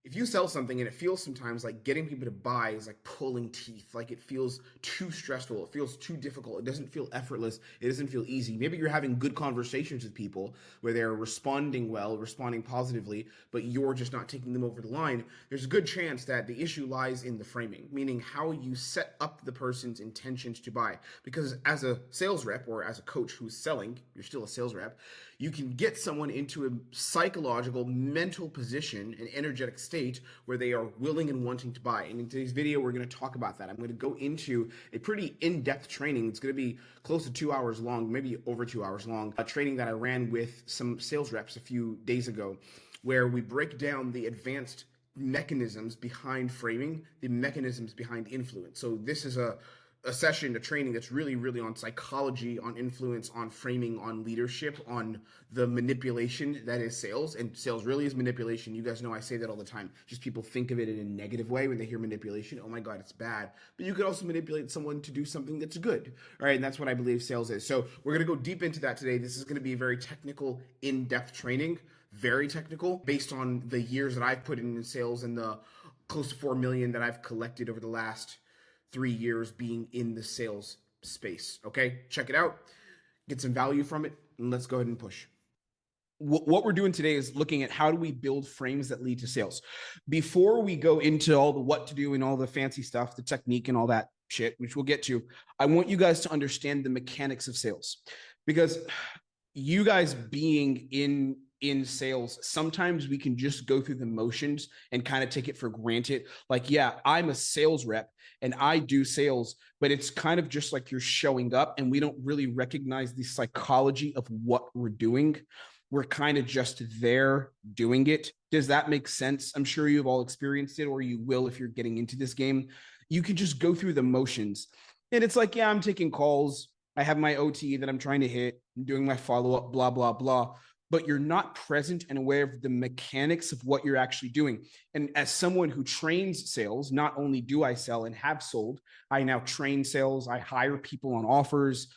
if you sell something and it feels sometimes like getting people to buy is like pulling teeth, like it feels too stressful, it feels too difficult, it doesn't feel effortless, it doesn't feel easy. Maybe you're having good conversations with people where they're responding well, responding positively, but you're just not taking them over the line. There's a good chance that the issue lies in the framing, meaning how you set up the person's intentions to buy. Because as a sales rep or as a coach who's selling, you're still a sales rep, you can get someone into a psychological, mental position, an energetic state where they are willing and wanting to buy. And in today's video, we're going to talk about that. I'm going to go into a pretty in-depth training. It's going to be close to 2 hours long, maybe over 2 hours long, a training that I ran with some sales reps a few days ago, where we break down the advanced mechanisms behind framing, the mechanisms behind influence. So this is a session, a training that's really on psychology, on influence, on framing, on leadership, on the manipulation that is sales. And sales really is manipulation. You guys know I say that all the time. Just people think of it in a negative way when they hear manipulation. Oh my God, it's bad. But you could also manipulate someone to do something that's good. All right. And that's what I believe sales is. So we're going to go deep into that today. This is going to be a very technical, in-depth training, very technical, based on the years that I've put in sales and the close to 4 million that I've collected over the last 3 years being in the sales space. Okay, check it out, get some value from it, and let's go ahead and push. What we're doing today is looking at how do we build frames that lead to sales. Before we go into all the what to do and all the fancy stuff, the technique and all that shit, which we'll get to, I want you guys to understand the mechanics of sales, because you guys being in sales, sometimes we can just go through the motions and kind of take it for granted. Like, yeah, I'm a sales rep and I do sales, but it's kind of just like you're showing up and we don't really recognize the psychology of what we're doing. We're kind of just there doing it. Does that make sense? I'm sure you've all experienced it, or you will if you're getting into this game. You can just go through the motions. And it's like, yeah, I'm taking calls. I have my OT that I'm trying to hit. I'm doing my follow-up, blah, blah, blah. But you're not present and aware of the mechanics of what you're actually doing. And as someone who trains sales, not only do I sell and have sold, I now train sales. I hire people on offers.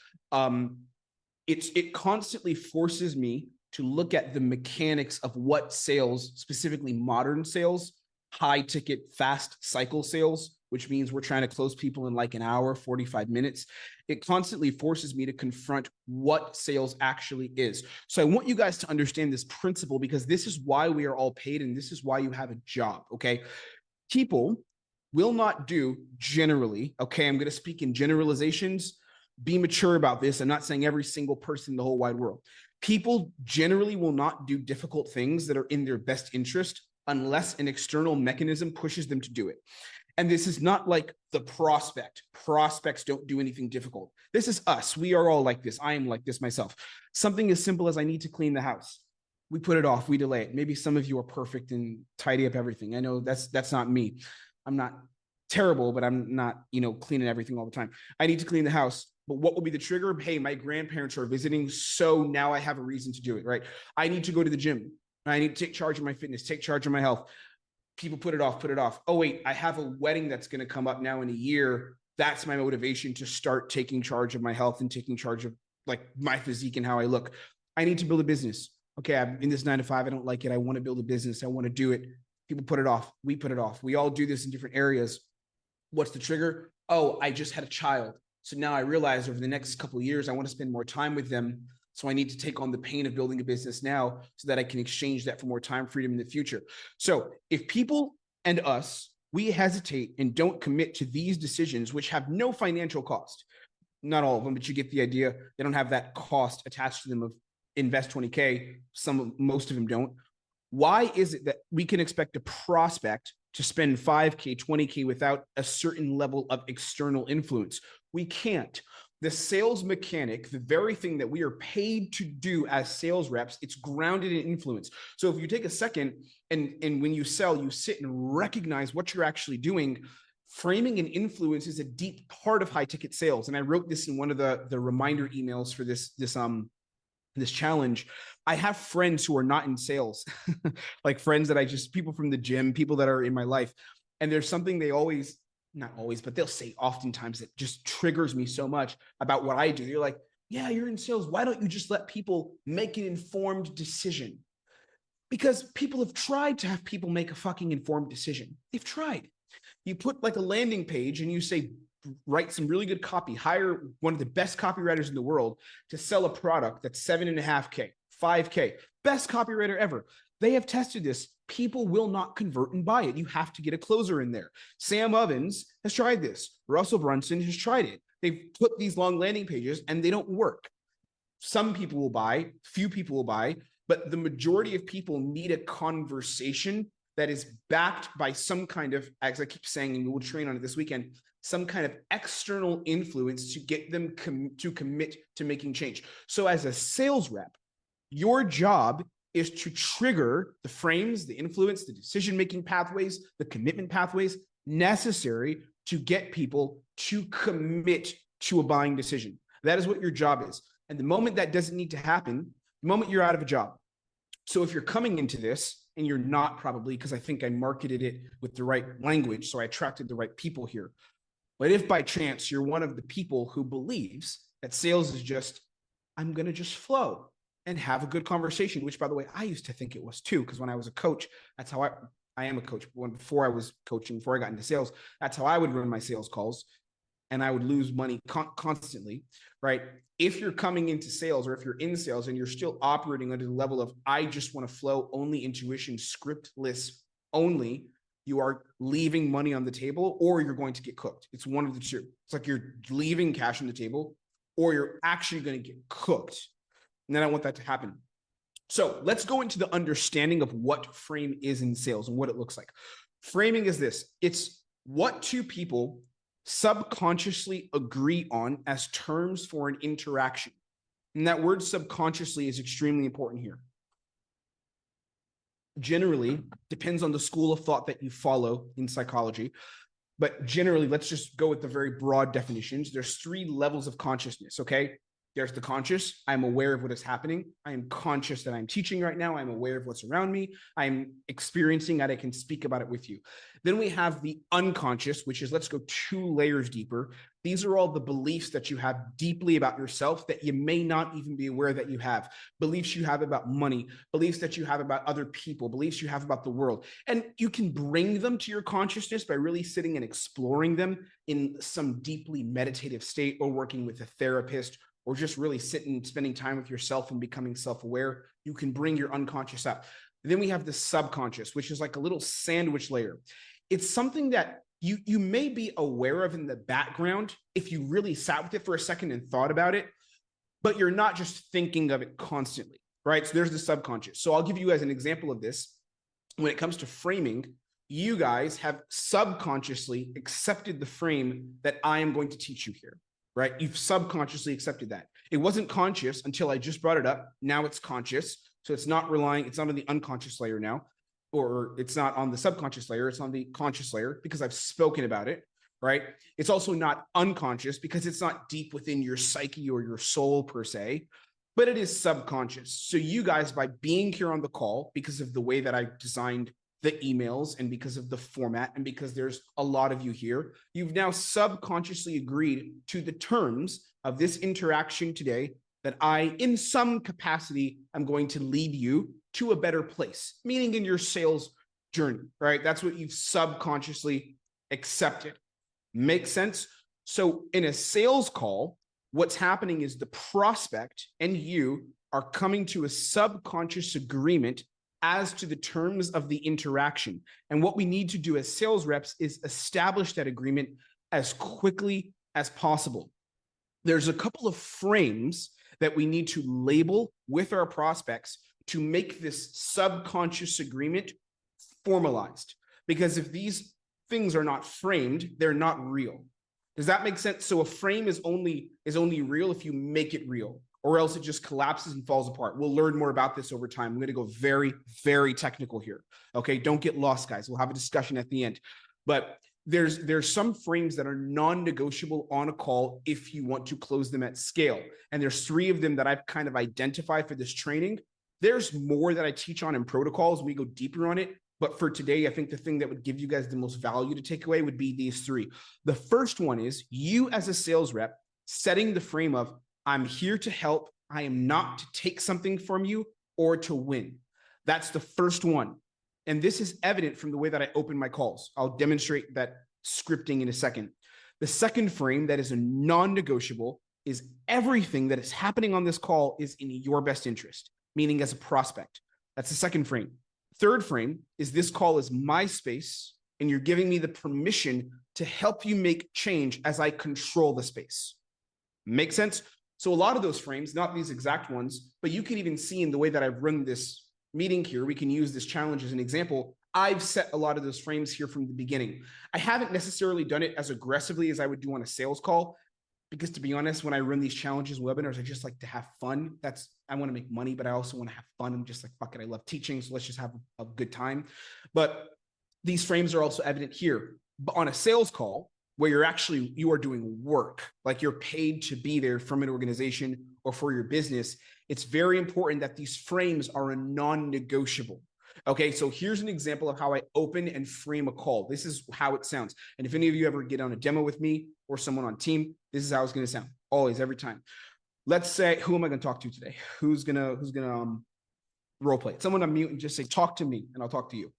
It constantly forces me to look at the mechanics of what sales, specifically modern sales, high ticket, fast cycle sales, which means we're trying to close people in like an hour, 45 minutes. It constantly forces me to confront what sales actually is. So I want you guys to understand this principle, because this is why we are all paid and this is why you have a job, okay? People will not do generally, okay? I'm going to speak in generalizations. Be mature about this. I'm not saying every single person in the whole wide world. People generally will not do difficult things that are in their best interest unless an external mechanism pushes them to do it. And this is not like the prospect. Prospects don't do anything difficult. This is us. We are all like this. I am like this myself. Something as simple as I need to clean the house. We put it off. We delay it. Maybe some of you are perfect and tidy up everything. I know that's not me. I'm not terrible, but I'm not, cleaning everything all the time. I need to clean the house. But what will be the trigger? Hey, my grandparents are visiting, so now I have a reason to do it, right? I need to go to the gym. I need to take charge of my fitness, take charge of my health. People put it off. Oh, wait, I have a wedding that's going to come up now in a year. That's my motivation to start taking charge of my health and taking charge of like my physique and how I look. I need to build a business. Okay, I'm in this 9 to 5. I don't like it. I want to build a business. I want to do it. People put it off. We put it off. We all do this in different areas. What's the trigger? Oh, I just had a child. So now I realize over the next couple of years, I want to spend more time with them. So I need to take on the pain of building a business now so that I can exchange that for more time freedom in the future. So if people and us, we hesitate and don't commit to these decisions, which have no financial cost, not all of them, but you get the idea. They don't have that cost attached to them of invest 20K. Most of them don't. Why is it that we can expect a prospect to spend 5K, 20K without a certain level of external influence? We can't. The sales mechanic, the very thing that we are paid to do as sales reps, it's grounded in influence. So if you take a second and when you sell, you sit and recognize what you're actually doing, framing and influence is a deep part of high ticket sales. And I wrote this in one of the reminder emails for this challenge. I have friends who are not in sales, like friends that people from the gym, people that are in my life. And there's something they always, not always, but they'll say oftentimes that just triggers me so much about what I do. You're like, yeah, you're in sales. Why don't you just let people make an informed decision? Because people have tried to have people make a fucking informed decision. They've tried. You put like a landing page and you say, write some really good copy, hire one of the best copywriters in the world to sell a product that's 7.5K, 5K, best copywriter ever. They have tested this. People will not convert and buy it. You have to get a closer in there. Sam Ovens has tried this. Russell Brunson has tried it. They've put these long landing pages and they don't work. Some people will buy, few people will buy, but the majority of people need a conversation that is backed by some kind of, as I keep saying, and we will train on it this weekend, some kind of external influence to get them to commit to making change. So as a sales rep, your job is to trigger the frames, the influence, the decision-making pathways, the commitment pathways necessary to get people to commit to a buying decision. That is what your job is. And the moment that doesn't need to happen, the moment you're out of a job. So if you're coming into this, and you're not probably, because I think I marketed it with the right language, so I attracted the right people here. But if by chance you're one of the people who believes that sales is just, I'm going to just flow and have a good conversation, which by the way, I used to think it was too, because when I was a coach, that's how I am a coach. Before I was coaching, before I got into sales, that's how I would run my sales calls. And I would lose money constantly, right? If you're coming into sales or if you're in sales and you're still operating under the level of, I just want to flow, only intuition, scriptless only, you are leaving money on the table or you're going to get cooked. It's one of the two. It's like you're leaving cash on the table or you're actually going to get cooked. And I don't want that to happen. So let's go into the understanding of what frame is in sales and what it looks like. Framing is this. It's what two people subconsciously agree on as terms for an interaction. And that word subconsciously is extremely important here. Generally, depends on the school of thought that you follow in psychology. But generally, let's just go with the very broad definitions. There's 3 levels of consciousness, okay? There's the conscious. I'm aware of what is happening. I am conscious that I'm teaching right now. I'm aware of what's around me. I'm experiencing that I can speak about it with you. Then we have the unconscious, which is, let's go 2 layers deeper. These are all the beliefs that you have deeply about yourself that you may not even be aware that you have. Beliefs you have about money, beliefs that you have about other people, beliefs you have about the world. And you can bring them to your consciousness by really sitting and exploring them in some deeply meditative state or working with a therapist or just really sitting and spending time with yourself and becoming self-aware. You can bring your unconscious out. Then we have the subconscious, which is like a little sandwich layer. It's something that you may be aware of in the background if you really sat with it for a second and thought about it, but you're not just thinking of it constantly, right? So there's the subconscious. So I'll give you as an example of this. When it comes to framing, you guys have subconsciously accepted the frame that I am going to teach you here, right? You've subconsciously accepted that. It wasn't conscious until I just brought it up. Now it's conscious. So it's not relying, it's not on the unconscious layer now, or it's not on the subconscious layer, it's on the conscious layer because I've spoken about it, right? It's also not unconscious because it's not deep within your psyche or your soul per se, but it is subconscious. So you guys, by being here on the call, because of the way that I designed the emails and because of the format and because there's a lot of you here, you've now subconsciously agreed to the terms of this interaction today that I, in some capacity, am going to lead you to a better place, meaning in your sales journey, right? That's what you've subconsciously accepted. Makes sense? So in a sales call, what's happening is the prospect and you are coming to a subconscious agreement as to the terms of the interaction. And what we need to do as sales reps is establish that agreement as quickly as possible. There's a couple of frames that we need to label with our prospects to make this subconscious agreement formalized. Because if these things are not framed, they're not real. Does that make sense? So a frame is only real if you make it real, or else it just collapses and falls apart. We'll learn more about this over time. I'm going to go very, very technical here. Okay, don't get lost, guys. We'll have a discussion at the end. But there's some frames that are non-negotiable on a call if you want to close them at scale. And there's 3 of them that I've kind of identified for this training. There's more that I teach on in protocols. We go deeper on it. But for today, I think the thing that would give you guys the most value to take away would be these 3. The first one is you as a sales rep setting the frame of, I'm here to help. I am not to take something from you or to win. That's the first one. And this is evident from the way that I open my calls. I'll demonstrate that scripting in a second. The second frame that is a non-negotiable is everything that is happening on this call is in your best interest, meaning as a prospect. That's the second frame. Third frame is this call is my space, and you're giving me the permission to help you make change as I control the space. Make sense? So a lot of those frames, not these exact ones, but you can even see in the way that I've run this meeting here, we can use this challenge as an example. I've set a lot of those frames here from the beginning. I haven't necessarily done it as aggressively as I would do on a sales call, because to be honest, when I run these challenges, webinars, I just like to have fun. I want to make money, but I also want to have fun. I'm just like, fuck it, I love teaching, so let's just have a good time. But these frames are also evident here. But on a sales call, where you are doing work, like you're paid to be there from an organization or for your business, it's very important that these frames are a non-negotiable. Okay, so here's an example of how I open and frame a call. This is how it sounds. And if any of you ever get on a demo with me or someone on team, this is how it's going to sound. Always, every time. Let's say, who am I going to talk to today? Who's gonna role play? Someone unmute and just say, talk to me, and I'll talk to you.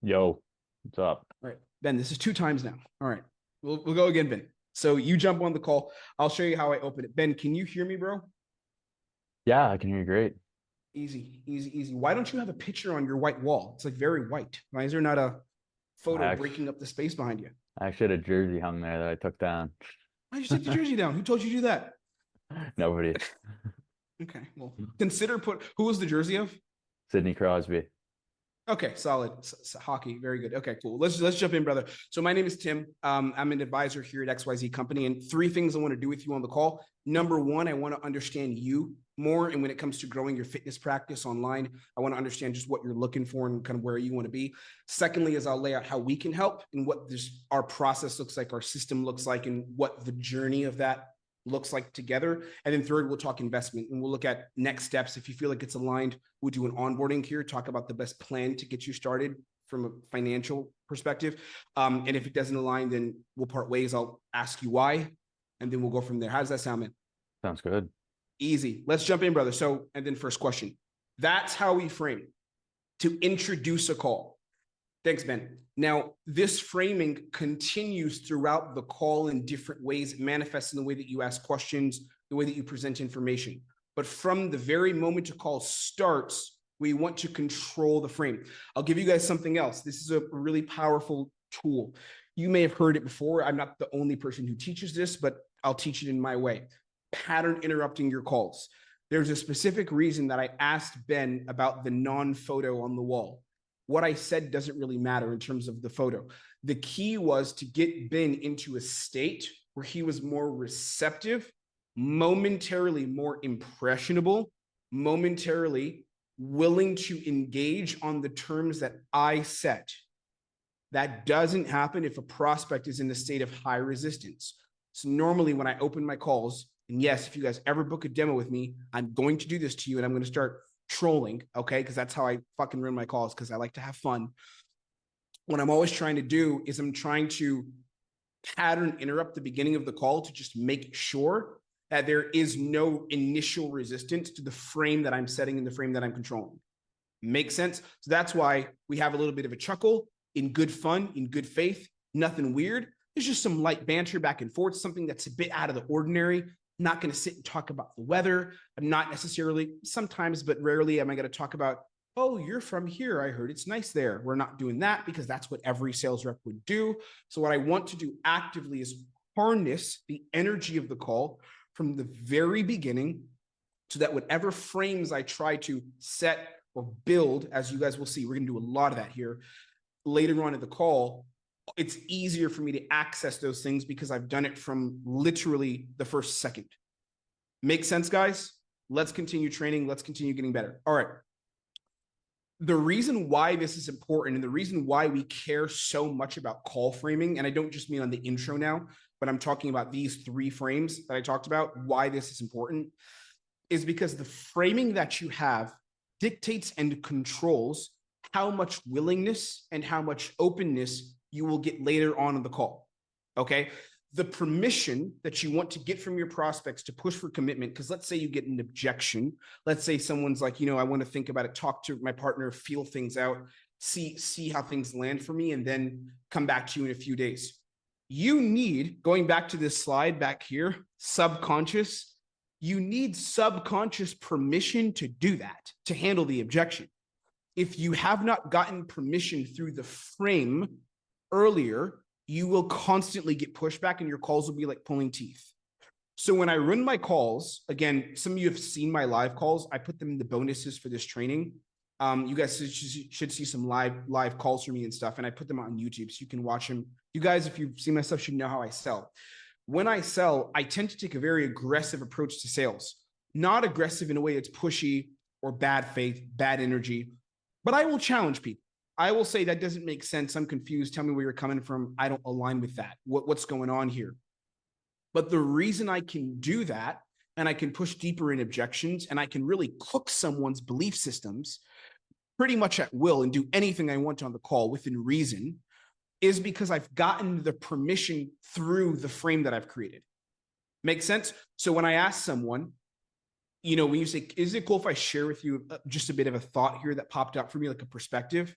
Yo, what's up? All right, Ben, this is 2 times now. All right, we'll go again, Ben. So you jump on the call. I'll show you how I open it. Ben, can you hear me, bro? Yeah, I can hear you great. Easy, easy, easy. Why don't you have a picture on your white wall? It's like very white. Why is there not a photo breaking up the space behind you? I actually had a jersey hung there that I took down. Why'd you take the jersey down? Who told you to do that? Nobody. Okay, well, who was the jersey of? Sidney Crosby. Okay, solid. Hockey, very good. Okay, cool. Let's jump in, brother. So my name is Tim. I'm an advisor here at XYZ Company, and 3 things I want to do with you on the call. Number 1, I want to understand you more, and when it comes to growing your fitness practice online, I want to understand just what you're looking for and kind of where you want to be. Secondly, is I'll lay out how we can help and what our process looks like, our system looks like, and what the journey of that looks like together. And then third, we'll talk investment, and we'll look at next steps. If you feel like it's aligned, we'll do an onboarding here, talk about the best plan to get you started from a financial perspective. And if it doesn't align, then we'll part ways. I'll ask you why, and then we'll go from there. How does that sound, man? Sounds good. Easy. Let's jump in, brother. So, and then first question. That's how we frame to introduce a call. Thanks, Ben. Now, this framing continues throughout the call in different ways. It manifests in the way that you ask questions, the way that you present information. But from the very moment a call starts, we want to control the frame. I'll give you guys something else. This is a really powerful tool. You may have heard it before. I'm not the only person who teaches this, but I'll teach it in my way. Pattern interrupting your calls. There's a specific reason that I asked Ben about the non-photo on the wall. What I said doesn't really matter in terms of the photo. The key was to get Ben into a state where he was more receptive, momentarily more impressionable, momentarily willing to engage on the terms that I set. That doesn't happen if a prospect is in a state of high resistance. So normally when I open my calls, and yes, if you guys ever book a demo with me, I'm going to do this to you, and I'm going to start trolling, okay? Because that's how I fucking run my calls, because I like to have fun. What I'm always trying to do is I'm trying to pattern interrupt the beginning of the call to just make sure that there is no initial resistance to the frame that I'm setting and the frame that I'm controlling. Make sense? So that's why we have a little bit of a chuckle, in good fun, in good faith, nothing weird. There's just some light banter back and forth, something that's a bit out of the ordinary. I'm not going to sit and talk about the weather. I'm not necessarily, sometimes, but rarely am I going to talk about, oh, you're from here. I heard it's nice there. We're not doing that because that's what every sales rep would do. So what I want to do actively is harness the energy of the call from the very beginning so that whatever frames I try to set or build, as you guys will see, we're going to do a lot of that here later on in the call, it's easier for me to access those things because I've done it from literally the first second. Make sense, guys? Let's continue training. Let's continue getting better. All right. The reason why this is important and the reason why we care so much about call framing, and I don't just mean on the intro now, but I'm talking about these 3 frames that I talked about, why this is important, is because the framing that you have dictates and controls how much willingness and how much openness you will get later on in the call. Okay. the permission that you want to get from your prospects to push for commitment. Because let's say you get an objection. Let's say someone's like, I want to think about it, talk to my partner, feel things out, see how things land for me, and then come back to you in a few days. You need, going back to this slide back here, subconscious, you need subconscious permission to do that, to handle the objection. If you have not gotten permission through the frame earlier, you will constantly get pushback and your calls will be like pulling teeth. So when I run my calls, again, some of you have seen my live calls. I put them in the bonuses for this training. You guys should see some live calls from me and stuff. And I put them on YouTube so you can watch them. You guys, if you've seen my stuff, should know how I sell. When I sell, I tend to take a very aggressive approach to sales. Not aggressive in a way that's pushy or bad faith, bad energy, but I will challenge people. I will say that doesn't make sense. I'm confused. Tell me where you're coming from. I don't align with that. What's going on here? But the reason I can do that, and I can push deeper in objections, and I can really cook someone's belief systems pretty much at will and do anything I want on the call within reason, is because I've gotten the permission through the frame that I've created. Make sense? So when I ask someone, when you say, is it cool if I share with you just a bit of a thought here that popped up for me, like a perspective?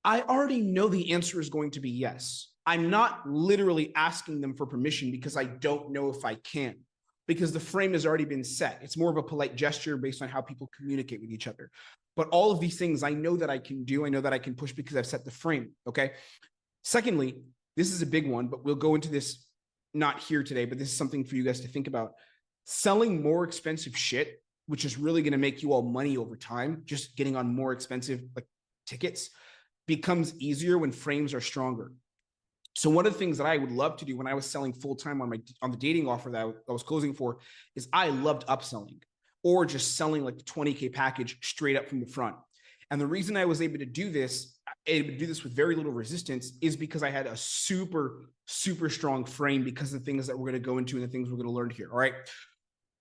I already know the answer is going to be yes. I'm not literally asking them for permission because I don't know if I can, because the frame has already been set. It's more of a polite gesture based on how people communicate with each other. But all of these things I know that I can do. I know that I can push because I've set the frame, okay? Secondly, this is a big one, but we'll go into this not here today, but this is something for you guys to think about. Selling more expensive shit, which is really going to make you all money over time, just getting on more expensive tickets, becomes easier when frames are stronger. So one of the things that I would love to do when I was selling full-time on the dating offer that I was closing for is I loved upselling or just selling like the 20K package straight up from the front. And the reason I was able to do this with very little resistance is because I had a super, super strong frame because of the things that we're going to go into and the things we're going to learn here. All right.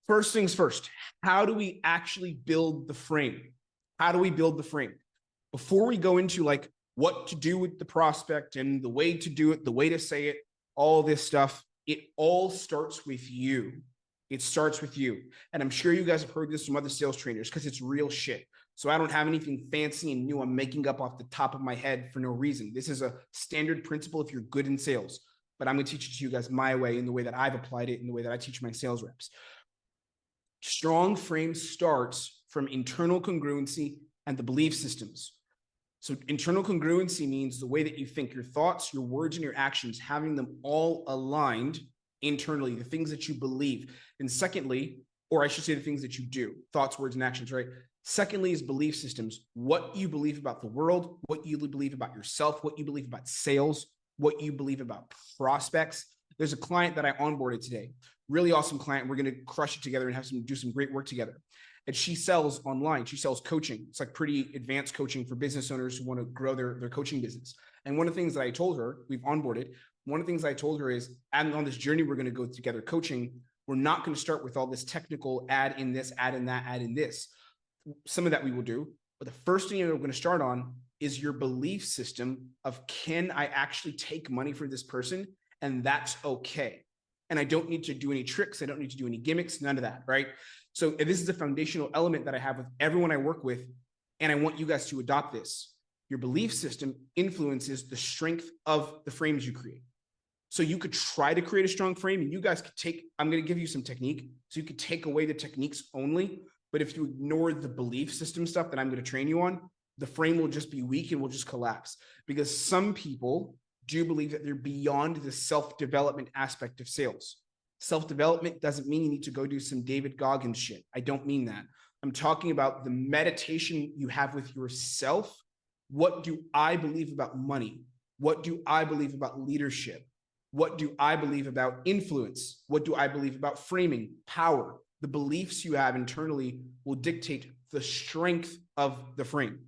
First things first, how do we actually build the frame? How do we build the frame? Before we go into what to do with the prospect and the way to do it, the way to say it, all this stuff, it all starts with you. It starts with you. And I'm sure you guys have heard this from other sales trainers because it's real shit. So I don't have anything fancy and new I'm making up off the top of my head for no reason. This is a standard principle if you're good in sales, but I'm going to teach it to you guys my way, in the way that I've applied it, in the way that I teach my sales reps. Strong frame starts from internal congruency and the belief systems. So internal congruency means the way that you think, your thoughts, your words, and your actions, having them all aligned internally, the things that you believe. And secondly, or I should say the things that you do, thoughts, words, and actions, right? Secondly is belief systems, what you believe about the world, what you believe about yourself, what you believe about sales, what you believe about prospects. There's a client that I onboarded today, really awesome client. We're going to crush it together and do some great work together. And she sells online. She sells coaching. It's like pretty advanced coaching for business owners who want to grow their coaching business. And one of the things that I told her, we've onboarded, one of the things I told her is, and on this journey we're going to go together coaching, we're not going to start with all this technical add in this, add in that, add in this. Some of that we will do. But the first thing we're going to start on is your belief system of, can I actually take money from this person? And that's okay. And I don't need to do any tricks. I don't need to do any gimmicks, none of that, right? So this is a foundational element that I have with everyone I work with. And I want you guys to adopt this. Your belief system influences the strength of the frames you create. So you could try to create a strong frame, and you guys could I'm going to give you some technique. So you could take away the techniques only. But if you ignore the belief system stuff that I'm going to train you on, the frame will just be weak and will just collapse. Because some people do believe that they're beyond the self-development aspect of sales. Self-development doesn't mean you need to go do some David Goggins shit. I don't mean that. I'm talking about the meditation you have with yourself. What do I believe about money? What do I believe about leadership? What do I believe about influence? What do I believe about framing, power? The beliefs you have internally will dictate the strength of the frame.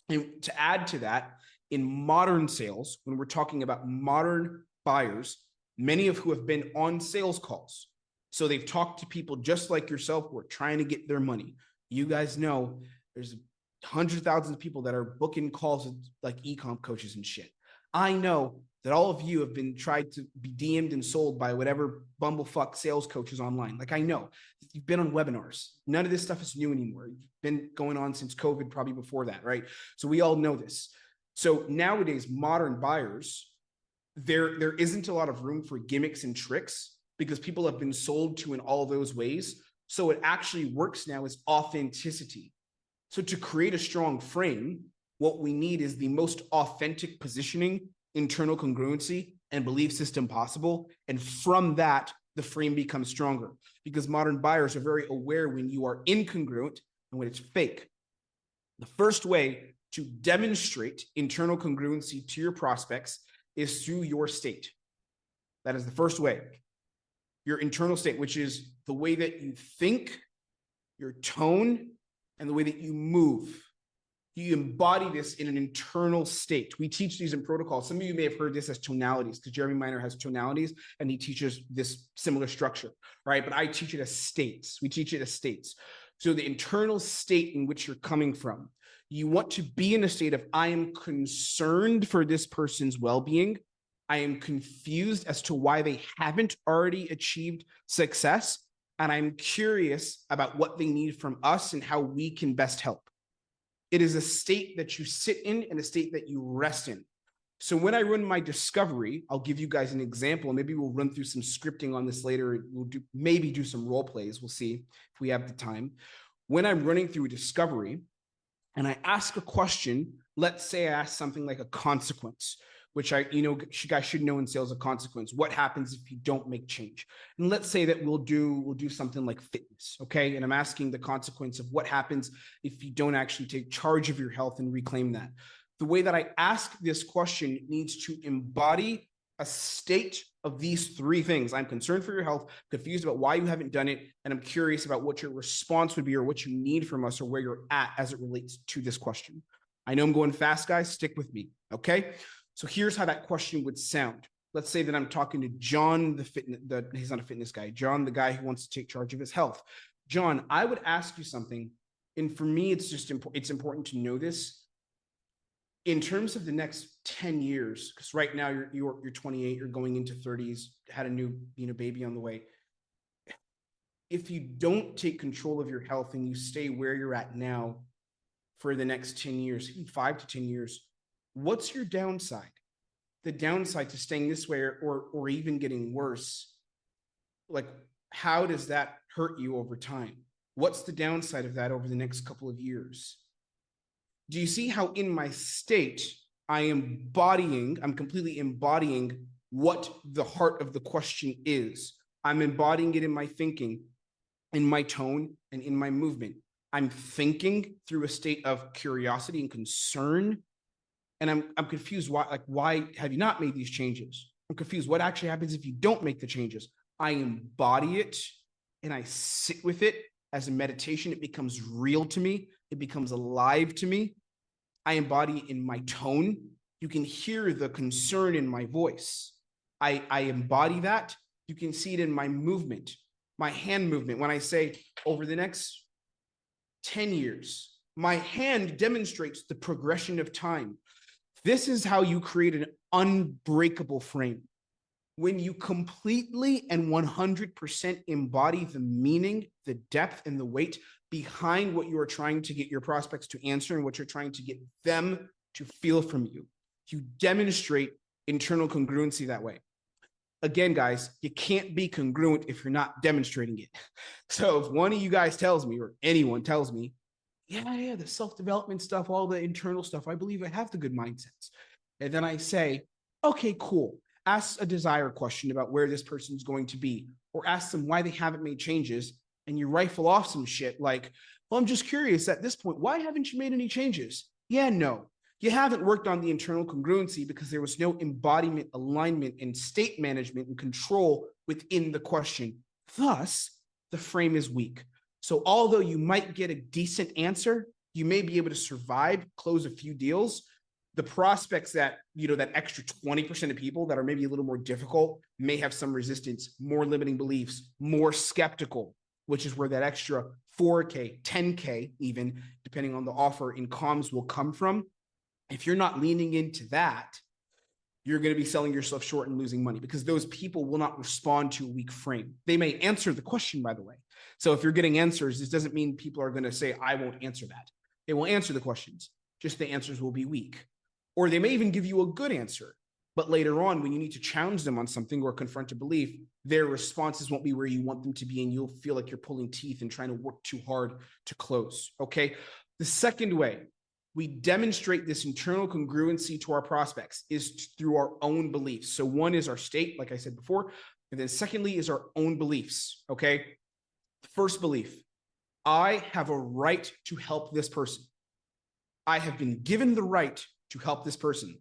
And to add to that, in modern sales, when we're talking about modern buyers, many of who have been on sales calls. So they've talked to people just like yourself who are trying to get their money. You guys know there's hundreds of thousands of people that are booking calls with like ecomm coaches and shit. I know that all of you have been tried to be DM'd and sold by whatever bumblefuck sales coaches online. Like, I know you've been on webinars. None of this stuff is new anymore. You've been going on since COVID, probably before that, right? So we all know this. So nowadays, modern buyers, there isn't a lot of room for gimmicks and tricks because people have been sold to in all those ways. So what actually works now is authenticity. So to create a strong frame, what we need is the most authentic positioning, internal congruency, and belief system possible. And from that, the frame becomes stronger because modern buyers are very aware when you are incongruent and when it's fake. The first way to demonstrate internal congruency to your prospects is through your state. That is the first way. Your internal state, which is the way that you think, your tone, and the way that you move. You embody this in an internal state. We teach these in protocols. Some of you may have heard this as tonalities because Jeremy Myna has tonalities and he teaches this similar structure, right? But I teach it as states. We teach it as states. So the internal state in which you're coming from, you want to be in a state of, I am concerned for this person's well-being. I am confused as to why they haven't already achieved success. And I'm curious about what they need from us and how we can best help. It is a state that you sit in and a state that you rest in. So when I run my discovery, I'll give you guys an example. Maybe we'll run through some scripting on this later. We'll maybe do some role plays. We'll see if we have the time. When I'm running through a discovery and I ask a question, let's say I ask something like a consequence, which you guys should know in sales, a consequence. What happens if you don't make change? And let's say that we'll do something like fitness, okay? And I'm asking the consequence of what happens if you don't actually take charge of your health and reclaim that. The way that I ask this question needs to embody a state of these three things. I'm concerned for your health, confused about why you haven't done it, and I'm curious about what your response would be or what you need from us or where you're at as it relates to this question. I know I'm going fast, guys. Stick with me, okay? So here's how that question would sound. Let's say that I'm talking to John, he's not a fitness guy, John, the guy who wants to take charge of his health. John, I would ask you something, and for me, it's important to know this. In terms of the next 10 years, because right now you're 28, you're going into 30s, had a new baby on the way. If you don't take control of your health and you stay where you're at now for the next 10 years, 5 to 10 years, what's your downside? The downside to staying this way or even getting worse, like how does that hurt you over time? What's the downside of that over the next couple of years? Do you see how in my state, I'm completely embodying what the heart of the question is. I'm embodying it in my thinking, in my tone, and in my movement. I'm thinking through a state of curiosity and concern. And I'm confused. Why have you not made these changes? I'm confused. What actually happens if you don't make the changes? I embody it and I sit with it as a meditation. It becomes real to me. It becomes alive to me. I embody it in my tone. You can hear the concern in my voice. I embody that. You can see it in my movement, my hand movement. When I say over the next 10 years, my hand demonstrates the progression of time. This is how you create an unbreakable frame. When you completely and 100% embody the meaning, the depth, and the weight behind what you are trying to get your prospects to answer and what you're trying to get them to feel from you, you demonstrate internal congruency that way. Again, guys, you can't be congruent if you're not demonstrating it. So if one of you guys tells me, or anyone tells me, yeah, the self-development stuff, all the internal stuff, I believe I have the good mindsets. And then I say, okay, cool. Ask a desire question about where this person's going to be, or ask them why they haven't made changes. And you rifle off some shit like, well, I'm just curious at this point, why haven't you made any changes? Yeah, no, you haven't worked on the internal congruency because there was no embodiment, alignment, and state management and control within the question. Thus, the frame is weak. So although you might get a decent answer, you may be able to survive, close a few deals. The prospects that, that extra 20% of people that are maybe a little more difficult may have some resistance, more limiting beliefs, more skeptical, which is where that extra 4K, 10K, even depending on the offer in comms will come from. If you're not leaning into that, you're going to be selling yourself short and losing money because those people will not respond to a weak frame. They may answer the question, by the way. So if you're getting answers, this doesn't mean people are going to say, I won't answer that. They will answer the questions, just the answers will be weak. Or they may even give you a good answer. But later on, when you need to challenge them on something or confront a belief, their responses won't be where you want them to be, and you'll feel like you're pulling teeth and trying to work too hard to close, okay? The second way we demonstrate this internal congruency to our prospects is through our own beliefs. So one is our state, like I said before, and then secondly is our own beliefs, okay? First belief, I have a right to help this person. I have been given the right to help this person.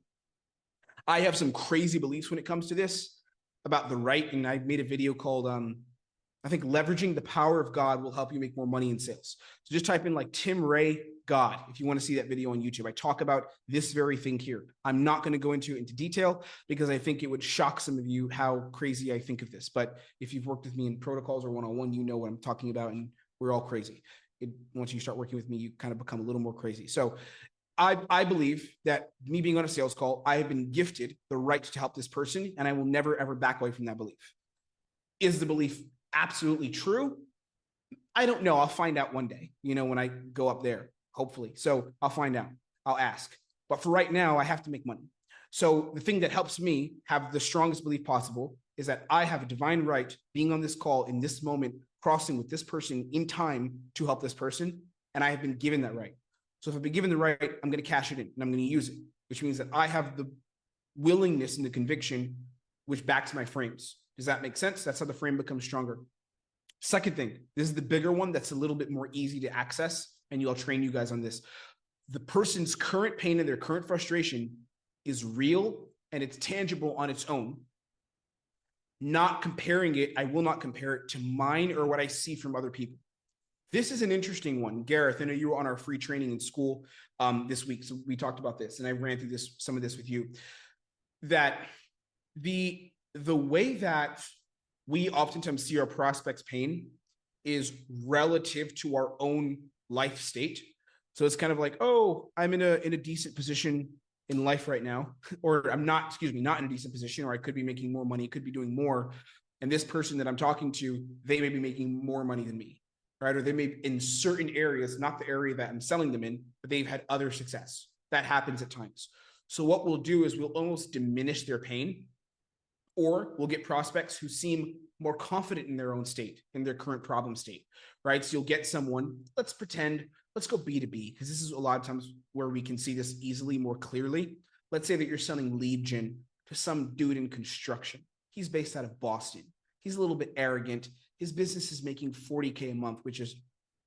I have some crazy beliefs when it comes to this about the right, and I made a video called, I think leveraging the power of God will help you make more money in sales. So just type in like Tim Ray God if you want to see that video on YouTube. I talk about this very thing here. I'm not going to go into detail because I think it would shock some of you how crazy I think of this. But if you've worked with me in protocols or one-on-one, you know what I'm talking about, and we're all crazy. Once you start working with me, you kind of become a little more crazy. So I believe that me being on a sales call, I have been gifted the right to help this person, and I will never, ever back away from that belief. Is the belief absolutely true? I don't know. I'll find out one day, when I go up there, hopefully. So I'll find out. I'll ask. But for right now, I have to make money. So the thing that helps me have the strongest belief possible is that I have a divine right being on this call in this moment, crossing with this person in time to help this person. And I have been given that right. So if I've been given the right, I'm going to cash it in and I'm going to use it, which means that I have the willingness and the conviction which backs my frames. Does that make sense? That's how the frame becomes stronger. Second thing, this is the bigger one that's a little bit more easy to access, and I'll train you guys on this. The person's current pain and their current frustration is real and it's tangible on its own. Not comparing it, I will not compare it to mine or what I see from other people. This is an interesting one. Gareth, I know you were on our free training in school this week, so we talked about this, and I ran through some of this with you, that the way that we oftentimes see our prospects' pain is relative to our own life state. So it's kind of like, oh, I'm in a decent position in life right now, or I'm not, not in a decent position, or I could be making more money, could be doing more. And this person that I'm talking to, they may be making more money than me. Right? Or they may in certain areas, not the area that I'm selling them in, but they've had other success. That happens at times. So what we'll do is we'll almost diminish their pain, or we'll get prospects who seem more confident in their own state, in their current problem state, right? So you'll get someone, let's go B2B, because this is a lot of times where we can see this easily, more clearly. Let's say that you're selling lead gen to some dude in construction. He's based out of Boston. He's a little bit arrogant. His business is making $40K a month, which is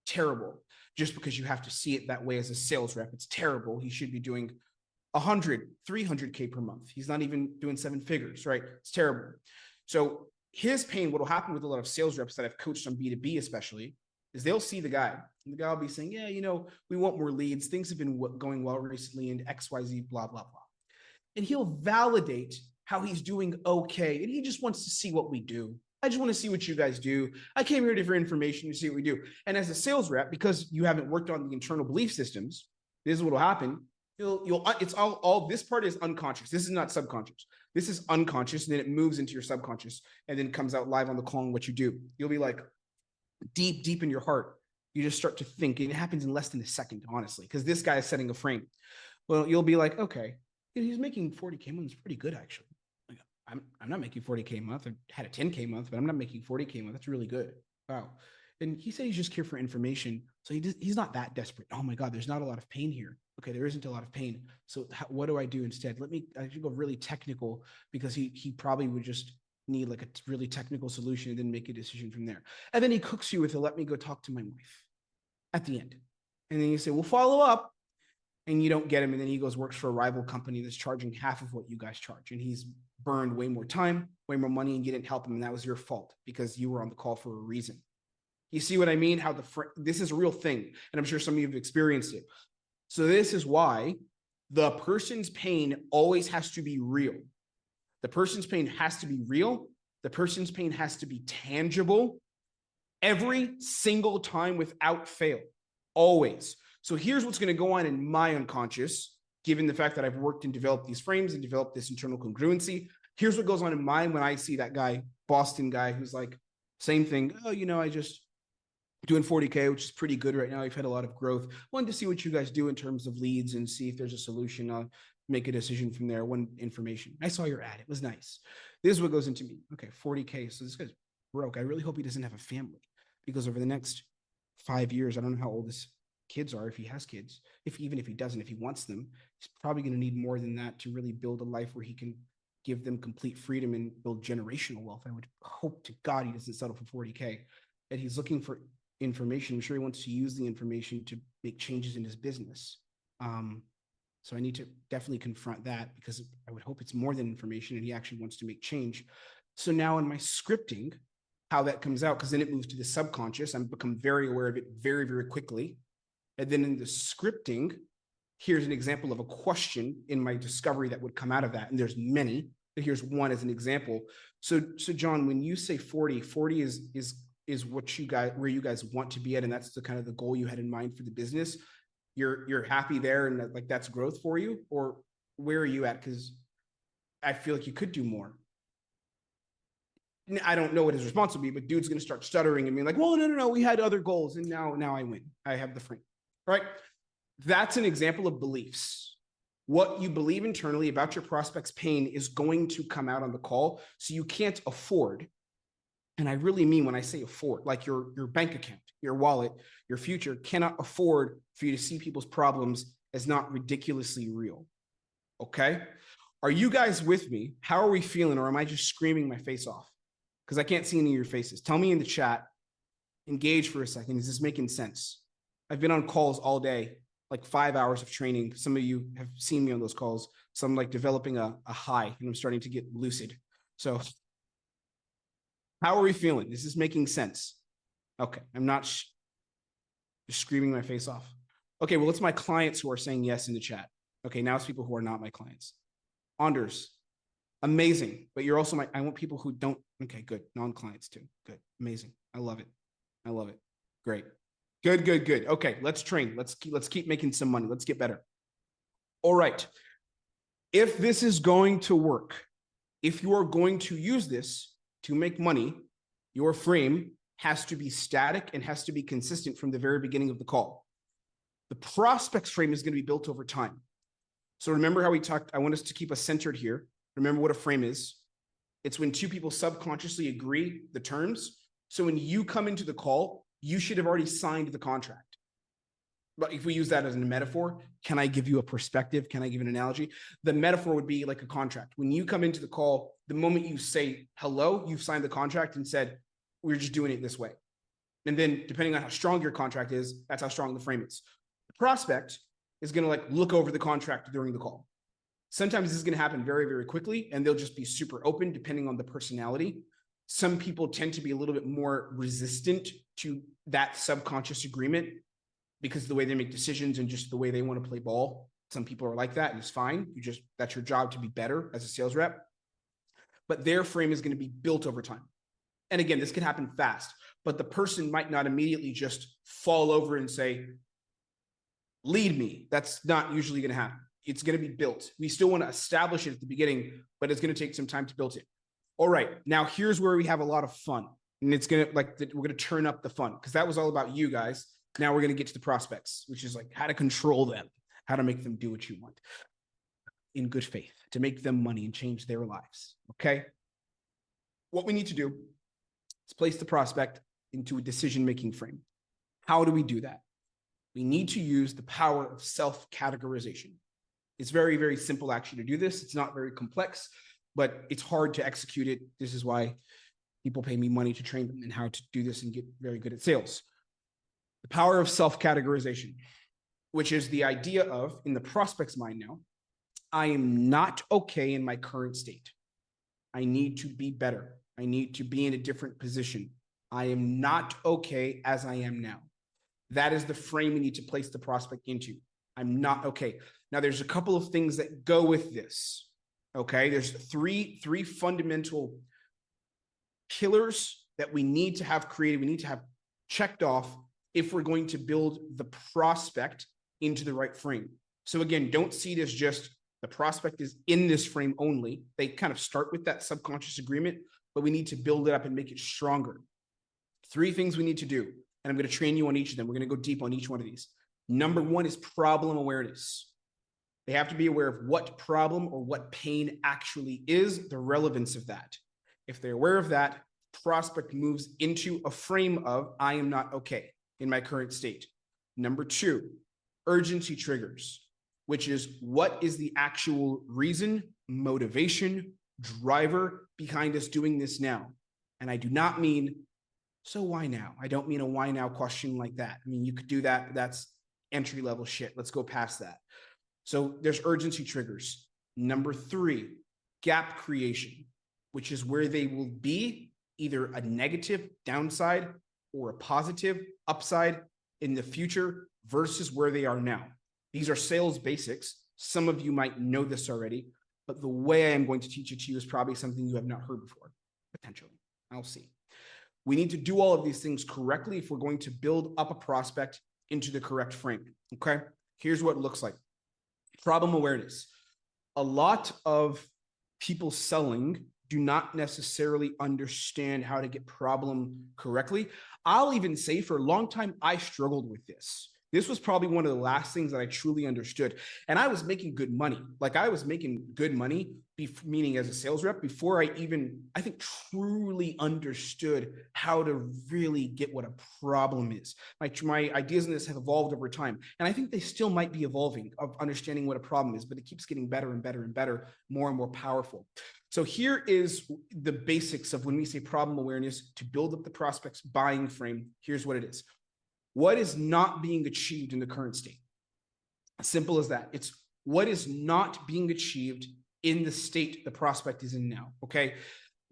terrible. Just because you have to see it that way as a sales rep, it's terrible. He should be doing 100, 300K per month. He's not even doing 7 figures, right? It's terrible. So his pain, what will happen with a lot of sales reps that I've coached on B2B especially, is they'll see the guy, and the guy will be saying, yeah, we want more leads. Things have been going well recently, and XYZ, blah, blah, blah. And he'll validate how he's doing okay, and he just wants to see what we do. I just want to see what you guys do. I came here for information to see what we do. And as a sales rep, because you haven't worked on the internal belief systems, this is what will happen. It's all this part is unconscious. This is not subconscious. This is unconscious, and then it moves into your subconscious and then comes out live on the call and what you do. You'll be like deep in your heart. You just start to think, and it happens in less than a second, honestly, because this guy is setting a frame. Well, you'll be like, okay, he's making 40K a month. It's pretty good, actually. I'm not making 40K a month. I had a 10K a month, but I'm not making 40K a month. That's really good. Wow. And he said he's just here for information. So he's not that desperate. Oh my God, there's not a lot of pain here. Okay, there isn't a lot of pain. So what do I do instead? I should go really technical, because he probably would just need like a really technical solution and then make a decision from there. And then he cooks you with let me go talk to my wife at the end. And then you say, we'll follow up. And you don't get him. And then he goes, works for a rival company that's charging half of what you guys charge. And he's burned way more time, way more money, and you didn't help him. And that was your fault, because you were on the call for a reason. You see what I mean? How this is a real thing. And I'm sure some of you have experienced it. So this is why the person's pain always has to be real. The person's pain has to be real. The person's pain has to be tangible every single time without fail, always. So here's what's going to go on in my unconscious given the fact that I've worked and developed these frames and developed this internal congruency. Here's what goes on in mine when I see that guy, Boston guy, who's like, same thing. Oh, I just doing 40K, which is pretty good right now. I've had a lot of growth. Wanted to see what you guys do in terms of leads and see if there's a solution. I'll make a decision from there. One information. I saw your ad. It was nice. This is what goes into me. Okay, 40K. So this guy's broke. I really hope he doesn't have a family, because over the next 5 years, I don't know how old his kids are, if he has kids, even if he doesn't, if he wants them, he's probably going to need more than that to really build a life where he can give them complete freedom and build generational wealth. I would hope to God he doesn't settle for 40K. And he's looking for information. I'm sure he wants to use the information to make changes in his business. So I need to definitely confront that, because I would hope it's more than information and he actually wants to make change. So now in my scripting, how that comes out, because then it moves to the subconscious. I'm become very aware of it very, very quickly. And then in the scripting, here's an example of a question in my discovery that would come out of that. And there's many, but here's one as an example. So John, when you say 40 is what you guys, where you guys want to be at, and that's the kind of the goal you had in mind for the business. You're happy there, and that, like, that's growth for you, or where are you at? Because I feel like you could do more. I don't know what his response will be, but dude's going to start stuttering and being like, well, no, we had other goals, and now I win. I have the frame, right? That's an example of beliefs. What you believe internally about your prospect's pain is going to come out on the call. So you can't afford, and I really mean when I say afford, like your bank account, your wallet, your future cannot afford for you to see people's problems as not ridiculously real. Okay? Are you guys with me? How are we feeling? Or am I just screaming my face off? Because I can't see any of your faces. Tell me in the chat. Engage for a second. Is this making sense? I've been on calls all day, like 5 hours of training. Some of you have seen me on those calls. So I'm like developing a high, and I'm starting to get lucid. So how are we feeling? Is this making sense? Okay, I'm not just screaming my face off. Okay, well, it's my clients who are saying yes in the chat. Okay, now it's people who are not my clients. Anders, amazing. But you're also I want people who don't. Okay, good. Non-clients too. Good. Amazing. I love it. I love it. Great. Good. Okay, let's train. Let's keep making some money. Let's get better. All right. If this is going to work, if you are going to use this to make money, your frame has to be static and has to be consistent from the very beginning of the call. The prospect's frame is going to be built over time. So remember how we talked, I want us to keep us centered here. Remember what a frame is. It's when two people subconsciously agree the terms. So when you come into the call, you should have already signed the contract. But if we use that as a metaphor, can I give you a perspective? Can I give an analogy? The metaphor would be like a contract. When you come into the call, the moment you say hello, you've signed the contract and said, we're just doing it this way. And then depending on how strong your contract is, that's how strong the frame is. The prospect is going to like look over the contract during the call. Sometimes this is going to happen very, very quickly, and they'll just be super open depending on the personality. Some people tend to be a little bit more resistant to that subconscious agreement because of the way they make decisions and just the way they want to play ball. Some people are like that, and it's fine. That's your job to be better as a sales rep. But their frame is going to be built over time. And again, this can happen fast, but the person might not immediately just fall over and say, lead me. That's not usually going to happen. It's going to be built. We still want to establish it at the beginning, but it's going to take some time to build it. All right. Now here's where we have a lot of fun, and it's going to we're going to turn up the fun, because that was all about you guys. Now we're going to get to the prospects, which is like how to control them, how to make them do what you want in good faith, to make them money and change their lives. Okay. What we need to do is place the prospect into a decision-making frame. How do we do that? We need to use the power of self-categorization. It's very, very simple actually to do this. It's not very complex, but it's hard to execute it. This is why people pay me money to train them in how to do this and get very good at sales. The power of self-categorization, which is the idea of, in the prospect's mind now, I am not okay in my current state. I need to be better. I need to be in a different position. I am not okay as I am now. That is the frame we need to place the prospect into. I'm not okay. Now, there's a couple of things that go with this. Okay, there's three fundamental pillars that we need to have created. We need to have checked off if we're going to build the prospect into the right frame. So again, don't see it as just the prospect is in this frame only. They kind of start with that subconscious agreement, but we need to build it up and make it stronger. 3 things we need to do, and I'm going to train you on each of them. We're going to go deep on each one of these. Number 1 is problem awareness. They have to be aware of what problem or what pain actually is, the relevance of that. If they're aware of that, prospect moves into a frame of, I am not okay in my current state. Number 2, urgency triggers, which is what is the actual reason, motivation, driver behind us doing this now? And I do not mean, so why now? I don't mean a why now question like that. I mean, you could do that, but that's entry level shit. Let's go past that. So there's urgency triggers. Number 3, gap creation, which is where they will be either a negative downside or a positive upside in the future versus where they are now. These are sales basics. Some of you might know this already, but the way I am going to teach it to you is probably something you have not heard before, potentially. I'll see. We need to do all of these things correctly if we're going to build up a prospect into the correct frame, okay? Here's what it looks like. Problem awareness. A lot of people selling do not necessarily understand how to get problem correctly. I'll even say for a long time, I struggled with this. This was probably one of the last things that I truly understood. And I was making good money. Like I was making good money, meaning as a sales rep, before I even, I think, truly understood how to really get what a problem is. My ideas on this have evolved over time. And I think they still might be evolving of understanding what a problem is, but it keeps getting better and better and better, more and more powerful. So here is the basics of when we say problem awareness to build up the prospect's buying frame. Here's what it is. What is not being achieved in the current state? As simple as that. It's what is not being achieved in the state the prospect is in now, okay?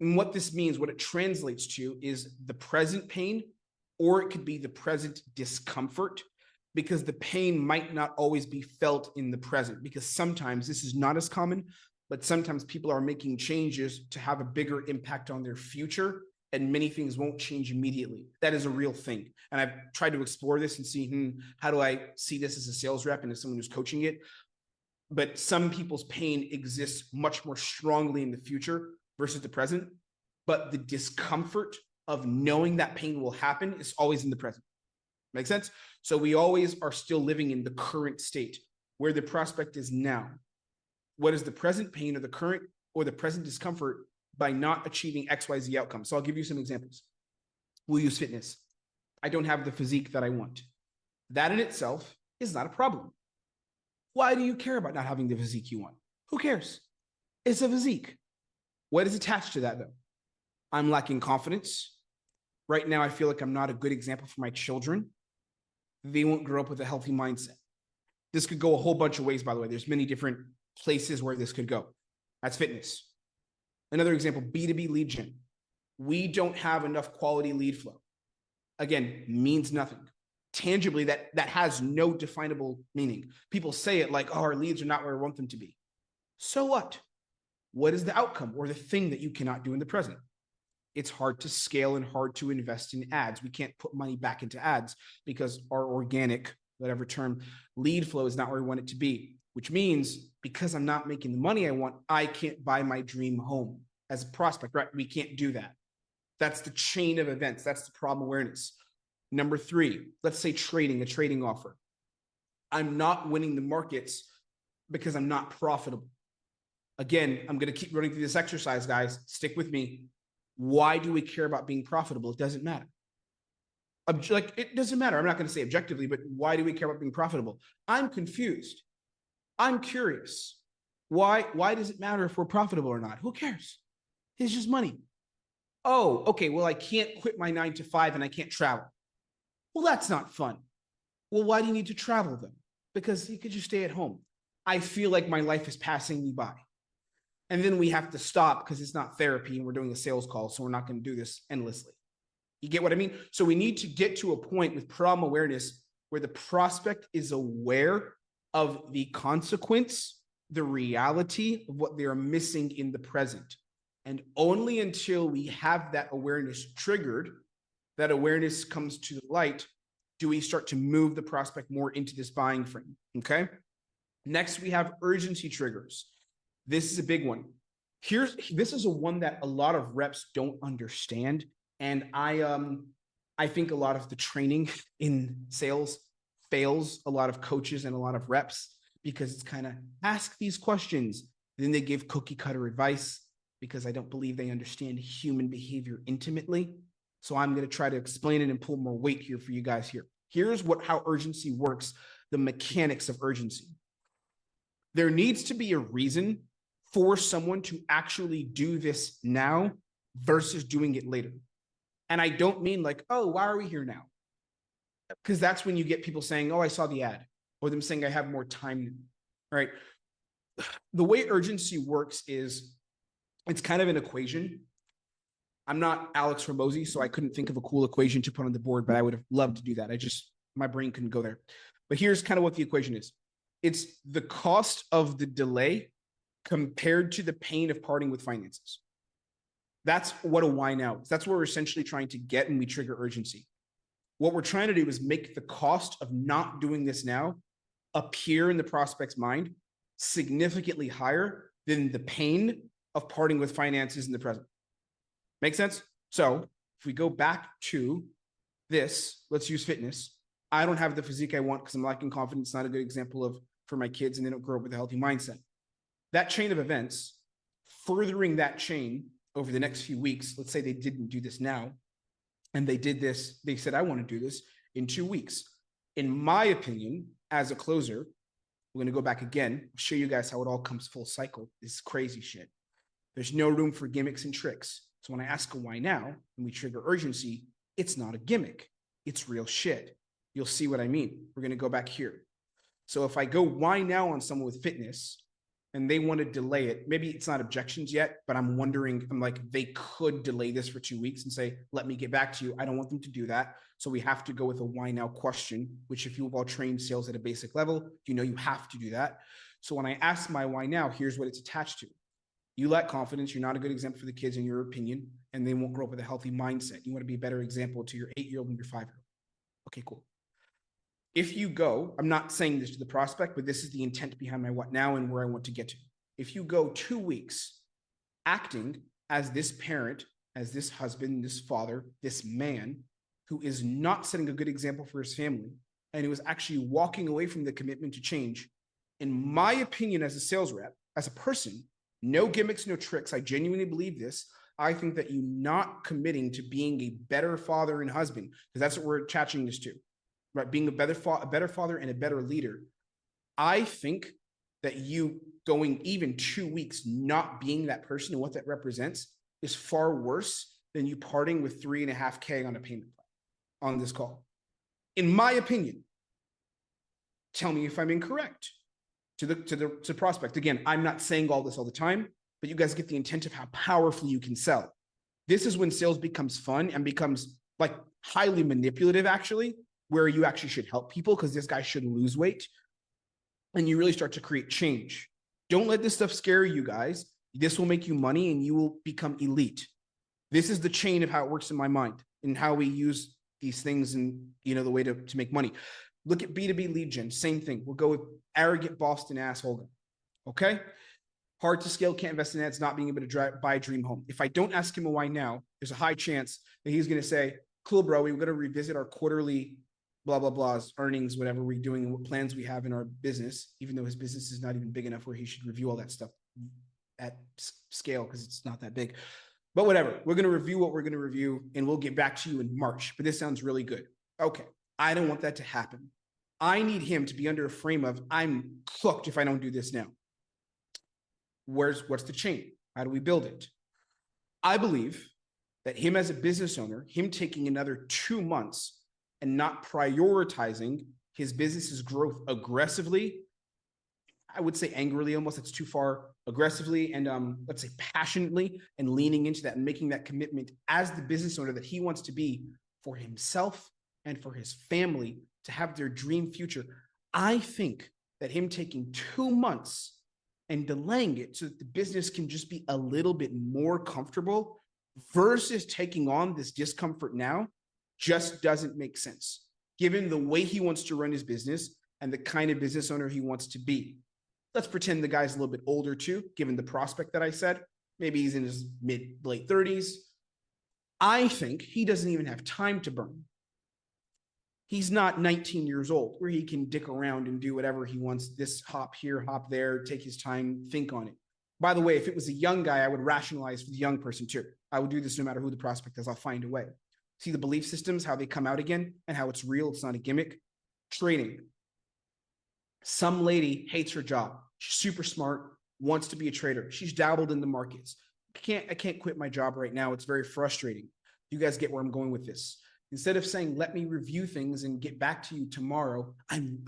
And what this means, what it translates to is the present pain, or it could be the present discomfort, because the pain might not always be felt in the present, because sometimes this is not as common, but sometimes people are making changes to have a bigger impact on their future, and many things won't change immediately. That is a real thing. And I've tried to explore this and see, how do I see this as a sales rep and as someone who's coaching it? But some people's pain exists much more strongly in the future versus the present. But the discomfort of knowing that pain will happen is always in the present. Make sense? So we always are still living in the current state where the prospect is now. What is the present pain or the current or the present discomfort by not achieving XYZ outcome? So I'll give you some examples. We'll use fitness. I don't have the physique that I want. That in itself is not a problem. Why do you care about not having the physique you want? Who cares? It's a physique. What is attached to that though? I'm lacking confidence. Right now, I feel like I'm not a good example for my children. They won't grow up with a healthy mindset. This could go a whole bunch of ways, by the way. There's many different places where this could go. That's fitness. Another example, B2B lead gen. We don't have enough quality lead flow. Again, means nothing. Tangibly, that has no definable meaning. People say it like, oh, our leads are not where I want them to be. So what? What is the outcome or the thing that you cannot do in the present? It's hard to scale and hard to invest in ads. We can't put money back into ads because our organic, whatever term, lead flow is not where we want it to be, which means because I'm not making the money I want, I can't buy my dream home as a prospect, right? We can't do that. That's the chain of events. That's the problem awareness. Number 3, let's say trading, a trading offer. I'm not winning the markets because I'm not profitable. Again, I'm going to keep running through this exercise, guys. Stick with me. Why do we care about being profitable? It doesn't matter. It doesn't matter. I'm not going to say objectively, but why do we care about being profitable? I'm confused. I'm curious. Why does it matter if we're profitable or not? Who cares? It's just money. Oh, okay. Well, I can't quit my 9 to 5 and I can't travel. Well, that's not fun. Well, why do you need to travel then? Because you could just stay at home. I feel like my life is passing me by. And then we have to stop because it's not therapy and we're doing a sales call. So we're not going to do this endlessly. You get what I mean? So we need to get to a point with problem awareness where the prospect is aware of the consequence, the reality of what they're missing in the present. And only until we have that awareness triggered, that awareness comes to the light, do we start to move the prospect more into this buying frame, okay? Next, we have urgency triggers. This is a big one. This is a one that a lot of reps don't understand. And I think a lot of the training in sales fails a lot of coaches and a lot of reps because it's kind of ask these questions. Then they give cookie cutter advice because I don't believe they understand human behavior intimately. So I'm going to try to explain it and pull more weight here for you guys here. Here's how urgency works, the mechanics of urgency. There needs to be a reason for someone to actually do this now versus doing it later. And I don't mean like, oh, why are we here now? Because that's when you get people saying, oh, I saw the ad, or them saying I have more time. All right. The way urgency works is it's kind of an equation. I'm not Alex Ramosi, so I couldn't think of a cool equation to put on the board, but I would have loved to do that. My brain couldn't go there. But here's kind of what the equation is. It's the cost of the delay compared to the pain of parting with finances. That's what a why now is. That's what we're essentially trying to get when we trigger urgency. What we're trying to do is make the cost of not doing this now appear in the prospect's mind significantly higher than the pain of parting with finances in the present. Make sense? So if we go back to this, let's use fitness. I don't have the physique I want because I'm lacking confidence. It's not a good example for my kids, and they don't grow up with a healthy mindset. That chain of events, furthering that chain over the next few weeks, let's say they didn't do this now, and they did this, they said, I want to do this in 2 weeks. In my opinion, as a closer, we're going to go back again, show you guys how it all comes full cycle. This is crazy shit. There's no room for gimmicks and tricks. So when I ask a why now, and we trigger urgency, it's not a gimmick. It's real shit. You'll see what I mean. We're going to go back here. So if I go why now on someone with fitness and they want to delay it, maybe it's not objections yet, but I'm wondering, I'm like, they could delay this for 2 weeks and say, let me get back to you. I don't want them to do that. So we have to go with a why now question, which if you've all trained sales at a basic level, you know you have to do that. So when I ask my why now, here's what it's attached to. You lack confidence. You're not a good example for the kids in your opinion, and they won't grow up with a healthy mindset. You want to be a better example to your 8-year-old and your 5-year-old. Okay, cool. If you go, I'm not saying this to the prospect, but this is the intent behind my what now and where I want to get to. If you go 2 weeks acting as this parent, as this husband, this father, this man who is not setting a good example for his family, and who is actually walking away from the commitment to change, in my opinion, as a sales rep, as a person, no gimmicks, no tricks. I genuinely believe this. I think that you not committing to being a better father and husband, because that's what we're attaching this to, right? Being a better father and a better leader. I think that you going even 2 weeks not being that person and what that represents is far worse than you parting with $3.5K on a payment plan on this call. In my opinion, tell me if I'm incorrect. To the prospect. Again, I'm not saying all this all the time, but you guys get the intent of how powerfully you can sell. This is when sales becomes fun and becomes like highly manipulative, actually, where you actually should help people because this guy should lose weight. And you really start to create change. Don't let this stuff scare you guys. This will make you money and you will become elite. This is the chain of how it works in my mind and how we use these things and, you know, the way to make money. Look at B2B lead gen, same thing. We'll go with arrogant Boston asshole guy. Okay? Hard to scale, can't invest in ads, not being able to buy a dream home. If I don't ask him a why now, there's a high chance that he's going to say, cool, bro, we're going to revisit our quarterly blah, blah, blahs, earnings, whatever we're doing and what plans we have in our business, even though his business is not even big enough where he should review all that stuff at scale because it's not that big. But whatever, we're going to review what we're going to review and we'll get back to you in March. But this sounds really good. Okay. I don't want that to happen. I need him to be under a frame of I'm cooked if I don't do this now. What's the chain? How do we build it? I believe that him as a business owner, him taking another 2 months and not prioritizing his business's growth aggressively, I would say angrily almost, that's too far, aggressively and let's say passionately, and leaning into that and making that commitment as the business owner that he wants to be for himself and for his family to have their dream future. I think that him taking 2 months and delaying it so that the business can just be a little bit more comfortable versus taking on this discomfort now just doesn't make sense, given the way he wants to run his business and the kind of business owner he wants to be. Let's pretend the guy's a little bit older too, given the prospect that I said. Maybe he's in his late 30s. I think he doesn't even have time to burn. He's not 19 years old where he can dick around and do whatever he wants, this hop here, hop there, take his time, think on it. By the way, if it was a young guy, I would rationalize for the young person too. I would do this no matter who the prospect is. I'll find a way. See the belief systems, how they come out again and how it's real. It's not a gimmick. Trading. Some lady hates her job. She's super smart, wants to be a trader. She's dabbled in the markets. I can't quit my job right now. It's very frustrating. You guys get where I'm going with this. Instead of saying, let me review things and get back to you tomorrow, I'm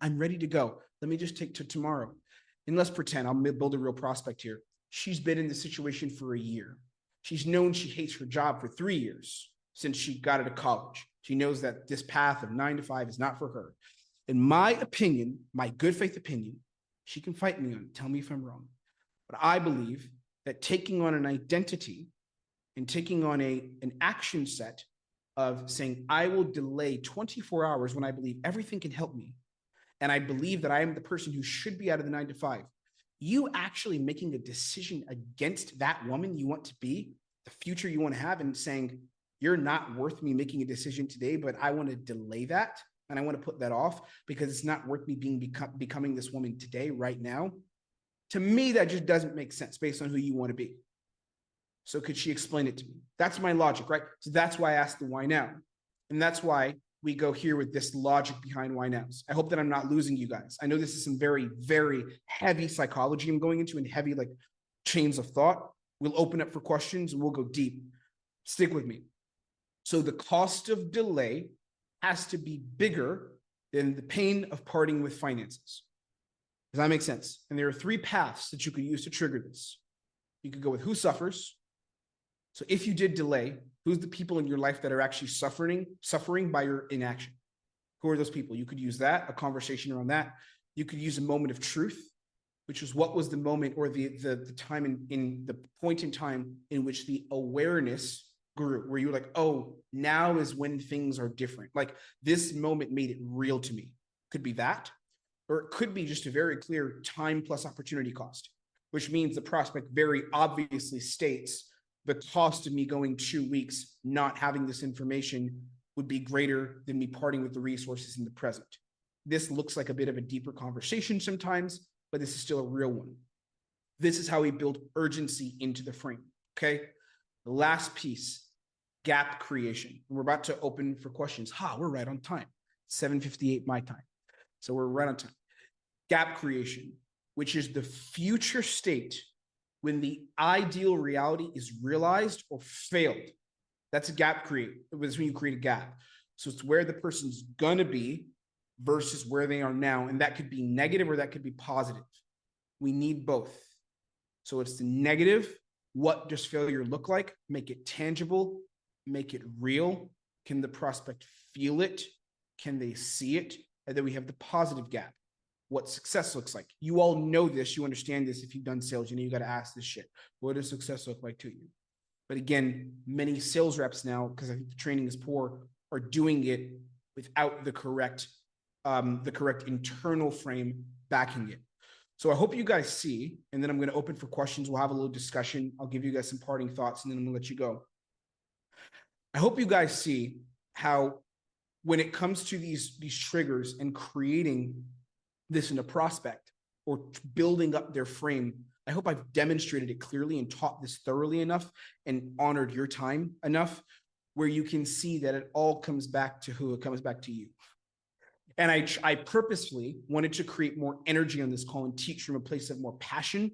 ready to go. Let me just take to tomorrow. And let's pretend I'll build a real prospect here. She's been in the situation for a year. She's known she hates her job for 3 years since she got out of college. She knows that this path of 9 to 5 is not for her. In my opinion, my good faith opinion, she can fight me on it. Tell me if I'm wrong. But I believe that taking on an identity and taking on an action set of saying, I will delay 24 hours when I believe everything can help me. And I believe that I am the person who should be out of the 9 to 5. You actually making a decision against that woman you want to be, the future you want to have, and saying, you're not worth me making a decision today, but I want to delay that. And I want to put that off because it's not worth me becoming this woman today, right now. To me, that just doesn't make sense based on who you want to be. So could she explain it to me? That's my logic, right? So that's why I asked the why now. And that's why we go here with this logic behind why nows. I hope that I'm not losing you guys. I know this is some very, very heavy psychology I'm going into and heavy like chains of thought. We'll open up for questions and we'll go deep. Stick with me. So the cost of delay has to be bigger than the pain of parting with finances. Does that make sense? And there are 3 paths that you could use to trigger this. You could go with who suffers. So if you did delay, who's the people in your life that are actually suffering by your inaction? Who are those people? You could use that, a conversation around that. You could use a moment of truth, which is what was the moment or the time in the point in time in which the awareness grew, where you were like, oh, now is when things are different. Like this moment made it real to me. Could be that, or it could be just a very clear time plus opportunity cost, which means the prospect very obviously states the cost of me going 2 weeks not having this information would be greater than me parting with the resources in the present. This looks like a bit of a deeper conversation sometimes, but this is still a real one. This is how we build urgency into the frame, okay? The last piece, gap creation. We're about to open for questions. We're right on time. 7:58 my time. So we're right on time. Gap creation, which is the future state when the ideal reality is realized or failed. That's a gap create. It was when you create a gap. So it's where the person's gonna be versus where they are now. And that could be negative or that could be positive. We need both. So it's the negative. What does failure look like? Make it tangible, make it real. Can the prospect feel it? Can they see it? And then we have the positive gap. What success looks like. You all know this. You understand this. If you've done sales, you know you got to ask this shit. What does success look like to you? But again, many sales reps now, because I think the training is poor, are doing it without the correct internal frame backing it. So I hope you guys see, and then I'm going to open for questions. We'll have a little discussion. I'll give you guys some parting thoughts, and then I'm going to let you go. I hope you guys see how when it comes to these triggers and creating this in a prospect or building up their frame, I hope I've demonstrated it clearly and taught this thoroughly enough and honored your time enough where you can see that it all comes back to who? It comes back to you. And I purposefully wanted to create more energy on this call and teach from a place of more passion,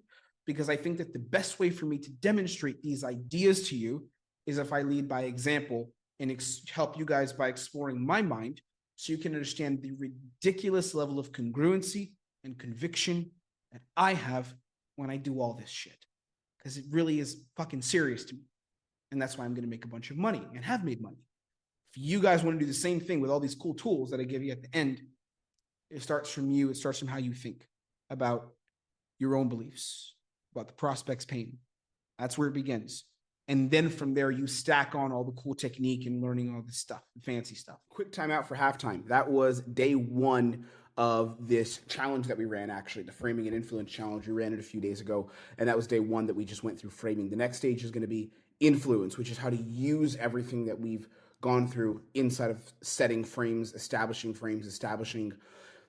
because I think that the best way for me to demonstrate these ideas to you is if I lead by example and help you guys by exploring my mind so you can understand the ridiculous level of congruency and conviction that I have when I do all this shit. Because it really is fucking serious to me. And that's why I'm going to make a bunch of money and have made money. If you guys want to do the same thing with all these cool tools that I give you at the end, it starts from you. It starts from how you think about your own beliefs, about the prospect's pain. That's where it begins. And then from there, you stack on all the cool technique and learning all this stuff, the fancy stuff. Quick timeout for halftime. That was day 1 of this challenge that we ran, actually, the Framing and Influence Challenge. We ran it a few days ago, and that was day one that we just went through framing. The next stage is going to be influence, which is how to use everything that we've gone through inside of setting frames, establishing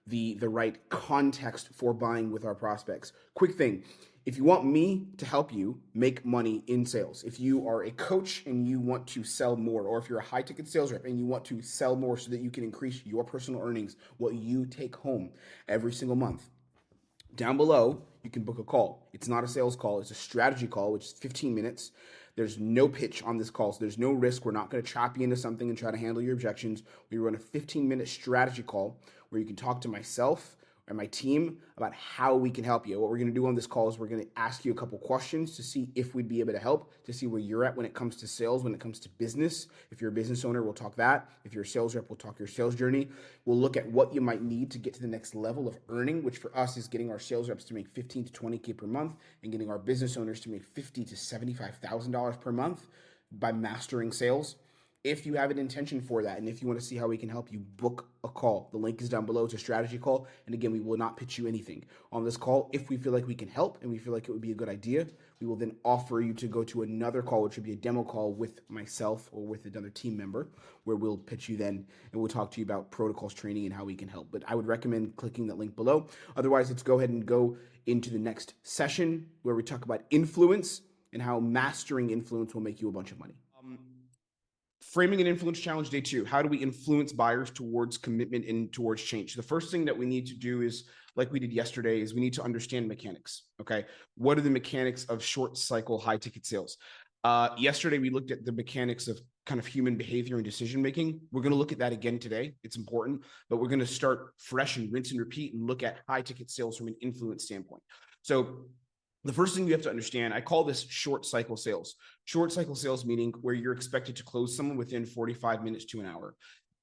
the right context for buying with our prospects. Quick thing. If you want me to help you make money in sales, if you are a coach and you want to sell more, or if you're a high ticket sales rep and you want to sell more so that you can increase your personal earnings, what you take home every single month, down below, you can book a call. It's not a sales call. It's a strategy call, which is 15 minutes. There's no pitch on this call, so there's no risk. We're not going to chop you into something and try to handle your objections. We run a 15-minute strategy call where you can talk to myself and my team about how we can help you. What we're going to do on this call is we're going to ask you a couple questions to see if we'd be able to help, to see where you're at when it comes to sales, when it comes to business. If you're a business owner, we'll talk that. If you're a sales rep, we'll talk your sales journey. We'll look at what you might need to get to the next level of earning, which for us is getting our sales reps to make 15 to 20K per month and getting our business owners to make $50,000 to $75,000 per month by mastering sales. If you have an intention for that, and if you want to see how we can help you, book a call. The link is down below. It's a strategy call. And again, we will not pitch you anything on this call. If we feel like we can help and we feel like it would be a good idea, we will then offer you to go to another call, which would be a demo call with myself or with another team member, where we'll pitch you then and we'll talk to you about protocols, training, and how we can help. But I would recommend clicking that link below. Otherwise, let's go ahead and go into the next session where we talk about influence and how mastering influence will make you a bunch of money. Framing an influence challenge day 2. How do we influence buyers towards commitment and towards change? The first thing that we need to do is, like we did yesterday, is we need to understand mechanics. Okay. What are the mechanics of short cycle, high ticket sales? Yesterday, we looked at the mechanics of kind of human behavior and decision making. We're going to look at that again today. It's important, but we're going to start fresh and rinse and repeat and look at high ticket sales from an influence standpoint. So the first thing you have to understand, I call this short cycle sales. Short cycle sales meaning where you're expected to close someone within 45 minutes to an hour.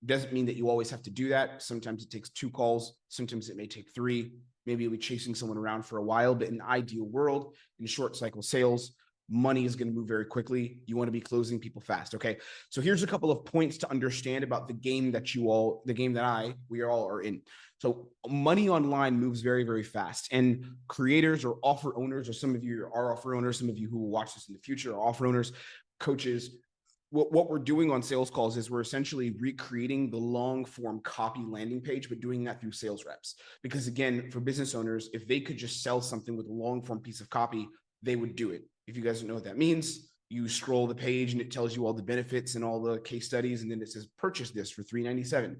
Doesn't mean that you always have to do that. Sometimes it takes 2 calls. Sometimes it may take 3. Maybe you'll be chasing someone around for a while, but in an ideal world, in short cycle sales, money is going to move very quickly. You want to be closing people fast. Okay. So here's a couple of points to understand about the game that we all are in. So money online moves very, very fast, and creators or offer owners, or some of you are offer owners, some of you who will watch this in the future are offer owners, coaches. What we're doing on sales calls is we're essentially recreating the long form copy landing page, but doing that through sales reps. Because again, for business owners, if they could just sell something with a long form piece of copy, they would do it. If you guys don't know what that means, you scroll the page and it tells you all the benefits and all the case studies, and then it says purchase this for $397.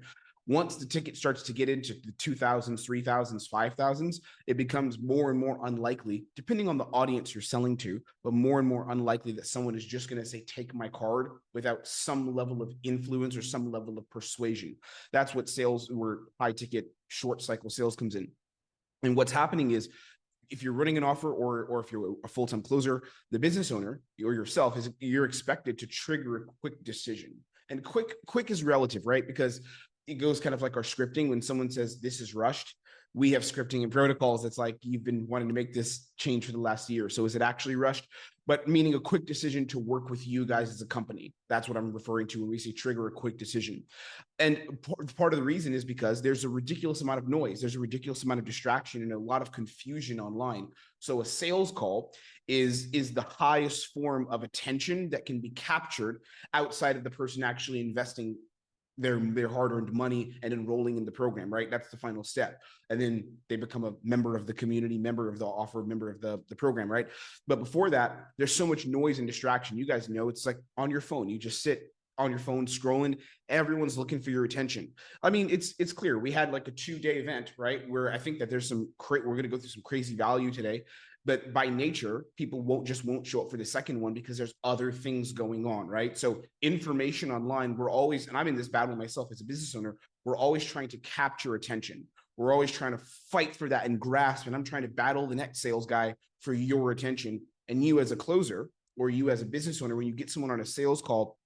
Once the ticket starts to get into the 2,000s, 3,000s, 5,000s, it becomes more and more unlikely, depending on the audience you're selling to, but more and more unlikely that someone is just going to say, take my card, without some level of influence or some level of persuasion. That's what sales or high ticket short cycle sales comes in. And what's happening is, if you're running an offer or if you're a full-time closer, the business owner or yourself, you're expected to trigger a quick decision. And quick is relative, right? Because it goes kind of like our scripting. When someone says this is rushed, we have scripting and protocols. It's like, you've been wanting to make this change for the last year. So is it actually rushed? But meaning a quick decision to work with you guys as a company. That's what I'm referring to when we say trigger a quick decision. And part of the reason is because there's a ridiculous amount of noise. There's a ridiculous amount of distraction and a lot of confusion online. So a sales call is the highest form of attention that can be captured outside of the person actually investing their hard-earned money and enrolling in the program, right? That's the final step. And then they become a member of the community, member of the offer, member of the program, right? But before that, there's so much noise and distraction. You guys know it's like on your phone. You just sit on your phone scrolling. Everyone's looking for your attention. I mean, it's clear. We had like a 2-day event, right? Where I think that there's we're going to go through some crazy value today. But by nature, people won't show up for the second one because there's other things going on, right? So information online, we're always, and I'm in this battle myself as a business owner, we're always trying to capture attention. We're always trying to fight for that and grasp, and I'm trying to battle the next sales guy for your attention. And you as a closer, or you as a business owner, when you get someone on a sales call,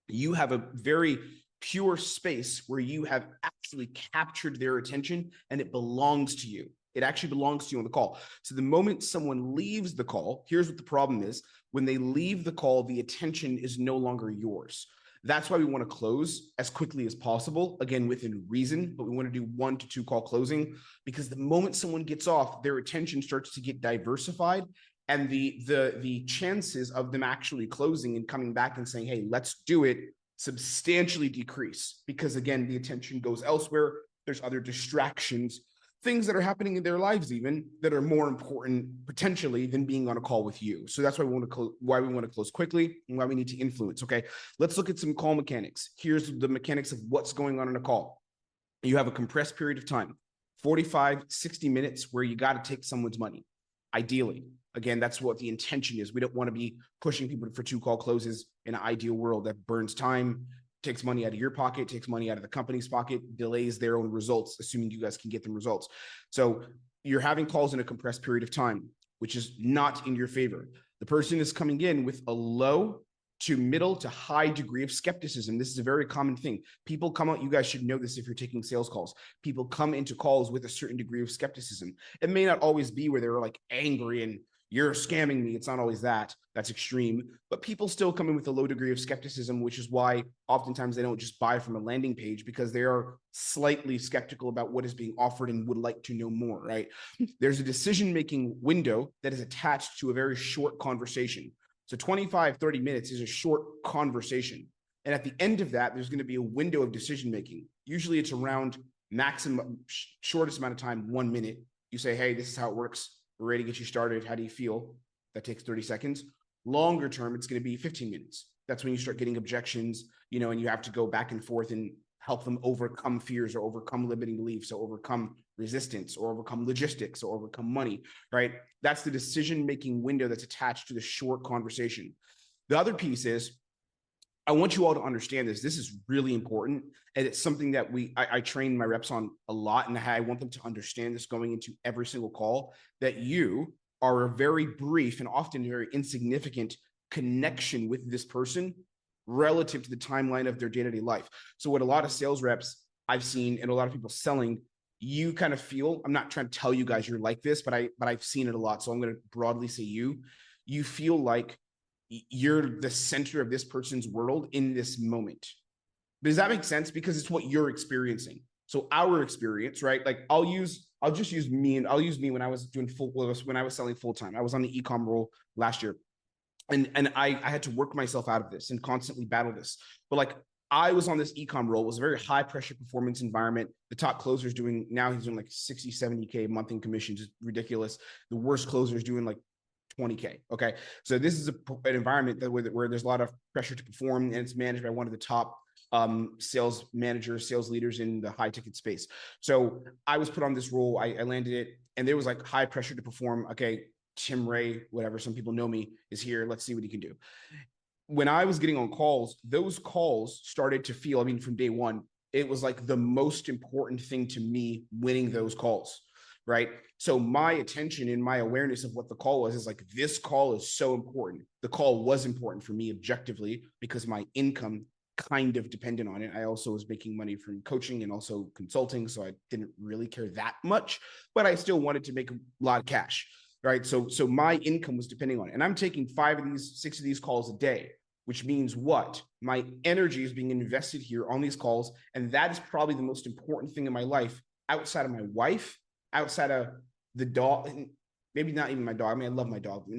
you have a very pure space where you have actually captured their attention and it belongs to you. It actually belongs to you on the call. So the moment someone leaves the call, here's what the problem is. When they leave the call, the attention is no longer yours. That's why we want to close as quickly as possible, again, within reason, but we want to do 1 to 2 call closing, because the moment someone gets off, their attention starts to get diversified, and the chances of them actually closing and coming back and saying, hey, let's do it, substantially decrease, because again, the attention goes elsewhere. There's other distractions, things that are happening in their lives even that are more important potentially than being on a call with you. So that's why we want to close quickly and why we need to influence. Okay, let's look at some call mechanics. Here's the mechanics of what's going on in a call. You have a compressed period of time, 45, 60 minutes, where you got to take someone's money, ideally. Again, that's what the intention is. We don't want to be pushing people for 2 call closes in an ideal world. That burns time, takes money out of your pocket, takes money out of the company's pocket, delays their own results, assuming you guys can get them results. So you're having calls in a compressed period of time, which is not in your favor. The person is coming in with a low to middle to high degree of skepticism. This is a very common thing. People come out, you guys should know this if you're taking sales calls. People come into calls with a certain degree of skepticism. It may not always be where they're like angry and you're scamming me. It's not always that. That's extreme. But people still come in with a low degree of skepticism, which is why oftentimes they don't just buy from a landing page, because they are slightly skeptical about what is being offered and would like to know more, right? There's a decision-making window that is attached to a very short conversation. So 25, 30 minutes is a short conversation. And at the end of that, there's going to be a window of decision-making. Usually it's around maximum, shortest amount of time, 1 minute. You say, hey, this is how it works. We're ready to get you started. How do you feel? That takes 30 seconds. Longer term, it's going to be 15 minutes. That's when you start getting objections, and you have to go back and forth and help them overcome fears or overcome limiting beliefs or overcome resistance or overcome logistics or overcome money, right? That's the decision-making window that's attached to the short conversation. The other piece is, I want you all to understand this. This is really important. And it's something that I train my reps on a lot. And I want them to understand this going into every single call, that you are a very brief and often very insignificant connection with this person relative to the timeline of their day-to-day life. So what a lot of sales reps I've seen and a lot of people selling, you kind of feel, I'm not trying to tell you guys you're like this, but I've seen it a lot. So I'm going to broadly say you feel like you're the center of this person's world in this moment. Does that make sense? Because it's what you're experiencing. So our experience, right? Like I'll just use me when I was when I was selling full time. I was on the ecomm role last year. And I had to work myself out of this and constantly battle this. But like I was on this ecomm role. It was a very high pressure performance environment. The top closer's doing like 60, 70K month in commissions. It's ridiculous. The worst closer's doing like 20K. Okay. So this is an environment where there's a lot of pressure to perform, and it's managed by one of the top sales managers, sales leaders in the high ticket space. So I was put on this role. I landed it, and there was like high pressure to perform. Okay, Tim Ray, whatever, some people know me, is here. Let's see what he can do. When I was getting on calls, those calls started to feel, from day one, it was like the most important thing to me winning those calls. Right. So my attention and my awareness of what the call was is like, this call is so important. The call was important for me objectively because my income kind of depended on it. I also was making money from coaching and also consulting. So I didn't really care that much, but I still wanted to make a lot of cash. Right. So my income was depending on it. And I'm taking 6 of these calls a day, which means what? My energy is being invested here on these calls. And that is probably the most important thing in my life outside of my wife, outside of the dog, maybe not even my dog. I love my dog.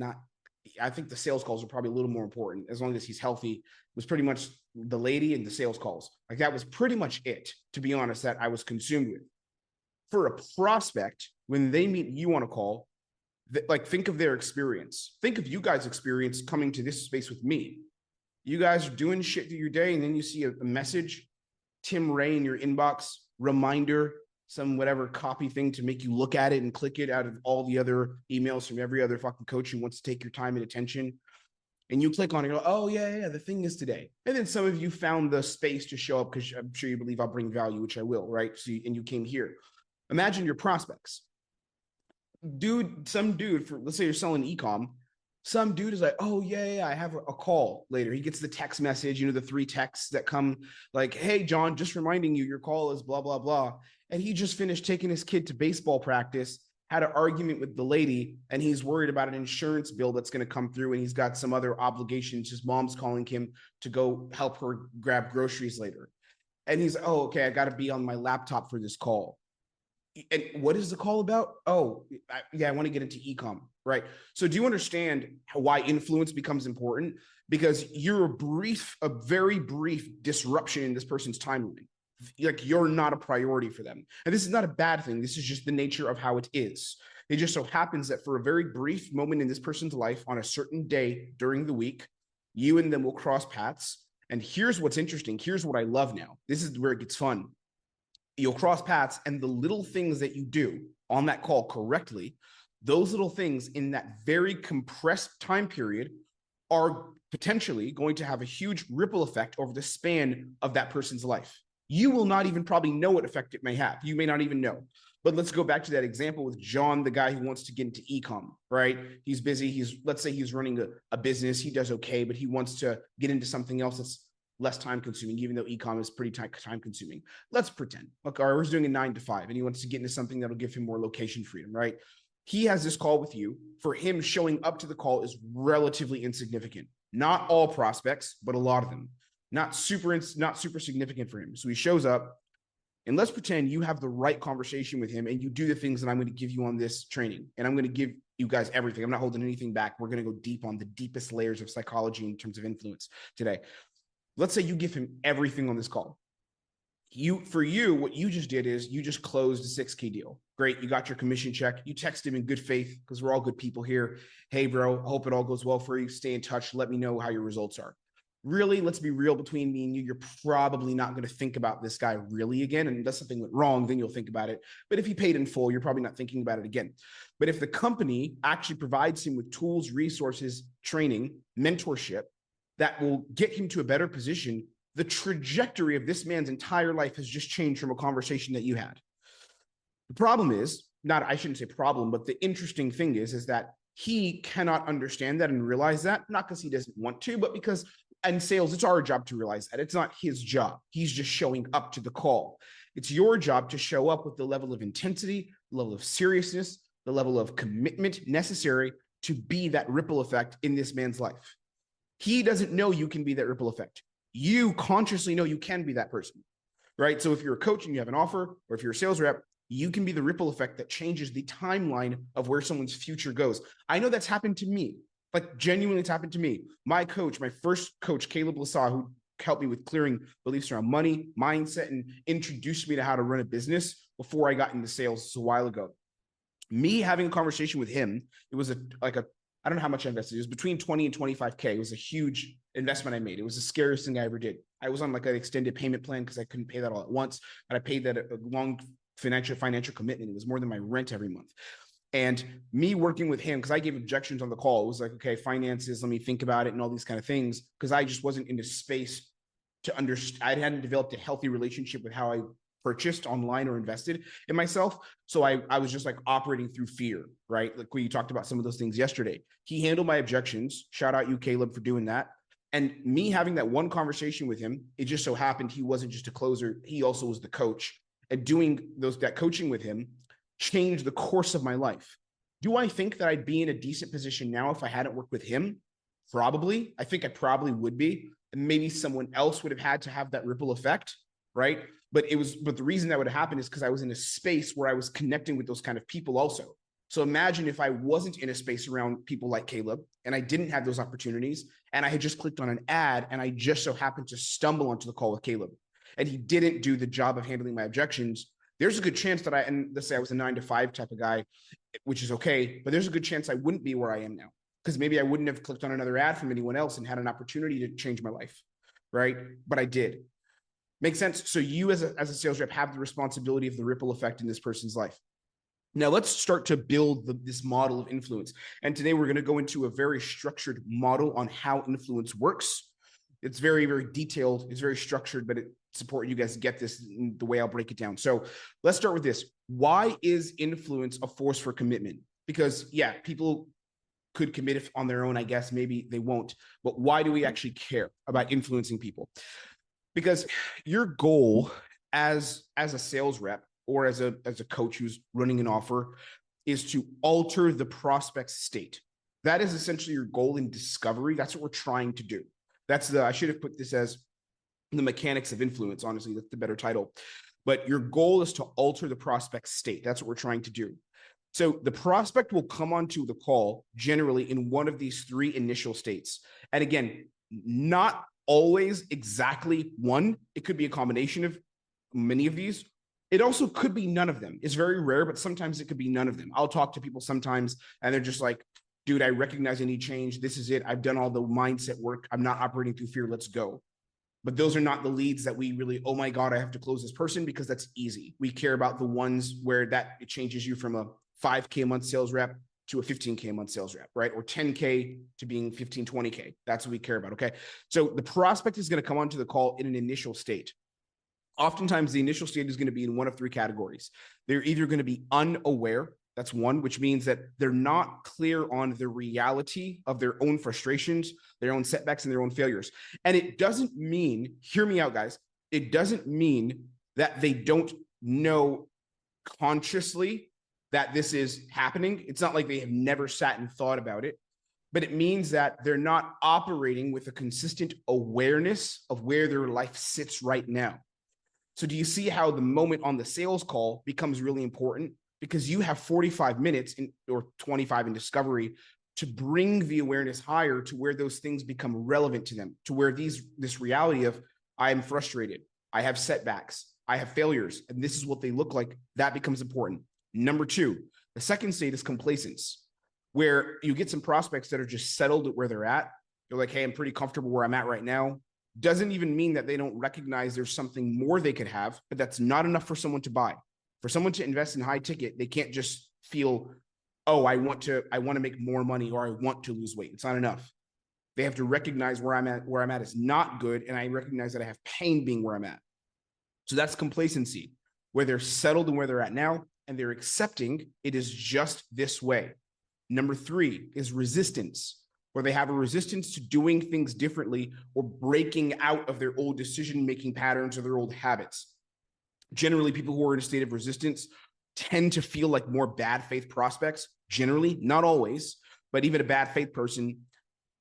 I think the sales calls are probably a little more important as long as he's healthy. It was pretty much the lady and the sales calls. Like that was pretty much it, to be honest, that I was consumed with. For a prospect, when they meet you on a call, like think of their experience. Think of you guys' experience coming to this space with me. You guys are doing shit through your day, and then you see a message, Tim Ray in your inbox, reminder, some whatever copy thing to make you look at it and click it out of all the other emails from every other fucking coach who wants to take your time and attention. And you click on it and go, oh, yeah, the thing is today. And then some of you found the space to show up because I'm sure you believe I'll bring value, which I will, right? So and you came here. Imagine your prospects. Some dude, let's say you're selling ecomm, some dude is like, oh, yeah, I have a call later. He gets the text message, the 3 texts that come like, hey, John, just reminding you your call is blah, blah, blah. And he just finished taking his kid to baseball practice. had an argument with the lady, and he's worried about an insurance bill that's going to come through, and he's got some other obligations. His mom's calling him to go help her grab groceries later. And he's, oh, okay, I got to be on my laptop for this call. And what is the call about? Oh, yeah, I want to get into ecomm, right? So do you understand why influence becomes important? Because you're a very brief disruption in this person's timeline. Like, you're not a priority for them. And this is not a bad thing. This is just the nature of how it is. It just so happens that for a very brief moment in this person's life on a certain day during the week, you and them will cross paths. And here's what's interesting. Here's what I love now. This is where it gets fun. You'll cross paths, and the little things that you do on that call correctly, those little things in that very compressed time period are potentially going to have a huge ripple effect over the span of that person's life. You will not even probably know what effect it may have. You may not even know. But let's go back to that example with John, the guy who wants to get into ecomm, right? He's busy. Let's say he's running a business. He does okay, but he wants to get into something else that's less time consuming, even though ecomm is pretty time consuming. Let's pretend, okay, or we're doing a 9 to 5, and he wants to get into something that'll give him more location freedom, right? He has this call with you. For him, showing up to the call is relatively insignificant. Not all prospects, but a lot of them. Not super significant for him. So he shows up, and let's pretend you have the right conversation with him, and you do the things that I'm going to give you on this training, and I'm going to give you guys everything. I'm not holding anything back. We're going to go deep on the deepest layers of psychology in terms of influence today. Let's say you give him everything on this call. For you, what you just did is you just closed a 6K deal. Great. You got your commission check. You text him in good faith, because we're all good people here. Hey, bro, hope it all goes well for you. Stay in touch. Let me know how your results are. Really, let's be real, between me and you, you're probably not going to think about this guy really again. And unless something went wrong, then you'll think about it. But if he paid in full, you're probably not thinking about it again. But if the company actually provides him with tools, resources, training, mentorship that will get him to a better position, the trajectory of this man's entire life has just changed from a conversation that you had. The problem is, I shouldn't say problem, but the interesting thing is that he cannot understand that and realize that, not because he doesn't want to, but because in sales, it's our job to realize that. It's not his job. He's just showing up to the call. It's your job to show up with the level of intensity, the level of seriousness, the level of commitment necessary to be that ripple effect in this man's life. He doesn't know you can be that ripple effect. You consciously know you can be that person, right? So if you're a coach and you have an offer, or if you're a sales rep, you can be the ripple effect that changes the timeline of where someone's future goes. I know that's happened to me. Like, genuinely, it's happened to me. My coach, my first coach, Caleb Lasaw, who helped me with clearing beliefs around money, mindset, and introduced me to how to run a business before I got into sales a while ago. Me having a conversation with him, it was I don't know how much I invested. It was between 20 and 25K. It was a huge investment I made. It was the scariest thing I ever did. I was on like an extended payment plan because I couldn't pay that all at once, but I paid that a long financial commitment. It was more than my rent every month. And me working with him, because I gave objections on the call. It was like, okay, finances, let me think about it and all these kind of things, because I just wasn't into space to understand. I hadn't developed a healthy relationship with how I purchased online or invested in myself. So I was just like operating through fear, right? Like we talked about some of those things yesterday. He handled my objections. Shout out you, Caleb, for doing that. And me having that one conversation with him, it just so happened he wasn't just a closer. He also was the coach. And doing that coaching with him changed the course of my life. Do I think that I'd be in a decent position now if I hadn't worked with him? Probably. I think I probably would be. And maybe someone else would have had to have that ripple effect, right? But the reason that would have happened is because I was in a space where I was connecting with those kind of people also. So imagine if I wasn't in a space around people like Caleb and I didn't have those opportunities and I had just clicked on an ad and I just so happened to stumble onto the call with Caleb and he didn't do the job of handling my objections. There's a good chance that and let's say I was a 9 to 5 type of guy, which is okay, but there's a good chance I wouldn't be where I am now because maybe I wouldn't have clicked on another ad from anyone else and had an opportunity to change my life, right? But I did. Makes sense? So you as a sales rep have the responsibility of the ripple effect in this person's life. Now let's start to build this model of influence. And today we're going to go into a very structured model on how influence works. It's very, very detailed. It's very structured, but it's important you guys get this in the way I'll break it down. So let's start with this. Why is influence a force for commitment? Because yeah, people could commit on their own, I guess. Maybe they won't. But why do we actually care about influencing people? Because your goal as a sales rep or as a coach who's running an offer is to alter the prospect's state. That is essentially your goal in discovery. That's what we're trying to do. I should have put this as the mechanics of influence. Honestly, that's the better title. But your goal is to alter the prospect's state. That's what we're trying to do. So the prospect will come onto the call generally in one of these three initial states. And again, not always exactly one. It could be a combination of many of these. It also could be none of them. It's very rare, but sometimes it could be none of them. I'll talk to people sometimes and they're just like, dude, I recognize I need change. This is it. I've done all the mindset work. I'm not operating through fear. Let's go. But those are not the leads that we really, oh my God, I have to close this person, because that's easy. We care about the ones where it changes you from a 5K a month sales rep to a 15K a month sales rep, right? Or 10K to being 15, 20K. That's what we care about, okay? So the prospect is going to come onto the call in an initial state. Oftentimes, the initial state is going to be in one of three categories. They're either going to be unaware. That's one, which means that they're not clear on the reality of their own frustrations, their own setbacks, and their own failures. And it doesn't mean, hear me out, guys, it doesn't mean that they don't know consciously that this is happening. It's not like they have never sat and thought about it, but it means that they're not operating with a consistent awareness of where their life sits right now. So do you see how the moment on the sales call becomes really important? Because you have 45 minutes or 25 in discovery to bring the awareness higher to where those things become relevant to them, to where this reality of, I am frustrated, I have setbacks, I have failures, and this is what they look like, that becomes important. Number two, the second state is complacence, where you get some prospects that are just settled at where they're at. They're like, hey, I'm pretty comfortable where I'm at right now. Doesn't even mean that they don't recognize there's something more they could have, but that's not enough for someone to buy. For someone to invest in high ticket, they can't just feel, oh, I want to make more money, or I want to lose weight. It's not enough. They have to recognize where I'm at is not good, and I recognize that I have pain being where I'm at. So that's complacency, where they're settled in where they're at now, and they're accepting it is just this way. Number three is resistance, where they have a resistance to doing things differently or breaking out of their old decision-making patterns or their old habits. Generally, people who are in a state of resistance tend to feel like more bad faith prospects. Generally, not always, but even a bad faith person,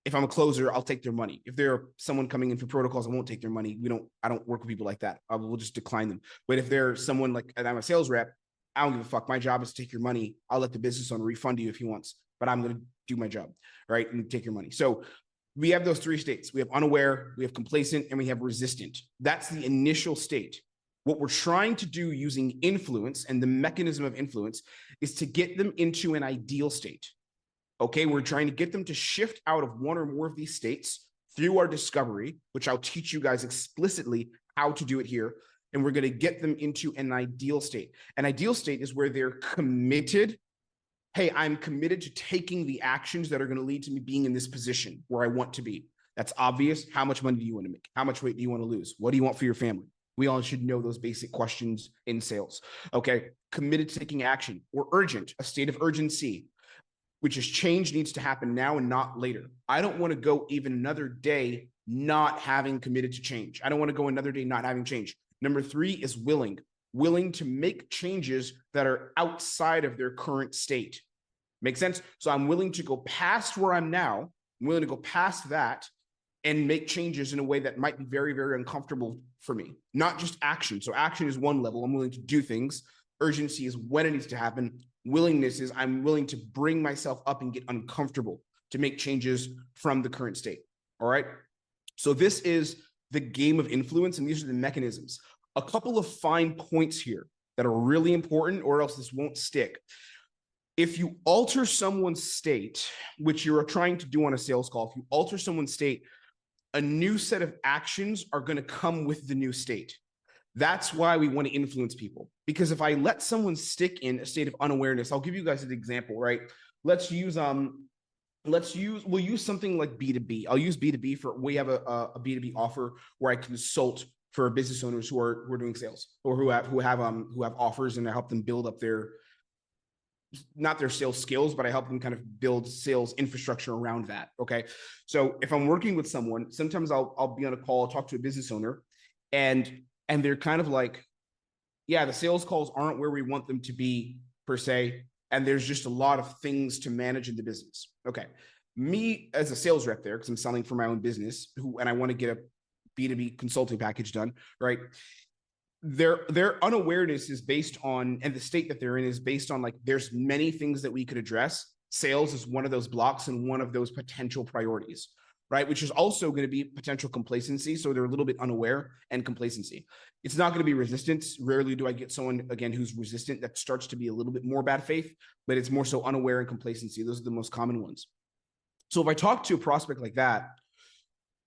if I'm a closer, I'll take their money. If they're someone coming in for protocols, I won't take their money. I don't work with people like that. We'll just decline them. But if they're someone like, and I'm a sales rep, I don't give a fuck. My job is to take your money. I'll let the business owner refund you if he wants, but I'm going to do my job, right? And take your money. So we have those three states. We have unaware, we have complacent, and we have resistant. That's the initial state. What we're trying to do using influence and the mechanism of influence is to get them into an ideal state. Okay, we're trying to get them to shift out of one or more of these states through our discovery, which I'll teach you guys explicitly how to do it here. And we're going to get them into an ideal state. An ideal state is where they're committed. Hey, I'm committed to taking the actions that are going to lead to me being in this position where I want to be. That's obvious. How much money do you want to make? How much weight do you want to lose? What do you want for your family? We all should know those basic questions in sales. Okay, committed to taking action, or urgent, a state of urgency, which is change needs to happen now and not later. I don't want to go even another day not having committed to change. I don't want to go another day not having change. Number three is willing to make changes that are outside of their current state. Make sense? So I'm willing to go past where I'm now. I'm willing to go past that and make changes in a way that might be very, very uncomfortable for me. Not just action. So action is one level. I'm willing to do things. Urgency is when it needs to happen. Willingness is I'm willing to bring myself up and get uncomfortable to make changes from the current state. All right. So this is the game of influence, and these are the mechanisms. A couple of fine points here that are really important, or else this won't stick. If you alter someone's state, which you're trying to do on a sales call, if you alter someone's state, a new set of actions are going to come with the new state. That's why we want to influence people. Because if I let someone stick in a state of unawareness, I'll give you guys an example, right? We'll use something like B2B. I'll use B2B we have a B2B offer where I consult for business owners who are doing sales, or who have offers, and I help them build up not their sales skills, but I help them kind of build sales infrastructure around that. Okay. So if I'm working with someone, sometimes I'll be on a call, talk to a business owner, and they're kind of like, yeah, the sales calls aren't where we want them to be per se. and there's just a lot of things to manage in the business. Okay. Me as a sales rep there, because I'm selling for my own business, and I want to get a B2B consulting package done, right? Their unawareness is based on, and the state that they're in is based on, like, there's many things that we could address. Sales is one of those blocks and one of those potential priorities, right? Which is also going to be potential complacency. So they're a little bit unaware and complacency. It's not going to be resistance. Rarely do I get someone, again, who's resistant. That starts to be a little bit more bad faith, but it's more so unaware and complacency. Those are the most common ones. So if I talk to a prospect like that,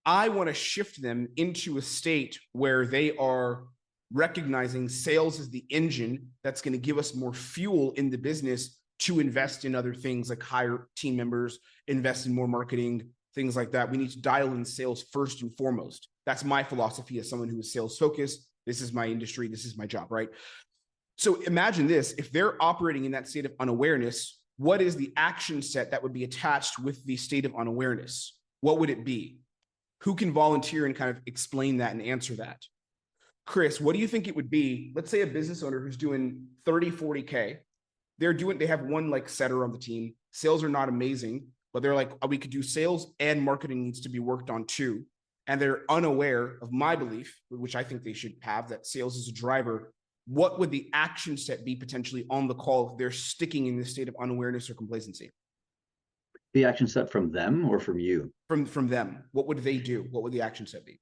I want to shift them into a state where they are recognizing sales is the engine that's going to give us more fuel in the business to invest in other things, like hire team members, invest in more marketing, things like that. We need to dial in sales first and foremost. That's my philosophy as someone who is sales focused. This is my industry. This is my job, right? So imagine this: if they're operating in that state of unawareness, what is the action set that would be attached with the state of unawareness? What would it be? Who can volunteer and kind of explain that and answer that? Chris, what do you think it would be? Let's say a business owner who's doing 30, 40K. They have one like setter on the team. Sales are not amazing, but they're like, oh, we could do sales and marketing needs to be worked on too. And they're unaware of my belief, which I think they should have, that sales is a driver. What would the action set be potentially on the call if they're sticking in this state of unawareness or complacency? The action set from them or from you? From them. What would they do? What would the action set be?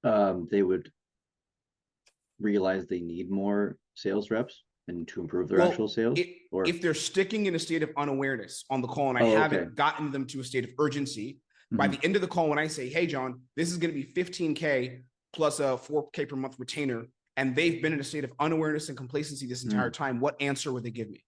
They would realize they need more sales reps and to improve their actual sales. If they're sticking in a state of unawareness on the call and I haven't gotten them to a state of urgency, by the end of the call, when I say, hey, John, this is going to be 15K plus a 4K per month retainer, and they've been in a state of unawareness and complacency this entire time, what answer would they give me?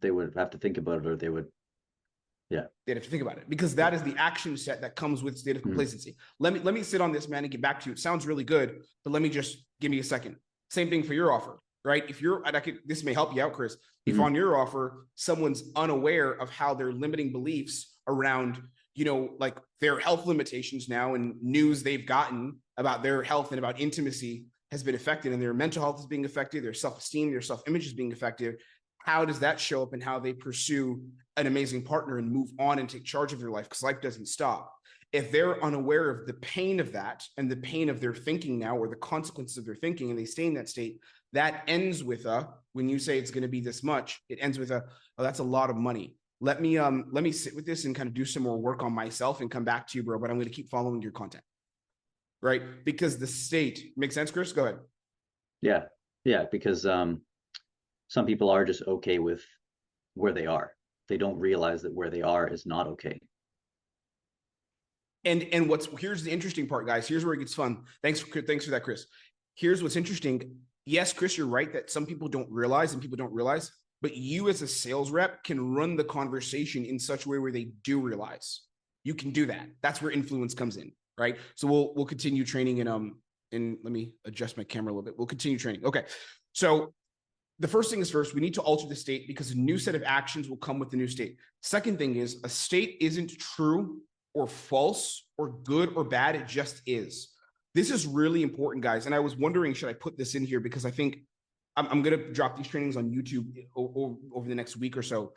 They would have to think about it, or they'd have to think about it, because that is the action set that comes with state of complacency. Let me sit on this, man, and get back to you. It sounds really good, but let me just give me a second. Same thing for your offer, right? If you're, this may help you out, Chris. If on your offer, someone's unaware of how their limiting beliefs around, like their health limitations now and news they've gotten about their health and about intimacy has been affected, and their mental health is being affected, their self-esteem, their self-image is being affected. How does that show up in how they pursue an amazing partner and move on and take charge of their life? Because life doesn't stop. If they're unaware of the pain of that and the pain of their thinking now, or the consequences of their thinking, and they stay in that state, that ends with when you say it's going to be this much, it ends with oh, that's a lot of money. Let me sit with this and kind of do some more work on myself and come back to you, bro. But I'm going to keep following your content, right? Because the state makes sense, Chris. Go ahead. Yeah, because some people are just okay with where they are. They don't realize that where they are is not okay. And here's the interesting part, guys. Here's where it gets fun. Thanks for that, Chris. Here's what's interesting. Yes, Chris, you're right that some people don't realize and people don't realize, but you as a sales rep can run the conversation in such a way where they do realize. You can do that. That's where influence comes in, right? So we'll continue training and let me adjust my camera a little bit. We'll continue training. Okay. So the first thing is, first, we need to alter the state, because a new set of actions will come with the new state. Second thing is, a state isn't true or false or good or bad. It just is. This is really important, guys. And I was wondering, should I put this in here? Because I think I'm going to drop these trainings on YouTube over the next week or so.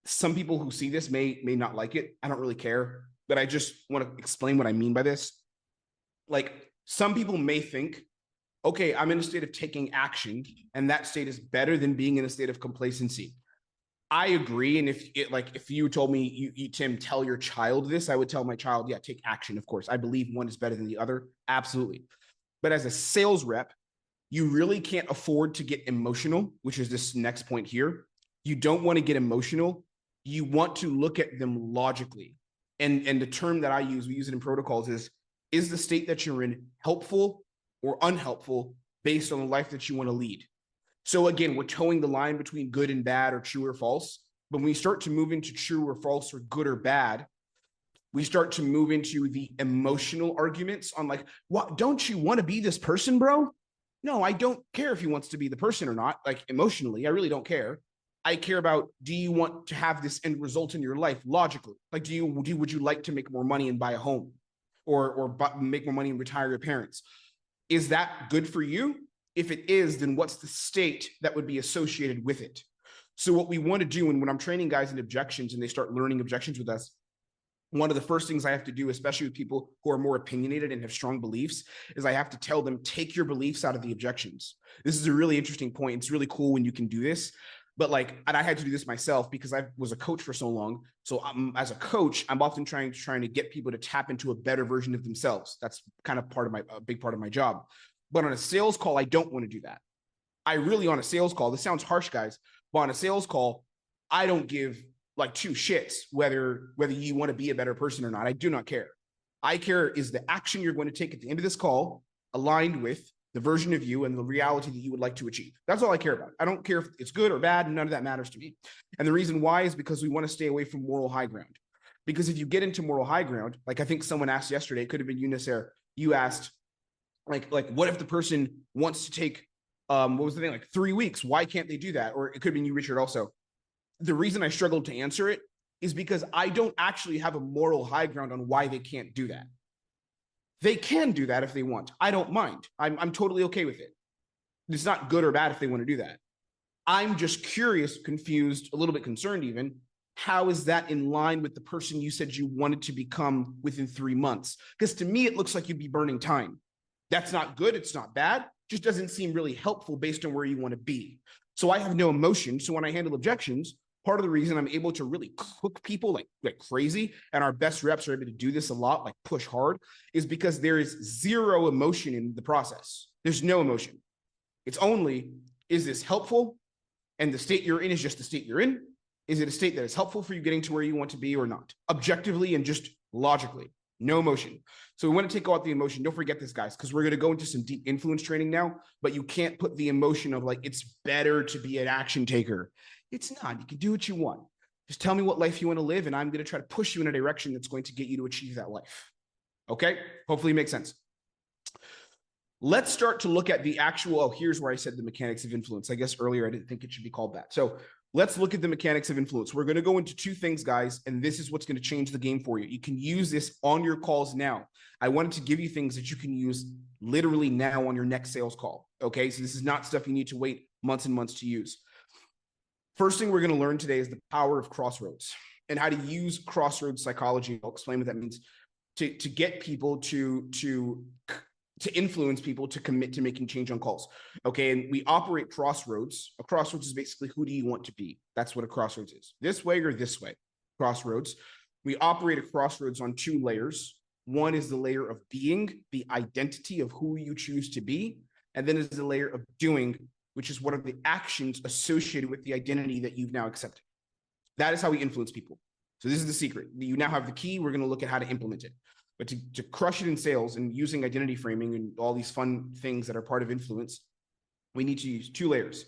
Some people who see this may not like it. I don't really care, but I just want to explain what I mean by this. Like, some people may think, okay, I'm in a state of taking action, and that state is better than being in a state of complacency. I agree. And if you told me, Tim, tell your child this, I would tell my child, yeah, take action. Of course, I believe one is better than the other. Absolutely. But as a sales rep, you really can't afford to get emotional, which is this next point here. You don't want to get emotional. You want to look at them logically. And the term that I use, we use it in protocols, is the state that you're in helpful or unhelpful based on the life that you want to lead? So again, we're towing the line between good and bad, or true or false. But when we start to move into true or false, or good or bad, we start to move into the emotional arguments on, like, what, don't you want to be this person, bro? No, I don't care if he wants to be the person or not. Like, emotionally, I really don't care. I care about, do you want to have this end result in your life logically? Like, would you like to make more money and buy a home, or make more money and retire your parents? Is that good for you? If it is, then what's the state that would be associated with it? So what we want to do, and when I'm training guys in objections and they start learning objections with us, one of the first things I have to do, especially with people who are more opinionated and have strong beliefs, is I have to tell them, take your beliefs out of the objections. This is a really interesting point. It's really cool when you can do this. But like, and I had to do this myself because I was a coach for so long. So as a coach, I'm often trying to get people to tap into a better version of themselves. That's kind of a big part of my job. But on a sales call, I don't want to do that. I really, on a sales call, this sounds harsh, guys, but on a sales call, I don't give like two shits whether you want to be a better person or not. I do not care. I care is the action you're going to take at the end of this call aligned with the version of you and the reality that you would like to achieve. That's all I care about. I don't care if it's good or bad. None of that matters to me. And the reason why is because we want to stay away from moral high ground. Because if you get into moral high ground, like I think someone asked yesterday, it could have been Eunice there. You asked, like what if the person wants to take, what was the thing, like 3 weeks? Why can't they do that? Or it could have been you, Richard, also. The reason I struggled to answer it is because I don't actually have a moral high ground on why they can't do that. They can do that if they want. I don't mind. I'm totally okay with it. It's not good or bad if they want to do that. I'm just curious, confused, a little bit concerned even. How is that in line with the person you said you wanted to become within 3 months? Because to me, it looks like you'd be burning time. That's not good. It's not bad. Just doesn't seem really helpful based on where you want to be. So I have no emotion. So when I handle objections, part of the reason I'm able to really cook people like crazy, and our best reps are able to do this a lot, like push hard, is because there is zero emotion in the process. There's no emotion. It's only, is this helpful? And the state you're in is just the state you're in. Is it a state that is helpful for you getting to where you want to be or not? Objectively and just logically, no emotion. So we want to take out the emotion. Don't forget this, guys, because we're going to go into some deep influence training now, but you can't put the emotion of like, it's better to be an action taker. It's not. You can do what you want. Just tell me what life you want to live, and I'm going to try to push you in a direction that's going to get you to achieve that life. Okay? Hopefully it makes sense. Let's start to look at the actual, oh, here's where I said the mechanics of influence. I guess earlier I didn't think it should be called that. So let's look at the mechanics of influence. We're going to go into two things, guys, and this is what's going to change the game for you. You can use this on your calls now. I wanted to give you things that you can use literally now on your next sales call. Okay? So this is not stuff you need to wait months and months to use. First thing we're going to learn today is the power of crossroads and how to use crossroads psychology. I'll explain what that means to get people to influence people to commit to making change on calls. Okay. And we operate crossroads. A crossroads is basically, who do you want to be? That's what a crossroads is. This way or this way. Crossroads. We operate a crossroads on two layers. One is the layer of being, the identity of who you choose to be. And then is the layer of doing, which is what are the actions associated with the identity that you've now accepted. That is how we influence people. So this is the secret. You now have the key. We're going to look at how to implement it. But to crush it in sales and using identity framing and all these fun things that are part of influence, we need to use two layers.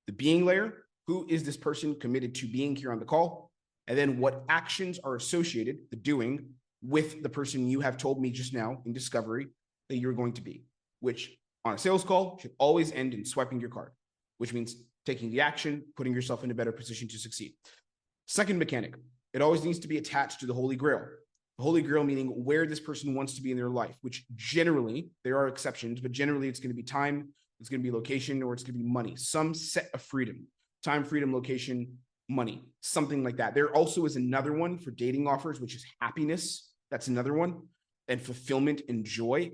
The being layer, who is this person committed to being here on the call? And then what actions are associated, the doing, with the person you have told me just now in discovery that you're going to be, which on a sales call should always end in swiping your card, which means taking the action, putting yourself in a better position to succeed. Second mechanic, it always needs to be attached to the Holy Grail. The Holy Grail meaning where this person wants to be in their life, which generally, there are exceptions, but generally it's going to be time, it's going to be location, or it's going to be money. Some set of freedom, time, freedom, location, money, something like that. There also is another one for dating offers, which is happiness. That's another one. And fulfillment and joy.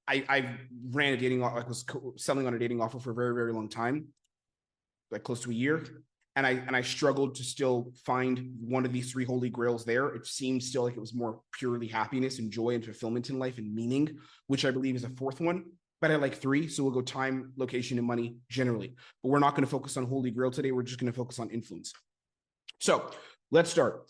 I ran a dating offer, was selling on a dating offer for a very, very long time, like close to a year. And I struggled to still find one of these three holy grails there. It seemed still like it was more purely happiness and joy and fulfillment in life and meaning, which I believe is a fourth one. But I like three. So we'll go time, location, and money generally. But we're not going to focus on holy grail today. We're just going to focus on influence. So let's start.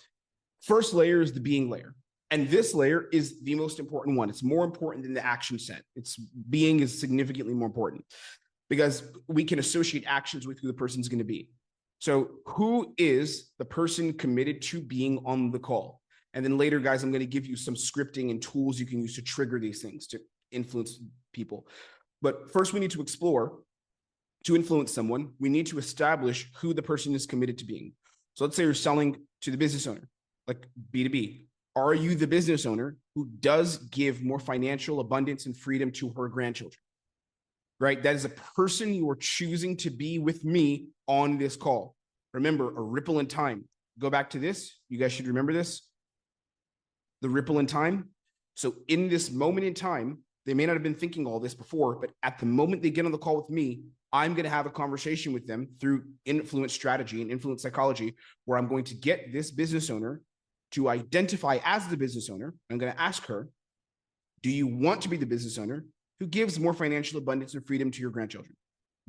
First layer is the being layer. And this layer is the most important one. It's more important than the action set. It's being is significantly more important because we can associate actions with who the person's going to be. So who is the person committed to being on the call? And then later, guys, I'm going to give you some scripting and tools you can use to trigger these things to influence people. But first, we need to explore, to influence someone, we need to establish who the person is committed to being. So let's say you're selling to the business owner, like B2B. Are you the business owner who does give more financial abundance and freedom to her grandchildren? Right? That is a person you are choosing to be with me on this call. Remember, a ripple in time. Go back to this. You guys should remember this. The ripple in time. So in this moment in time, they may not have been thinking all this before, but at the moment they get on the call with me, I'm going to have a conversation with them through influence strategy and influence psychology, where I'm going to get this business owner to identify as the business owner. I'm going to ask her, do you want to be the business owner who gives more financial abundance and freedom to your grandchildren?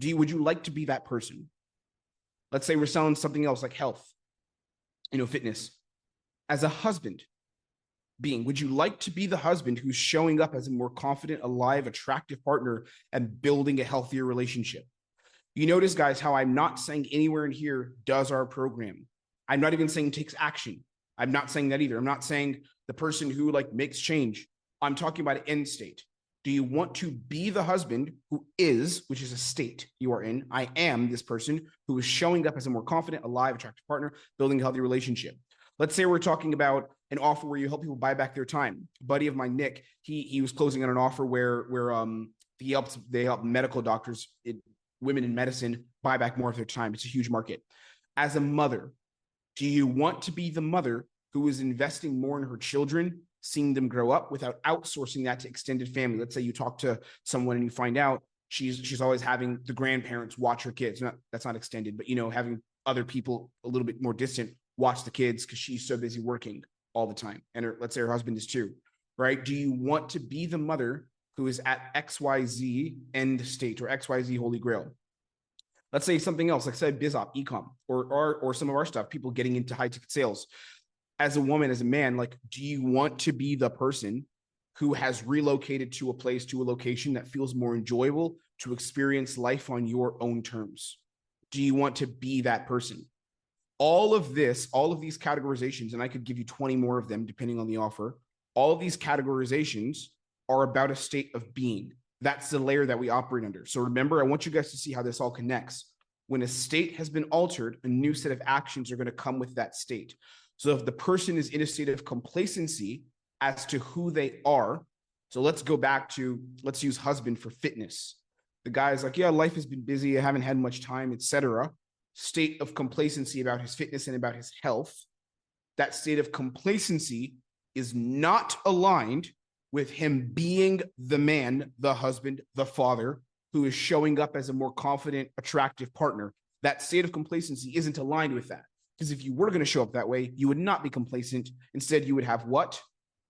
Would you like to be that person? Let's say we're selling something else like health, fitness. As a husband being, would you like to be the husband who's showing up as a more confident, alive, attractive partner and building a healthier relationship? You notice, guys, how I'm not saying anywhere in here does our program. I'm not even saying takes action. I'm not saying that either. I'm not saying the person who makes change. I'm talking about an end state. Do you want to be the husband who is, which is a state you are in? I am this person who is showing up as a more confident, alive, attractive partner, building a healthy relationship. Let's say we're talking about an offer where you help people buy back their time. A buddy of mine, Nick, he was closing on an offer where they help medical doctors, women in medicine, buy back more of their time. It's a huge market. As a mother, do you want to be the mother who is investing more in her children, seeing them grow up without outsourcing that to extended family? Let's say you talk to someone and you find out she's always having the grandparents watch her kids. That's not extended, but having other people a little bit more distant watch the kids because she's so busy working all the time. And let's say her husband is too, right? Do you want to be the mother who is at XYZ end state or XYZ Holy Grail? Let's say something else, like I said, BizOp, ecomm, or some of our stuff, people getting into high ticket sales. As a woman, as a man, do you want to be the person who has relocated to a place, to a location that feels more enjoyable to experience life on your own terms? Do you want to be that person? All of these categorizations, and I could give you 20 more of them depending on the offer, all of these categorizations are about a state of being. That's the layer that we operate under. So remember, I want you guys to see how this all connects. When a state has been altered, a new set of actions are going to come with that state. So if the person is in a state of complacency as to who they are, so let's use husband for fitness. The guy's like, yeah, life has been busy, I haven't had much time, etc. State of complacency about his fitness and about his health. That state of complacency is not aligned with him being the man, the husband, the father, who is showing up as a more confident, attractive partner. That state of complacency isn't aligned with that. Because if you were going to show up that way, you would not be complacent. Instead, you would have what?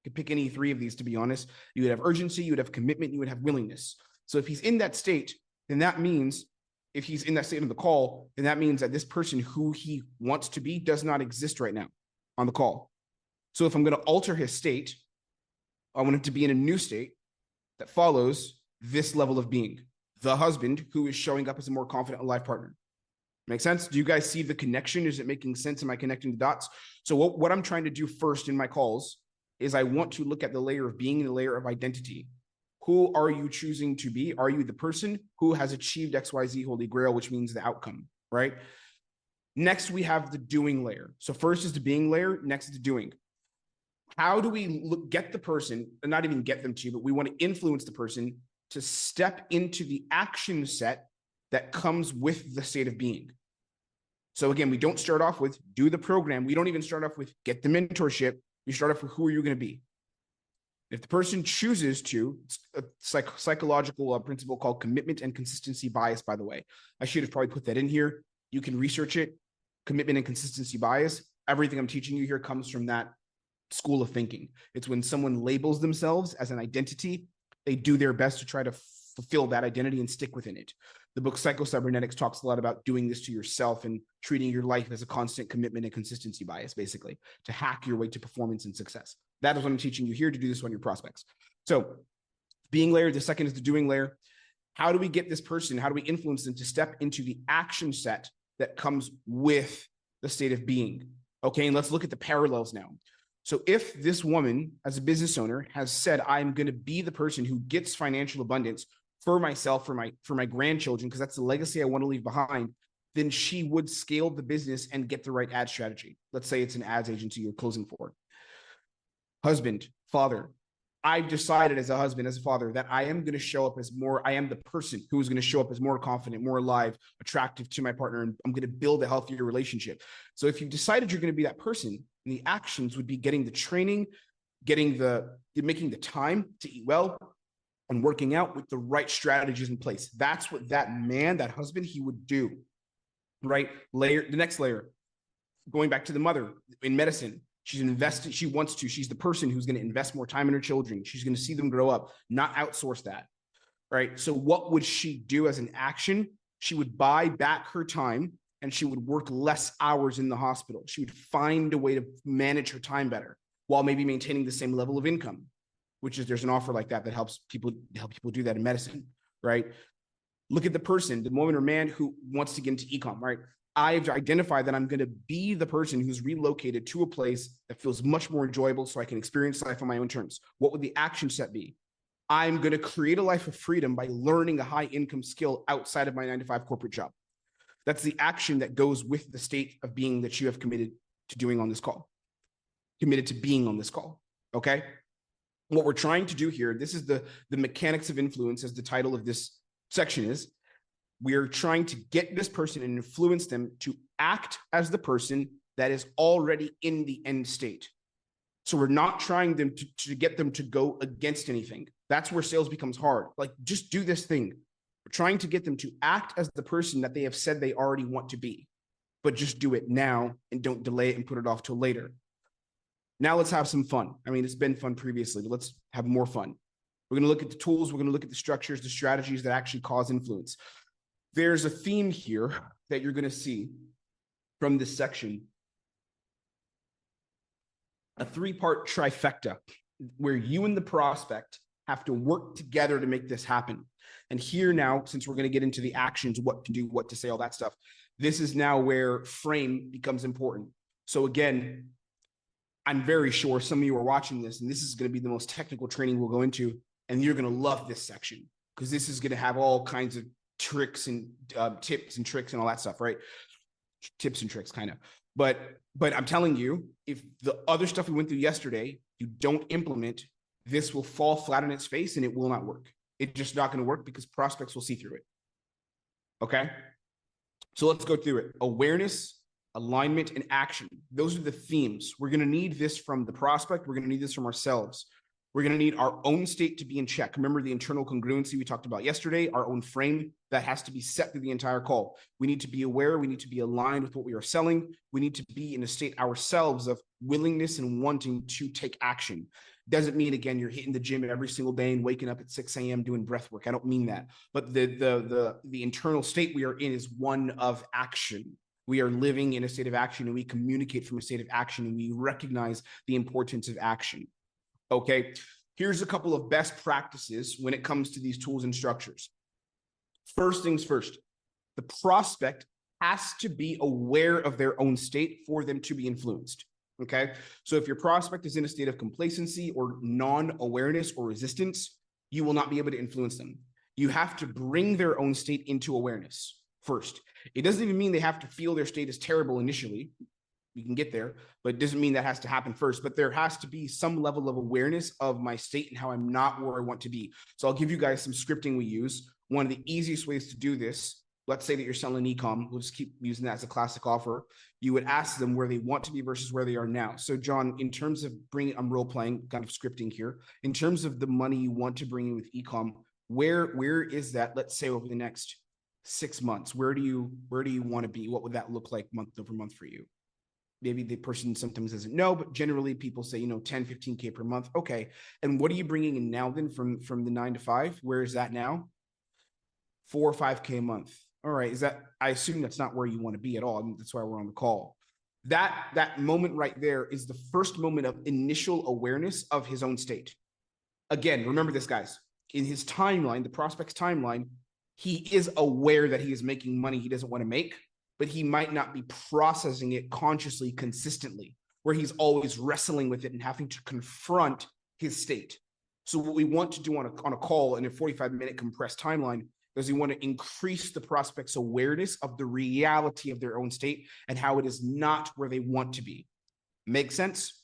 You could pick any three of these, to be honest. You would have urgency, you would have commitment, you would have willingness. So if he's in that state, then that means, if he's in that state of the call, then that means that this person who he wants to be does not exist right now on the call. So if I'm going to alter his state, I want him to be in a new state that follows this level of being. The husband who is showing up as a more confident, alive partner. Make sense? Do you guys see the connection? Is it making sense? Am I connecting the dots? So what I'm trying to do first in my calls is I want to look at the layer of being and the layer of identity. Who are you choosing to be? Are you the person who has achieved XYZ Holy Grail, which means the outcome, right? Next, we have the doing layer. So first is the being layer, next is the doing. How do we get the person, and not even get them to, but we want to influence the person to step into the action set that comes with the state of being? So again, we don't start off with do the program. We don't even start off with get the mentorship. We start off with who are you going to be? If the person chooses to, it's a psychological principle called commitment and consistency bias, by the way. I should have probably put that in here. You can research it. Commitment and consistency bias. Everything I'm teaching you here comes from that school of thinking. It's when someone labels themselves as an identity, they do their best to try to fulfill that identity and stick within it. The book Psycho-Cybernetics talks a lot about doing this to yourself and treating your life as a constant commitment and consistency bias, basically, to hack your way to performance and success. That is what I'm teaching you here, to do this on your prospects. So being layer, the second is the doing layer. How do we get this person, how do we influence them to step into the action set that comes with the state of being? Okay, and let's look at the parallels now. So if this woman, as a business owner, has said, I'm going to be the person who gets financial abundance for myself, for my grandchildren, because that's the legacy I want to leave behind, then she would scale the business and get the right ad strategy. Let's say it's an ads agency you're closing for. Husband, father, I've decided as a husband, as a father, that I am going to show up as I am the person who is going to show up as more confident, more alive, attractive to my partner, and I'm going to build a healthier relationship. So if you've decided you're going to be that person, the actions would be getting the training, making the time to eat well, and working out with the right strategies in place. That's what that man, that husband, he would do, right? The next layer, going back to the mother in medicine, she's invested, she's the person who's going to invest more time in her children. She's going to see them grow up, not outsource that, right? So what would she do as an action? She would buy back her time and she would work less hours in the hospital. She would find a way to manage her time better while maybe maintaining the same level of income, which is, there's an offer like that helps people do that in medicine, right? Look at the person, the woman or man who wants to get into ecomm, right? I've identified that I'm going to be the person who's relocated to a place that feels much more enjoyable so I can experience life on my own terms. What would the action set be? I'm going to create a life of freedom by learning a high income skill outside of my 9-to-5 corporate job. That's the action that goes with the state of being that you have committed to doing on this call, committed to being on this call. Okay. What we're trying to do here, this is the mechanics of influence, as the title of this section is. We're trying to get this person and influence them to act as the person that is already in the end state. So we're not trying them to get them to go against anything. That's where sales becomes hard. Like, just do this thing. We're trying to get them to act as the person that they have said they already want to be, but just do it now and don't delay it and put it off till later. Now let's have some fun. I mean, it's been fun previously, but let's have more fun. We're going to look at the tools. We're going to look at the structures, the strategies that actually cause influence. There's a theme here that you're going to see from this section. A 3-part trifecta where you and the prospect have to work together to make this happen. And here now, since we're going to get into the actions, what to do, what to say, all that stuff, this is now where frame becomes important. So again, I'm very sure some of you are watching this, and this is going to be the most technical training we'll go into, and you're going to love this section because this is going to have all kinds of tricks and tips and tricks and all that stuff, right? Tips and tricks, kind of. But I'm telling you, if the other stuff we went through yesterday, you don't implement, this will fall flat on its face and it will not work. It's just not going to work because prospects will see through it. Okay? So let's go through it. Awareness, alignment, and action. Those are the themes. We're going to need this from the prospect. We're going to need this from ourselves. We're going to need our own state to be in check. Remember the internal congruency we talked about yesterday, our own frame that has to be set through the entire call. We need to be aware. We need to be aligned with what we are selling. We need to be in a state ourselves of willingness and wanting to take action. Doesn't mean, again, you're hitting the gym every single day and waking up at 6 a.m. doing breath work. I don't mean that. But the internal state we are in is one of action. We are living in a state of action, and we communicate from a state of action, and we recognize the importance of action. Okay, here's a couple of best practices when it comes to these tools and structures. First things first, the prospect has to be aware of their own state for them to be influenced. Okay, so if your prospect is in a state of complacency or non-awareness or resistance, you will not be able to influence them. You have to bring their own state into awareness first. It doesn't even mean they have to feel their state is terrible initially. We can get there, but it doesn't mean that has to happen first. But there has to be some level of awareness of my state and how I'm not where I want to be. So I'll give you guys some scripting we use. One of the easiest ways to do this, let's say that you're selling ecomm. We'll just keep using that as a classic offer. You would ask them where they want to be versus where they are now. So John, in terms of bringing, I'm role playing, kind of scripting here. In terms of the money you want to bring in with ecomm, where is that? Let's say over the next 6 months, where do you want to be? What would that look like month over month for you? Maybe the person sometimes doesn't know, but generally people say, 10, 15K per month. Okay. And what are you bringing in now then from the 9 to 5? Where is that now? 4 or 5K a month. All right. Is that, I assume that's not where you want to be at all. I mean, that's why we're on the call. That moment right there is the first moment of initial awareness of his own state. Again, remember this, guys, in his timeline, the prospect's timeline, he is aware that he is making money he doesn't want to make, but he might not be processing it consciously, consistently, where he's always wrestling with it and having to confront his state. So what we want to do on a call in a 45-minute compressed timeline is we want to increase the prospect's awareness of the reality of their own state and how it is not where they want to be. Make sense?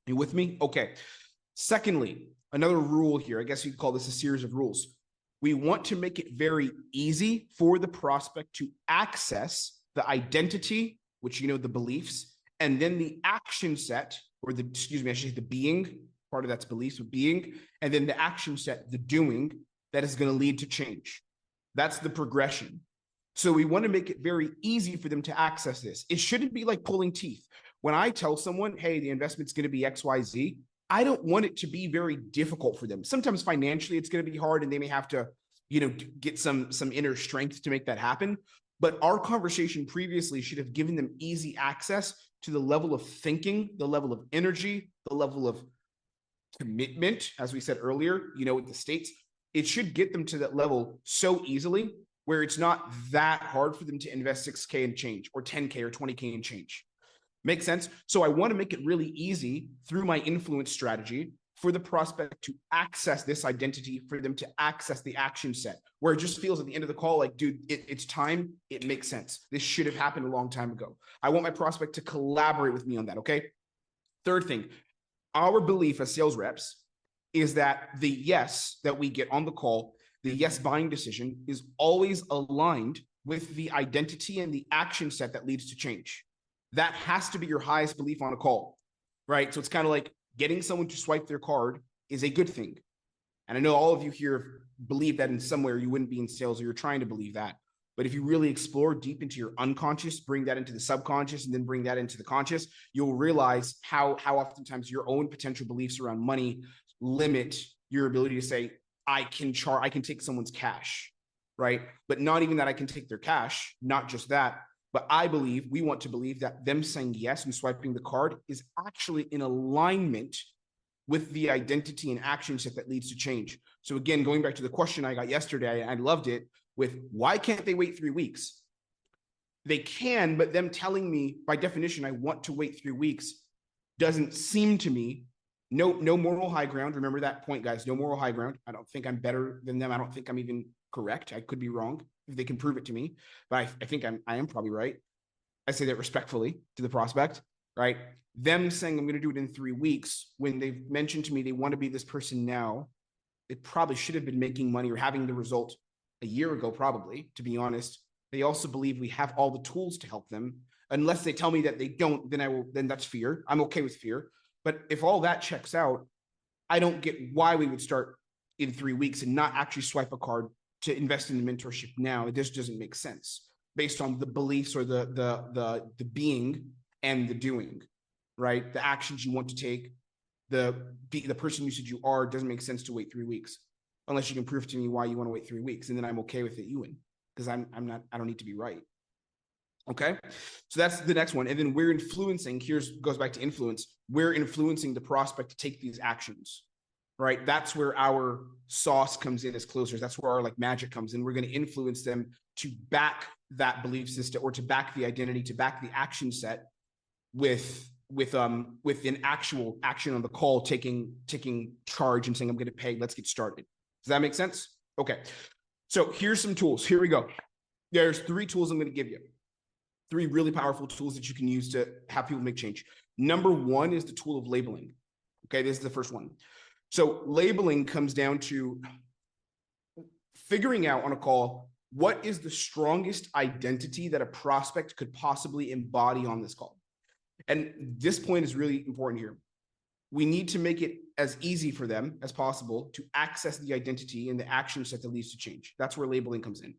You with me? Okay. Secondly, another rule here. I guess you could call this a series of rules. We want to make it very easy for the prospect to access the identity, which, you know, the beliefs, and then the action set, or the, excuse me, I should say the being, part of that's beliefs, but being, and then the action set, the doing, that is going to lead to change. That's the progression. So we want to make it very easy for them to access this. It shouldn't be like pulling teeth. When I tell someone, hey, the investment's going to be XYZ, I don't want it to be very difficult for them. Sometimes financially it's going to be hard and they may have to, you know, get some inner strength to make that happen. But our conversation previously should have given them easy access to the level of thinking, the level of energy, the level of commitment, as we said earlier, you know, with the states. It should get them to that level so easily where it's not that hard for them to invest 6K and change, or 10K or 20K and change. Make sense? So I want to make it really easy through my influence strategy for the prospect to access this identity, for them to access the action set, where it just feels at the end of the call like, dude, it's time. It makes sense. This should have happened a long time ago. I want my prospect to collaborate with me on that, okay? Third thing, our belief as sales reps is that the yes that we get on the call, the yes buying decision, is always aligned with the identity and the action set that leads to change. That has to be your highest belief on a call, right? So it's kind of like getting someone to swipe their card is a good thing. And I know all of you here believe that in somewhere you wouldn't be in sales, or you're trying to believe that. But if you really explore deep into your unconscious, bring that into the subconscious, and then bring that into the conscious, you'll realize how oftentimes your own potential beliefs around money limit your ability to say, I can take someone's cash, right? But not even that I can take their cash, not just that, but we want to believe that them saying yes and swiping the card is actually in alignment with the identity and action set that leads to change. So again, going back to the question I got yesterday, I loved it, with why can't they wait 3 weeks? They can, but them telling me by definition, I want to wait 3 weeks doesn't seem to me, no moral high ground. Remember that point, guys, no moral high ground. I don't think I'm better than them. I don't think I'm even correct. I could be wrong if they can prove it to me, but I think I am probably right. I say that respectfully to the prospect, right? Them saying I'm going to do it in 3 weeks when they've mentioned to me they want to be this person now, they probably should have been making money or having the result a year ago, probably, to be honest. They also believe we have all the tools to help them. Unless they tell me that they don't, then that's fear. I'm okay with fear. But if all that checks out, I don't get why we would start in 3 weeks and not actually swipe a card to invest in the mentorship now. It just doesn't make sense based on the beliefs or the being and the doing, right? The actions you want to take, the person you said you are, doesn't make sense to wait 3 weeks unless you can prove to me why you want to wait 3 weeks, and then I'm okay with it. You win, because I don't need to be right. Okay, so that's the next one. And then we're influencing. Goes back to influence. We're influencing the prospect to take these actions, right? That's where our sauce comes in as closers. That's where our like magic comes in. We're going to influence them to back that belief system, or to back the identity, to back the action set with an actual action on the call, taking charge and saying, I'm going to pay, let's get started. Does that make sense? Okay. So here's some tools. Here we go. There's 3 tools I'm going to give you. 3 really powerful tools that you can use to have people make change. Number 1 is the tool of labeling. Okay, this is the first one. So labeling comes down to figuring out on a call, what is the strongest identity that a prospect could possibly embody on this call? And this point is really important here. We need to make it as easy for them as possible to access the identity and the action set that leads to change. That's where labeling comes in.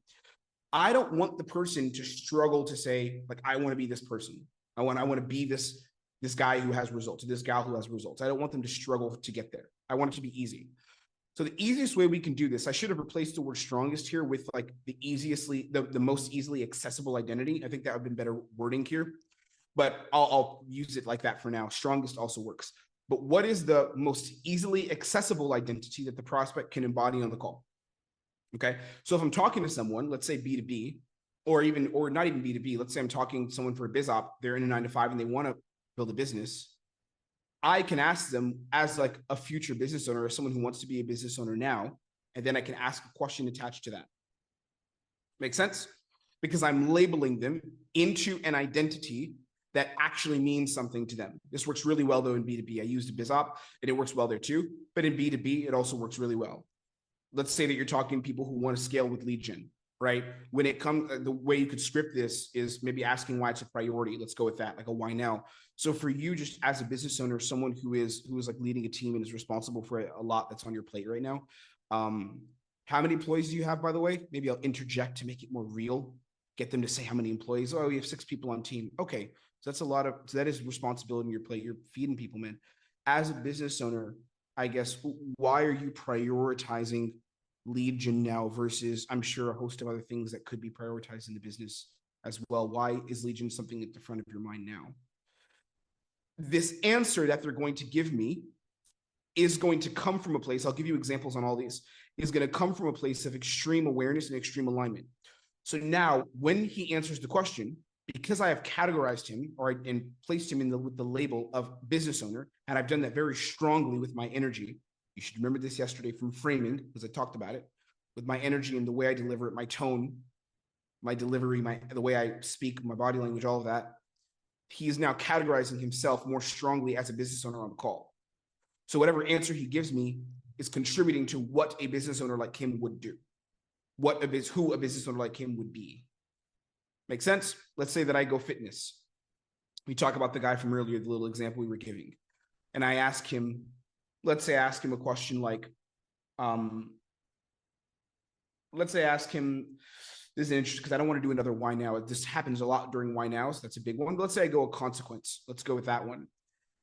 I don't want the person to struggle to say, like, I want to be this person. I want to be this guy who has results, this gal who has results. I don't want them to struggle to get there. I want it to be easy. So the easiest way we can do this, I should have replaced the word strongest here with like the most easily accessible identity. I think that would have been better wording here, but I'll use it like that for now. Strongest also works. But what is the most easily accessible identity that the prospect can embody on the call? Okay. So if I'm talking to someone, let's say B2B, or not even B2B, let's say I'm talking to someone for a biz op, they're in a 9-to-5 and they want to build a business. I can ask them as like a future business owner, or someone who wants to be a business owner now, and then I can ask a question attached to that. Make sense? Because I'm labeling them into an identity that actually means something to them. This works really well though in B2B. I used a BizOp and it works well there too, but in B2B, it also works really well. Let's say that you're talking to people who want to scale with lead gen, right? When it comes, the way you could script this is maybe asking why it's a priority. Let's go with that, like a why now. So for you, just as a business owner, someone who is like leading a team and is responsible for a lot that's on your plate right now. How many employees do you have, by the way? Maybe I'll interject to make it more real. Get them to say how many employees. Oh, we have 6 people on team. Okay, so that's a lot of. So that is responsibility on your plate. You're feeding people, man. As a business owner, I guess, why are you prioritizing lead gen now versus, I'm sure, a host of other things that could be prioritized in the business as well? Why is lead gen something at the front of your mind now? This answer that they're going to give me is going to come from a place, I'll give you examples on all these, is going to come from a place of extreme awareness and extreme alignment. So now when he answers the question, because I have categorized him and placed him with the label of business owner, and I've done that very strongly with my energy. You should remember this yesterday from framing, because I talked about it, with my energy and the way I deliver it, my tone, my delivery, the way I speak, my body language, all of that. He is now categorizing himself more strongly as a business owner on the call. So whatever answer he gives me is contributing to what a business owner like him would do, who a business owner like him would be. Make sense? Let's say that I go fitness. We talk about the guy from earlier, the little example we were giving. And I ask him, let's say I ask him a question like, let's say I ask him, this is interesting because I don't want to do another why now. This happens a lot during why nows. That's a big one. But let's say I go a consequence. Let's go with that one.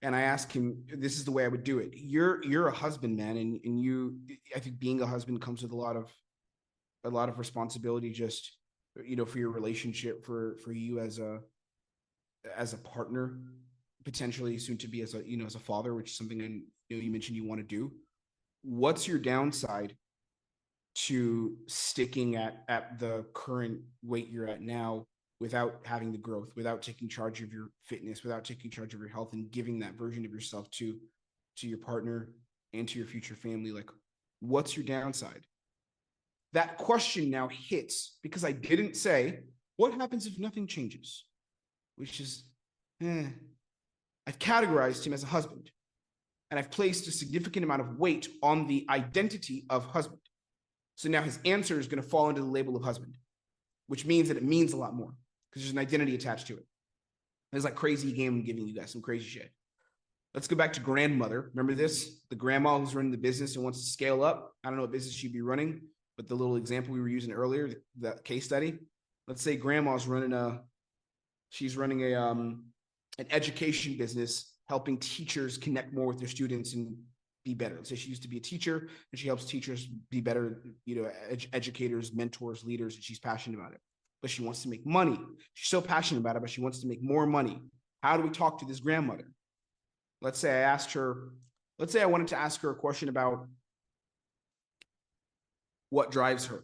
And I ask him, this is the way I would do it. You're a husband, man. And you, I think being a husband comes with a lot of responsibility, just, for your relationship, for you as a partner, potentially soon to be as a father, which is something you mentioned you want to do. What's your downside to sticking at the current weight you're at now without having the growth, without taking charge of your fitness, without taking charge of your health and giving that version of yourself to your partner and to your future family? Like, what's your downside? That question now hits because I didn't say, what happens if nothing changes? Which is, I've categorized him as a husband, and I've placed a significant amount of weight on the identity of husband. So now his answer is going to fall into the label of husband, which means that it means a lot more because there's an identity attached to it. There's like crazy game I'm giving you guys, some crazy shit. Let's go back to grandmother. Remember this? The grandma who's running the business and wants to scale up. I don't know what business she'd be running, but the little example we were using earlier, the case study. Let's say grandma's running an education business, helping teachers connect more with their students and be better. Let's say she used to be a teacher and she helps teachers be better, educators, mentors, leaders, and she's passionate about it. But she wants to make money. She's so passionate about it, but she wants to make more money. How do we talk to this grandmother? Let's say I wanted to ask her a question about what drives her.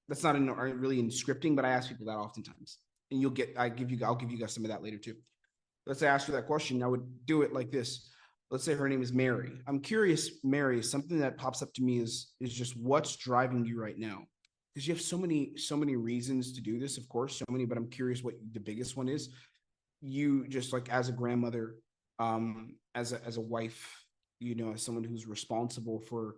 That's not really in scripting, but I ask people that oftentimes. And I'll give you guys some of that later too. Let's say I asked her that question. I would do it like this. Let's say her name is Mary. I'm curious, Mary, something that pops up to me is just what's driving you right now? Because you have so many reasons to do this, of course, so many, but I'm curious what the biggest one is. You just like as a grandmother, as a wife, as someone who's responsible for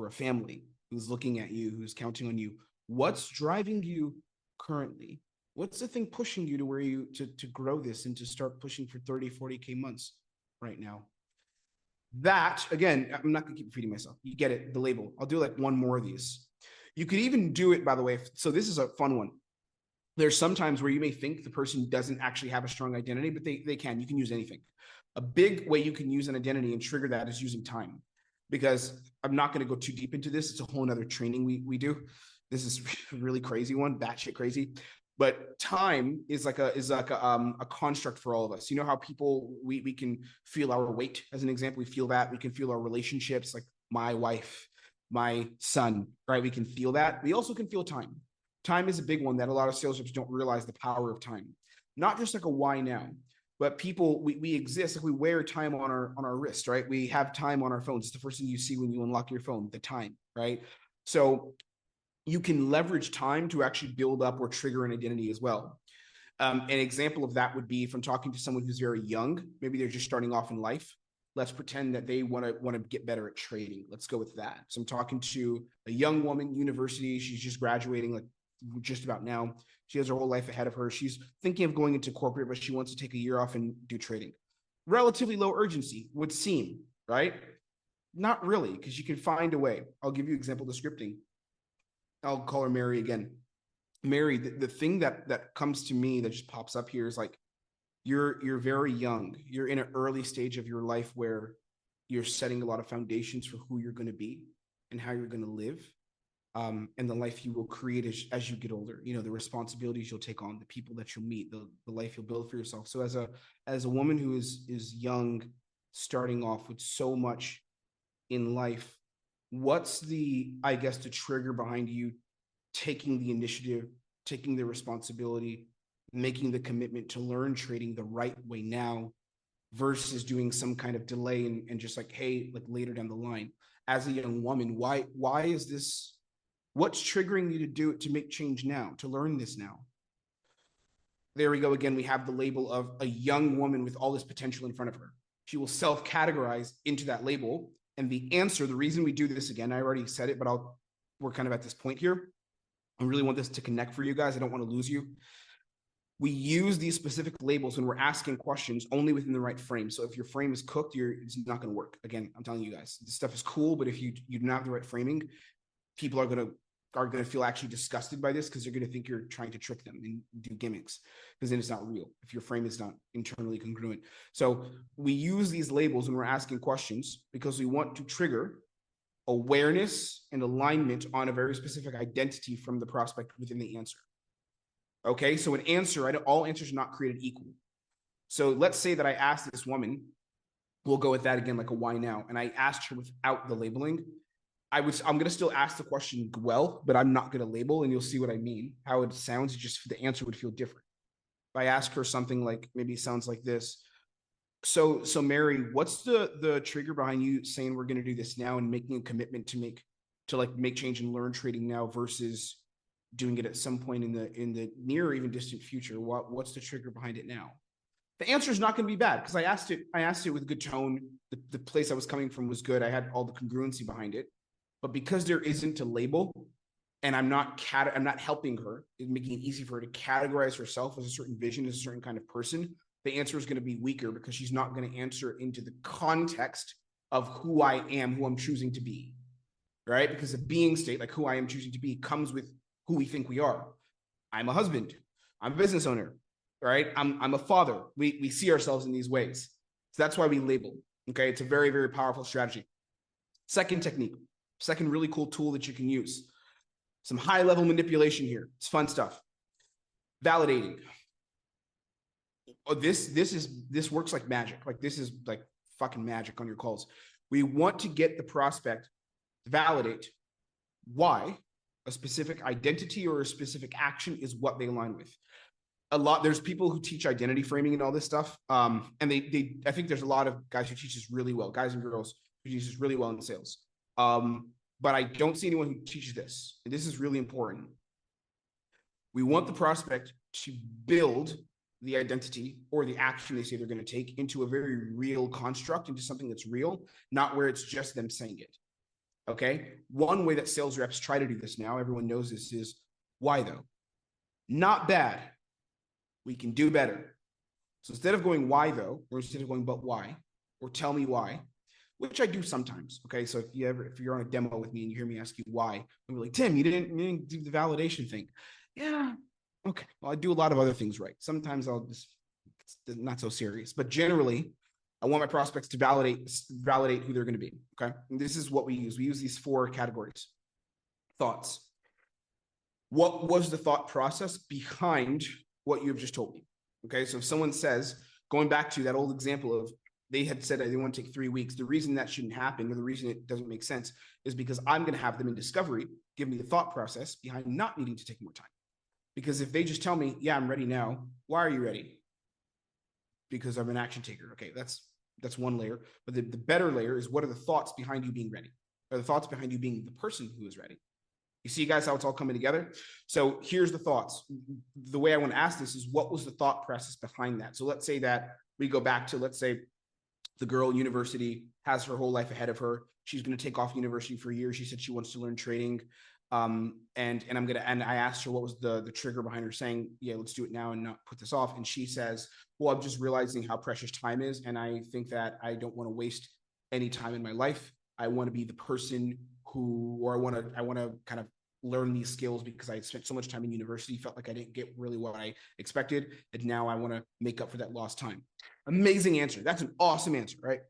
a family, who's looking at you, who's counting on you. What's driving you currently? What's the thing pushing you to where to grow this and to start pushing for 30, 40K months right now? That, again, I'm not going to keep repeating myself. You get it, the label. I'll do like one more of these. You could even do it, by the way. So this is a fun one. There's sometimes where you may think the person doesn't actually have a strong identity, but they can. You can use anything. A big way you can use an identity and trigger that is using time. Because I'm not going to go too deep into this. It's a whole nother training we do. This is a really crazy one, batshit crazy. But time is like a construct for all of us. You know how people, we can feel our weight, as an example. We feel that. We can feel our relationships, like my wife, my son, right? We can feel that. We also can feel time. Time is a big one that a lot of sales reps don't realize the power of time. Not just like a why now, but people, we exist, like we wear time on our wrist, right? We have time on our phones. It's the first thing you see when you unlock your phone, the time, right? So you can leverage time to actually build up or trigger an identity as well. An example of that would be if I'm talking to someone who's very young, maybe they're just starting off in life. Let's pretend that they want to get better at trading. Let's go with that. So I'm talking to a young woman, university. She's just graduating, like just about now. She has her whole life ahead of her. She's thinking of going into corporate, but she wants to take a year off and do trading. Relatively low urgency would seem, right? Not really, because you can find a way. I'll give you an example of the scripting. I'll call her Mary again. Mary, the thing that comes to me that just pops up here is like, you're very young. You're in an early stage of your life where you're setting a lot of foundations for who you're going to be and how you're going to live, and the life you will create as you get older. You know, the responsibilities you'll take on, the people that you'll meet, the life you'll build for yourself. So as a woman who is young, starting off with so much in life, what's the trigger behind you taking the initiative, taking the responsibility, making the commitment to learn trading the right way now versus doing some kind of delay and just like, hey, like later down the line? As a young woman, why is this? What's triggering you to do it, to make change now, to learn this now? There we go again. We have the label of a young woman with all this potential in front of her. She will self-categorize into that label. And the answer, the reason we do this, again, I already said it, but we're kind of at this point here. I really want this to connect for you guys. I don't want to lose you. We use these specific labels when we're asking questions only within the right frame. So if your frame is cooked, it's not going to work. Again, I'm telling you guys, this stuff is cool, but if you do not have the right framing, people are going to feel actually disgusted by this because they're going to think you're trying to trick them and do gimmicks, because then it's not real if your frame is not internally congruent. So we use these labels when we're asking questions because we want to trigger awareness and alignment on a very specific identity from the prospect within the answer. Okay, so an answer, all answers are not created equal. So let's say that I asked this woman, we'll go with that again, like a why now, and I asked her without the labeling. I'm going to still ask the question well, but I'm not going to label, and you'll see what I mean. How it sounds, just the answer would feel different. If I ask her something like, maybe it sounds like this. So Mary, what's the trigger behind you saying we're going to do this now and making a commitment to make change and learn trading now versus doing it at some point in the near or even distant future? What's the trigger behind it now? The answer is not going to be bad because I asked it with good tone. The place I was coming from was good. I had all the congruency behind it. But because there isn't a label, and I'm not helping her, making it easy for her to categorize herself as a certain vision, as a certain kind of person, the answer is going to be weaker because she's not going to answer into the context of who I am, who I'm choosing to be, right? Because the being state, like who I am choosing to be, comes with who we think we are. I'm a husband. I'm a business owner, right? I'm a father. We see ourselves in these ways. So that's why we label, okay? It's a very, very powerful strategy. Second technique. Second really cool tool that you can use. Some high-level manipulation here. It's fun stuff. Validating. Oh, this works like magic. Like this is like fucking magic on your calls. We want to get the prospect to validate why a specific identity or a specific action is what they align with. There's people who teach identity framing and all this stuff. And I think there's a lot of guys who teach this really well, guys and girls who teach this really well in sales. But I don't see anyone who teaches this. And this is really important. We want the prospect to build the identity or the action they say they're going to take into a very real construct, into something that's real, not where it's just them saying it. Okay. One way that sales reps try to do this now, everyone knows this, is why though? Not bad. We can do better. So instead of going why though, or instead of going but why, or tell me why, which I do sometimes. Okay. So if you're on a demo with me and you hear me ask you why, I'm like, Tim, you didn't do the validation thing. Yeah. Okay. Well, I do a lot of other things right. Sometimes it's not so serious, but generally I want my prospects to validate who they're going to be. Okay. And this is what we use. We use these 4 categories. Thoughts. What was the thought process behind what you've just told me? Okay. So if someone says, going back to that old example of, they had said they want to take 3 weeks. The reason that shouldn't happen, or the reason it doesn't make sense, is because I'm going to have them in discovery give me the thought process behind not needing to take more time. Because if they just tell me, yeah, I'm ready now. Why are you ready? Because I'm an action taker. Okay, that's one layer. But the better layer is, what are the thoughts behind you being ready? Are the thoughts behind you being the person who is ready? You see, guys, how it's all coming together? So here's the thoughts. The way I want to ask this is, what was the thought process behind that? So let's say that we go back to, let's say the girl in university has her whole life ahead of her. She's going to take off university for a year. She said she wants to learn trading. And I asked her what was the trigger behind her saying, yeah, let's do it now and not put this off. And she says, well, I'm just realizing how precious time is. And I think that I don't want to waste any time in my life. I want to be the person I want to kind of learn these skills because I spent so much time in university, felt like I didn't get really what I expected. And now I want to make up for that lost time. Amazing answer. That's an awesome answer, right?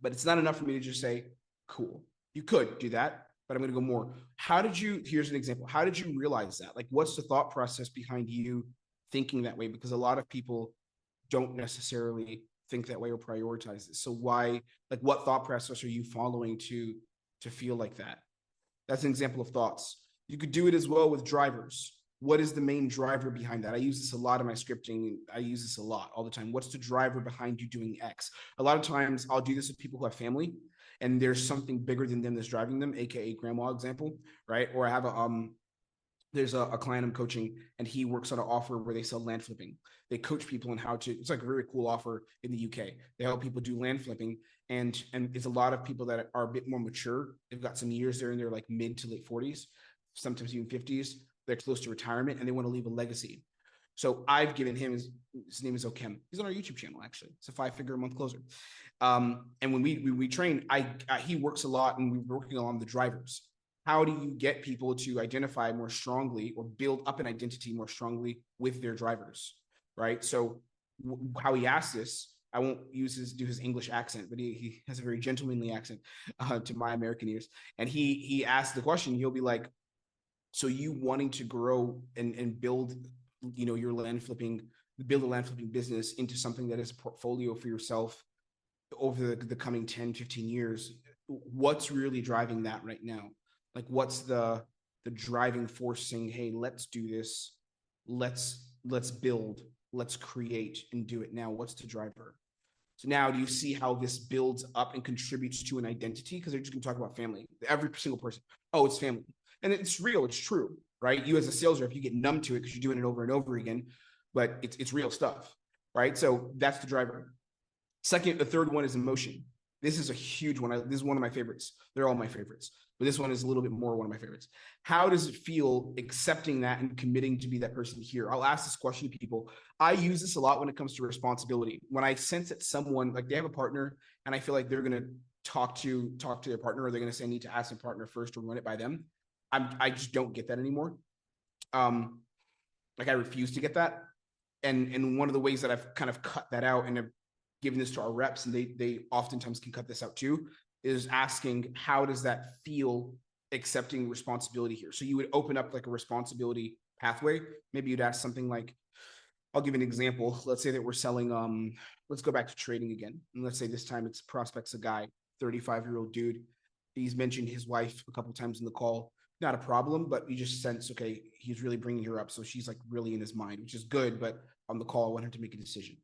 But it's not enough for me to just say, cool. You could do that, but I'm going to go more. Here's an example. How did you realize that? Like, what's the thought process behind you thinking that way? Because a lot of people don't necessarily think that way or prioritize this. So what thought process are you following to feel like that? That's an example of thoughts. You could do it as well with drivers. What is the main driver behind that? I use this a lot in my scripting. I use this a lot all the time. What's the driver behind you doing X? A lot of times I'll do this with people who have family and there's something bigger than them that's driving them, AKA grandma example, right? Or I have there's a client I'm coaching and he works on an offer where they sell land flipping. They coach people on it's like a very cool offer in the UK. They help people do land flipping. And it's a lot of people that are a bit more mature. They've got some years there in their like mid to late 40s, sometimes even 50s. They're close to retirement and they want to leave a legacy. So I've given him, his name is Ecomm. He's on our YouTube channel, actually. It's a 5-figure a month closer. And when we train, he works a lot and we're working on the drivers. How do you get people to identify more strongly or build up an identity more strongly with their drivers, right? So how he asks this, I won't do his English accent, but he has a very gentlemanly accent to my American ears. And he asks the question, he'll be like, so you wanting to grow and build, your build a land flipping business into something that is a portfolio for yourself over the coming 10, 15 years, what's really driving that right now? Like, what's the driving force saying, hey, let's do this. Let's build, let's create and do it now. What's the driver? So now do you see how this builds up and contributes to an identity? Because they're just going to talk about family. Every single person. Oh, it's family. And it's real. It's true, right? You as a sales rep, you get numb to it because you're doing it over and over again, but it's real stuff, right? So that's the driver. The third one is emotion. This is a huge one. This is one of my favorites. They're all my favorites, but this one is a little bit more one of my favorites. How does it feel accepting that and committing to be that person here? I'll ask this question to people. I use this a lot when it comes to responsibility. When I sense that someone, like they have a partner and I feel like they're going to talk to their partner, or they're going to say, I need to ask their partner first or run it by them. I just don't get that anymore. Like I refuse to get that. And one of the ways that I've kind of cut that out and have given this to our reps, and they oftentimes can cut this out too, is asking, how does that feel accepting responsibility here? So you would open up like a responsibility pathway. Maybe you'd ask something like, I'll give an example. Let's say that we're selling, let's go back to trading again. And let's say this time it's prospects a guy, 35-year-old dude. He's mentioned his wife a couple of times in the call. Not a problem, but you just sense, okay, he's really bringing her up. So she's like really in his mind, which is good. But on the call, I want him to make a decision.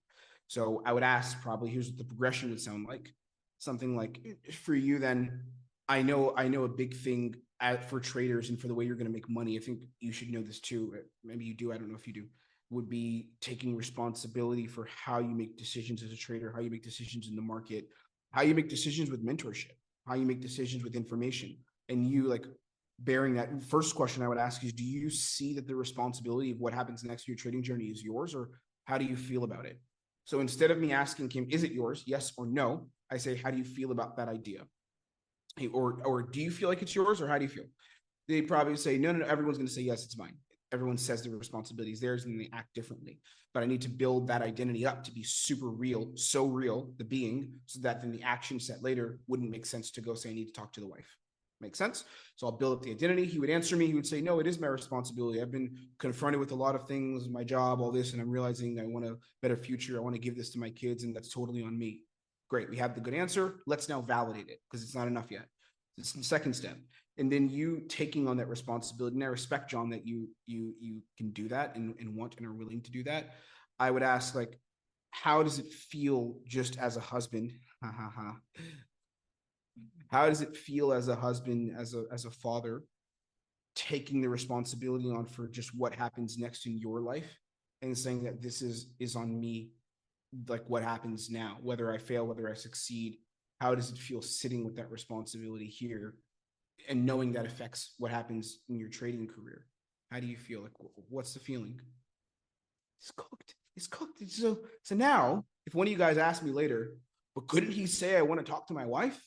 So I would ask probably, here's what the progression would sound like. Something like, for you then, I know a big thing for traders and for the way you're going to make money. I think you should know this too. Maybe you do. I don't know if you do. Would be taking responsibility for how you make decisions as a trader, how you make decisions in the market, how you make decisions with mentorship, how you make decisions with information. And you like bearing that. First question I would ask is, do you see that the responsibility of what happens next to your trading journey is yours, or how do you feel about it? So instead of me asking him, is it yours? Yes or no? I say, how do you feel about that idea? Or do you feel like it's yours, or how do you feel? They probably say, no, everyone's going to say, yes, it's mine. Everyone says the responsibility is theirs and they act differently. But I need to build that identity up to be super real, so real, the being, so that then the action set later wouldn't make sense to go say, I need to talk to the wife. Make sense? So I'll build up the identity. He would answer me. He would say, no, it is my responsibility. I've been confronted with a lot of things, my job, all this, and I'm realizing I want a better future. I want to give this to my kids, and that's totally on me. Great. We have the good answer. Let's now validate it because it's not enough yet. It's the second step. And then you taking on that responsibility. And I respect, John, that you can do that and want and are willing to do that. I would ask, like, how does it feel just as a husband? How does it feel as a husband, as a father, taking the responsibility on for just what happens next in your life and saying that this is on me, like what happens now, whether I fail, whether I succeed, how does it feel sitting with that responsibility here and knowing that affects what happens in your trading career? How do you feel? Like, what's the feeling? It's cooked. It's cooked. So now, if one of you guys ask me later, but couldn't he say I want to talk to my wife?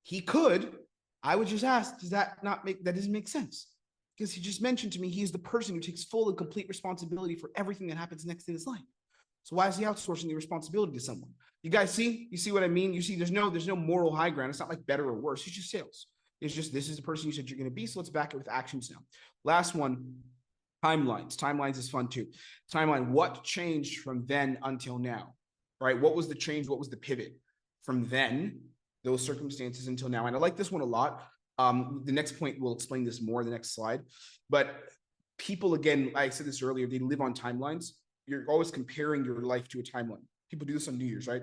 He could. I would just ask, does that not make, that doesn't make sense? Because he just mentioned to me, he's the person who takes full and complete responsibility for everything that happens next in his life. So why is he outsourcing the responsibility to someone? You guys see? You see what I mean? You see, there's no moral high ground. It's not like better or worse. It's just sales. It's just, this is the person you said you're going to be. So let's back it with actions now. Last one, timelines. Timelines is fun too. Timeline, what changed from then until now, right? What was the change? What was the pivot from then, those circumstances until now? And I like this one a lot. The next point will explain this more, the next slide. But people, again, I said this earlier, they live on timelines. You're always comparing your life to a timeline. People do this on New Year's, right?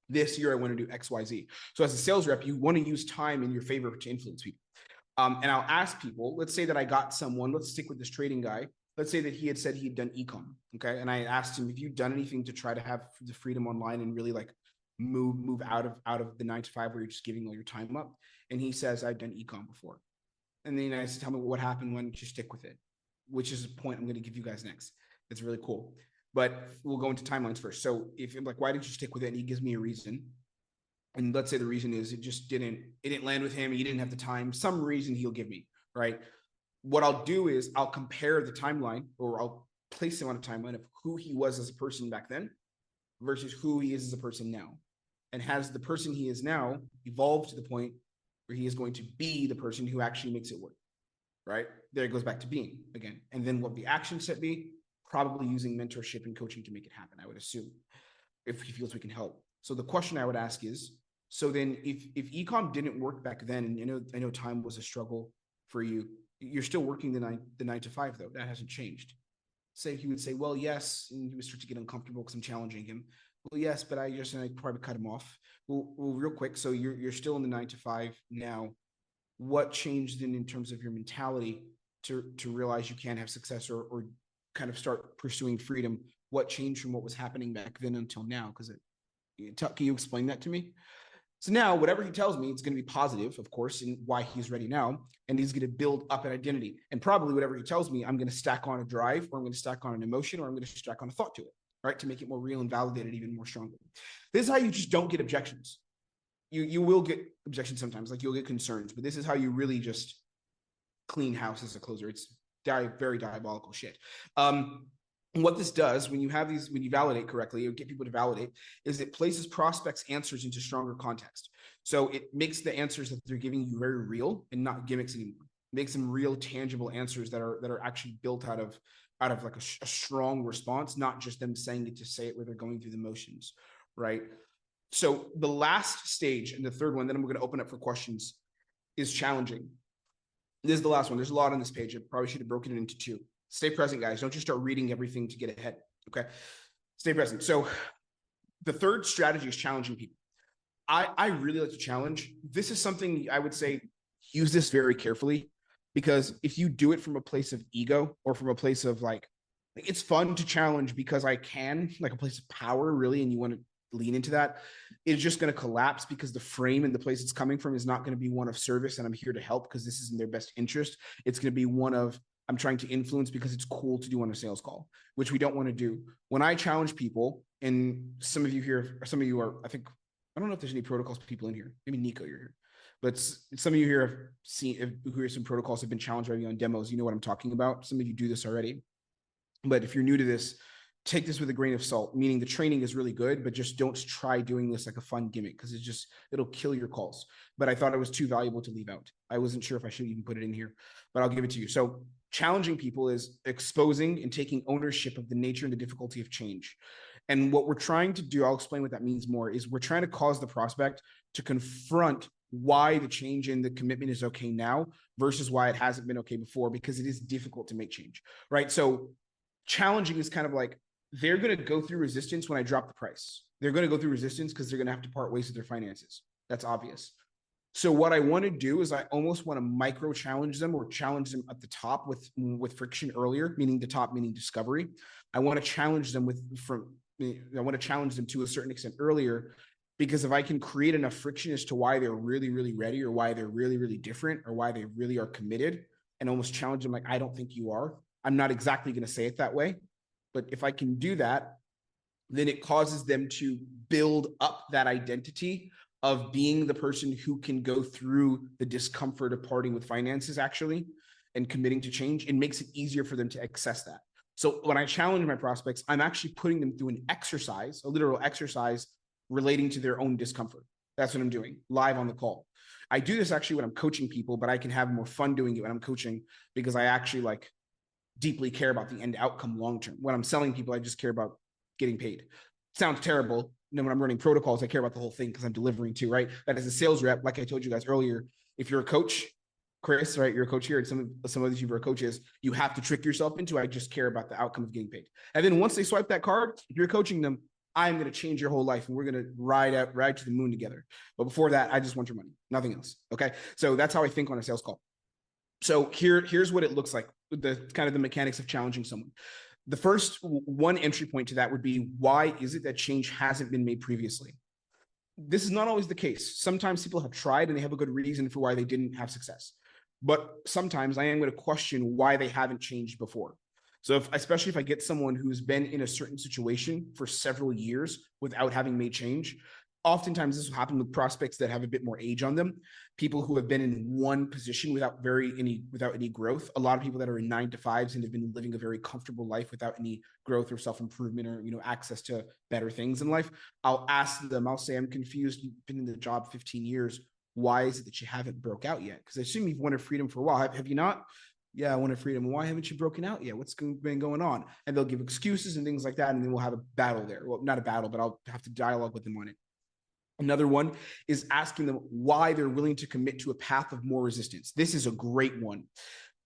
This year I want to do X, Y, Z. So as a sales rep, you want to use time in your favor to influence people. And I'll ask people, let's say that I got someone, let's stick with this trading guy. Let's say that he had said he'd done ecomm, okay? And I asked him, have you done anything to try to have the freedom online and really like move out of the 9 to 5 where you're just giving all your time up? And he says, I've done ecomm before. And then I said, tell me what happened, when did you stick with it? Which is a point I'm going to give you guys next. It's really cool. But we'll go into timelines first. So if I'm like, why did you stick with it? And he gives me a reason. And let's say the reason is it didn't land with him. He didn't have the time. Some reason he'll give me, right? What I'll do is I'll compare the timeline, or I'll place him on a timeline of who he was as a person back then versus who he is as a person now. And has the person he is now evolved to the point where he is going to be the person who actually makes it work, right? There it goes back to being again. And then what the action set be? Probably using mentorship and coaching to make it happen, I would assume, if he feels we can help. So the question I would ask is, so then if ecomm didn't work back then, and I know time was a struggle for you, you're still working the 9 to 5 though, that hasn't changed. Say he would say, well, yes, and he would start to get uncomfortable because I'm challenging him. Well, yes, but I probably cut him off. Well, real quick, so you're still in the 9 to 5 now. What changed in terms of your mentality to realize you can have success or kind of start pursuing freedom? What changed from what was happening back then until now? Because can you explain that to me? So now whatever he tells me, it's going to be positive, of course, and why he's ready now. And he's going to build up an identity. And probably whatever he tells me, I'm going to stack on a drive, or I'm going to stack on an emotion, or I'm going to stack on a thought to it, right? To make it more real and validate it even more strongly. This is how you just don't get objections. You will get objections sometimes, like you'll get concerns, but this is how you really just clean house as a closer. It's very diabolical shit. And what this does when you validate correctly or get people to validate is it places prospects' answers into stronger context. So it makes the answers that they're giving you very real and not gimmicks anymore. It makes them real, tangible answers that are actually built out of like a strong response, not just them saying it to say it where they're going through the motions, right? So the last stage and the third one, then I'm going to open up for questions, is challenging. This is the last one. There's a lot on this page. I probably should have broken it into 2. Stay present, guys. Don't just start reading everything to get ahead, okay? Stay present. So the third strategy is challenging people. I really like to challenge. This is something I would say, use this very carefully, because if you do it from a place of ego or from a place of like, it's fun to challenge because I can, like a place of power really, and you want to lean into that, it's just going to collapse because the frame and the place it's coming from is not going to be one of service and I'm here to help because this is in their best interest. It's going to be one of, I'm trying to influence because it's cool to do on a sales call, which we don't want to do. When I challenge people, and some of you here, some of you are, I don't know if there's any protocols people in here. Maybe Niko, you're here. But some of you here have seen, who hear some protocols have been challenged by me on demos. You know what I'm talking about. Some of you do this already. But if you're new to this, take this with a grain of salt, meaning the training is really good, but just don't try doing this like a fun gimmick because it'll kill your calls. But I thought it was too valuable to leave out. I wasn't sure if I should even put it in here, but I'll give it to you. So challenging people is exposing and taking ownership of the nature and the difficulty of change. And what we're trying to do, I'll explain what that means more, is we're trying to cause the prospect to confront why the change in the commitment is okay now versus why it hasn't been okay before, because it is difficult to make change, right? So challenging is kind of like, they're going to go through resistance when I drop the price. They're going to go through resistance because they're going to have to part ways with their finances. That's obvious. So what I want to do is I almost want to micro challenge them or challenge them at the top with friction earlier, meaning the top, meaning discovery. I want to challenge them I want to challenge them to a certain extent earlier, because if I can create enough friction as to why they're really, really ready, or why they're really, really different, or why they really are committed, and almost challenge them like, I don't think you are. I'm not exactly going to say it that way, but if I can do that, then it causes them to build up that identity of being the person who can go through the discomfort of parting with finances actually and committing to change. It makes it easier for them to access that. So when I challenge my prospects, I'm actually putting them through an exercise, a literal exercise relating to their own discomfort. That's what I'm doing live on the call. I do this actually when I'm coaching people, but I can have more fun doing it when I'm coaching, because I actually like deeply care about the end outcome long term. When I'm selling people, I just care about getting paid. Sounds terrible. When I'm running protocols, I care about the whole thing because I'm delivering too, right? That as a sales rep, like I told you guys earlier, if you're a coach, Chris, right, you're a coach here, and some of these people are coaches, you have to trick yourself into, I just care about the outcome of getting paid. And then once they swipe that card, if you're coaching them, I'm going to change your whole life and we're going to ride to the moon together. But before that, I just want your money, nothing else. Okay. So that's how I think on a sales call. So here's what it looks like, the kind of the mechanics of challenging someone. The first one entry point to that would be, why is it that change hasn't been made previously? This is not always the case. Sometimes people have tried and they have a good reason for why they didn't have success. But sometimes I am going to question why they haven't changed before. So especially if I get someone who's been in a certain situation for several years without having made change, oftentimes this will happen with prospects that have a bit more age on them, people who have been in one position without any growth. A lot of people that are in 9-to-5s and have been living a very comfortable life without any growth or self-improvement or access to better things in life. I'll ask them, I'll say, I'm confused. You've been in the job 15 years. Why is it that you haven't broke out yet? Because I assume you've wanted freedom for a while. Have you not? Yeah, I wanted freedom. Why haven't you broken out yet? What's been going on? And they'll give excuses and things like that. And then we'll have a battle there. Well, not a battle, but I'll have to dialogue with them on it. Another one is asking them why they're willing to commit to a path of more resistance. This is a great one,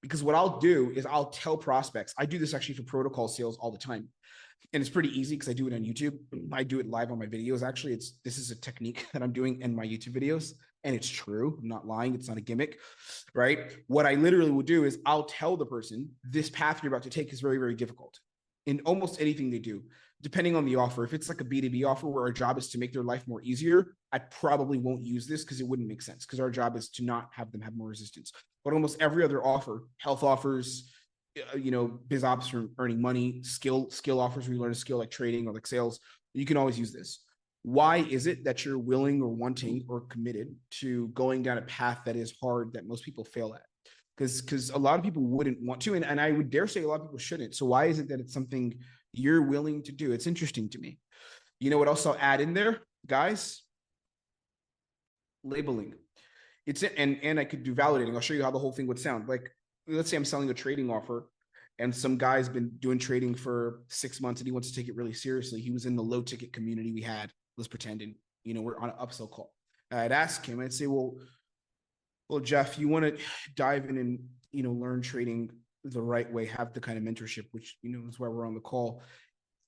because what I'll do is I'll tell prospects, I do this actually for protocol sales all the time. And it's pretty easy because I do it on YouTube. I do it live on my videos. Actually, this is a technique that I'm doing in my YouTube videos, and it's true. I'm not lying. It's not a gimmick, right? What I literally will do is I'll tell the person, this path you're about to take is very, very difficult in almost anything they do, depending on the offer. If it's like a B2B offer where our job is to make their life more easier, I probably won't use this because it wouldn't make sense, because our job is to not have them have more resistance. But almost every other offer, health offers, biz ops for earning money, skill offers where you learn a skill like trading or like sales, you can always use this. Why is it that you're willing or wanting or committed to going down a path that is hard, that most people fail at? Because a lot of people wouldn't want to, and I would dare say a lot of people shouldn't. So why is it that it's something you're willing to do? It's interesting to me. You know what else I'll add in there, guys? Labeling. And I could do validating. I'll show you how the whole thing would sound. Like, let's say I'm selling a trading offer and some guy's been doing trading for 6 months and he wants to take it really seriously. He was in the low ticket community we had, let's pretend, and we're on an upsell call. I'd ask him, I'd say, well, Jeff, you want to dive in and, learn trading the right way, have the kind of mentorship, which, is why we're on the call.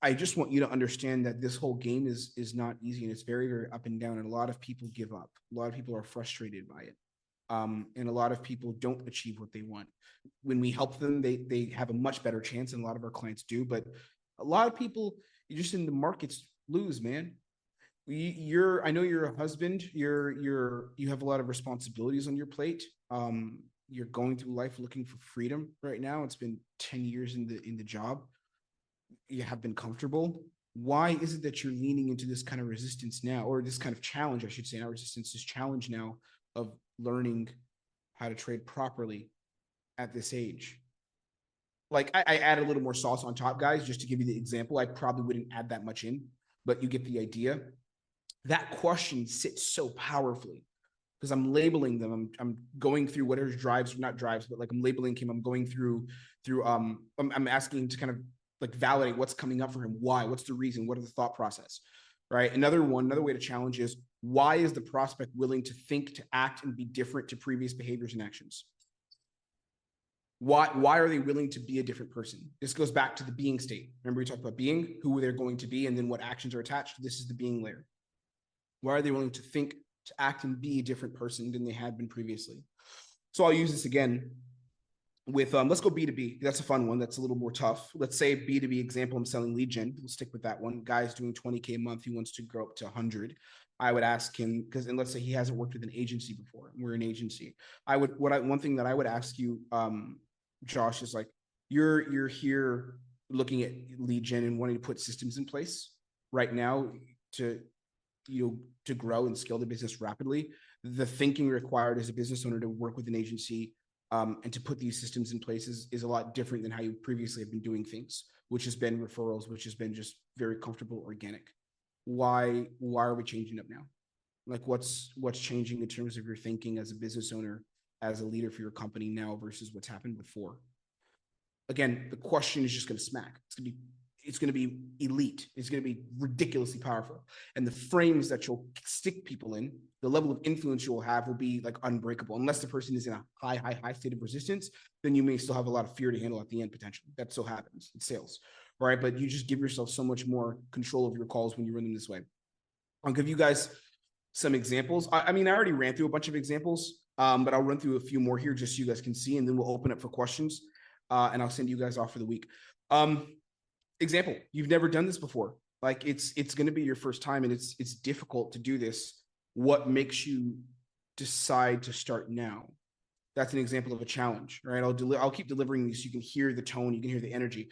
I just want you to understand that this whole game is not easy, and it's very, very up and down. And a lot of people give up. A lot of people are frustrated by it. And a lot of people don't achieve what they want. When we help them, they have a much better chance, and a lot of our clients do. But a lot of people, you're just in the markets, lose, man. I know you're a husband. You have a lot of responsibilities on your plate. You're going through life looking for freedom right now. It's been 10 years in the job. You have been comfortable. Why is it that you're leaning into this kind of resistance now, or this kind of challenge, I should say, not resistance, this challenge now of learning how to trade properly at this age? Like, I add a little more sauce on top, guys, just to give you the example. I probably wouldn't add that much in, but you get the idea. That question sits so powerfully because I'm labeling them. I'm going through whatever drives, not drives, but like I'm labeling him. I'm going through I'm asking him to kind of like validate what's coming up for him. Why? What's the reason? What are the thought process? Right. Another way to challenge is, why is the prospect willing to think, to act, and be different to previous behaviors and actions? Why are they willing to be a different person? This goes back to the being state. Remember, we talked about being, who they're going to be, and then what actions are attached. This is the being layer. Why are they willing to think, to act and be a different person than they had been previously. So I'll use this again with, let's go B2B. That's a fun one. That's a little more tough. Let's say B2B example, I'm selling lead gen. We'll stick with that one. Guy's doing 20K a month. He wants to grow up to 100. I would ask him, and let's say he hasn't worked with an agency before. We're an agency. One thing that I would ask you, Josh, is like, you're here looking at lead gen and wanting to put systems in place right now to grow and scale the business rapidly. The thinking required as a business owner to work with an agency and to put these systems in place is a lot different than how you previously have been doing things, which has been referrals, which has been just very comfortable, organic. Why are we changing up now? Like what's changing in terms of your thinking as a business owner, as a leader for your company now versus what's happened before? Again, the question is just going to smack. It's going to be elite. It's going to be ridiculously powerful. And the frames that you'll stick people in, the level of influence you'll have will be like unbreakable. Unless the person is in a high state of resistance, then you may still have a lot of fear to handle at the end potentially. That still happens in sales, right? But you just give yourself so much more control of your calls when you run them this way. I'll give you guys some examples. I mean, I already ran through a bunch of examples, but I'll run through a few more here just so you guys can see, and then we'll open up for questions, and I'll send you guys off for the week. Example, you've never done this before. Like it's going to be your first time, and it's difficult to do this. What makes you decide to start now? That's an example of a challenge, right? I'll keep delivering these so you can hear the tone, you can hear the energy.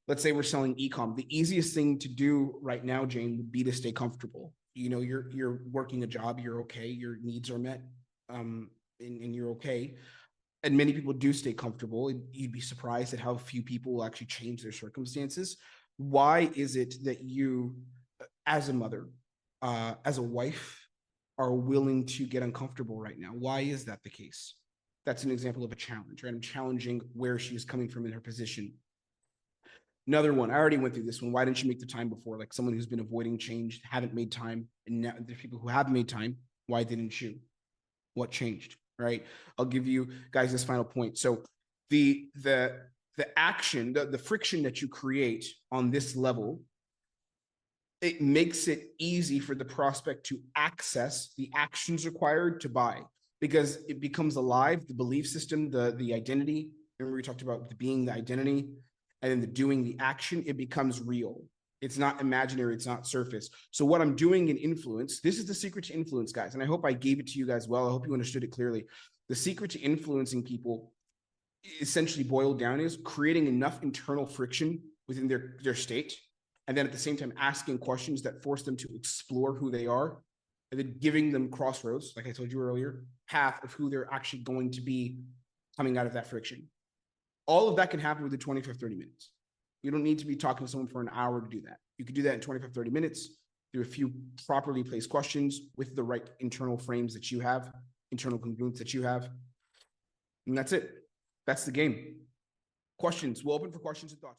Let's say we're selling ecomm. The easiest thing to do right now, Jane, would be to stay comfortable. You know, you're working a job, you're okay, your needs are met, and you're okay. And many people do stay comfortable. And you'd be surprised at how few people will actually change their circumstances. Why is it that you, as a mother, as a wife, are willing to get uncomfortable right now? Why is that the case? That's an example of a challenge, right? I'm challenging where she is coming from in her position. Another one, I already went through this one. Why didn't you make the time before? Like someone who's been avoiding change, haven't made time, and now there's people who have made time. Why didn't you? What changed, right? I'll give you guys this final point. So the action, the friction that you create on this level, it makes it easy for the prospect to access the actions required to buy, because it becomes alive, the belief system, the identity. Remember we talked about the being, the identity, and then the doing, the action, it becomes real. It's not imaginary, it's not surface. So what I'm doing in influence, this is the secret to influence, guys. And I hope I gave it to you guys well. I hope you understood it clearly. The secret to influencing people essentially boiled down is creating enough internal friction within their state, and then at the same time asking questions that force them to explore who they are, and then giving them crossroads, like I told you earlier, path of who they're actually going to be coming out of that friction. All of that can happen within 25, 30 minutes. You don't need to be talking to someone for an hour to do that. You could do that in 25, 30 minutes through a few properly placed questions with the right internal frames that you have, internal congruence that you have. And that's it. That's the game. Questions. We'll open for questions and thoughts.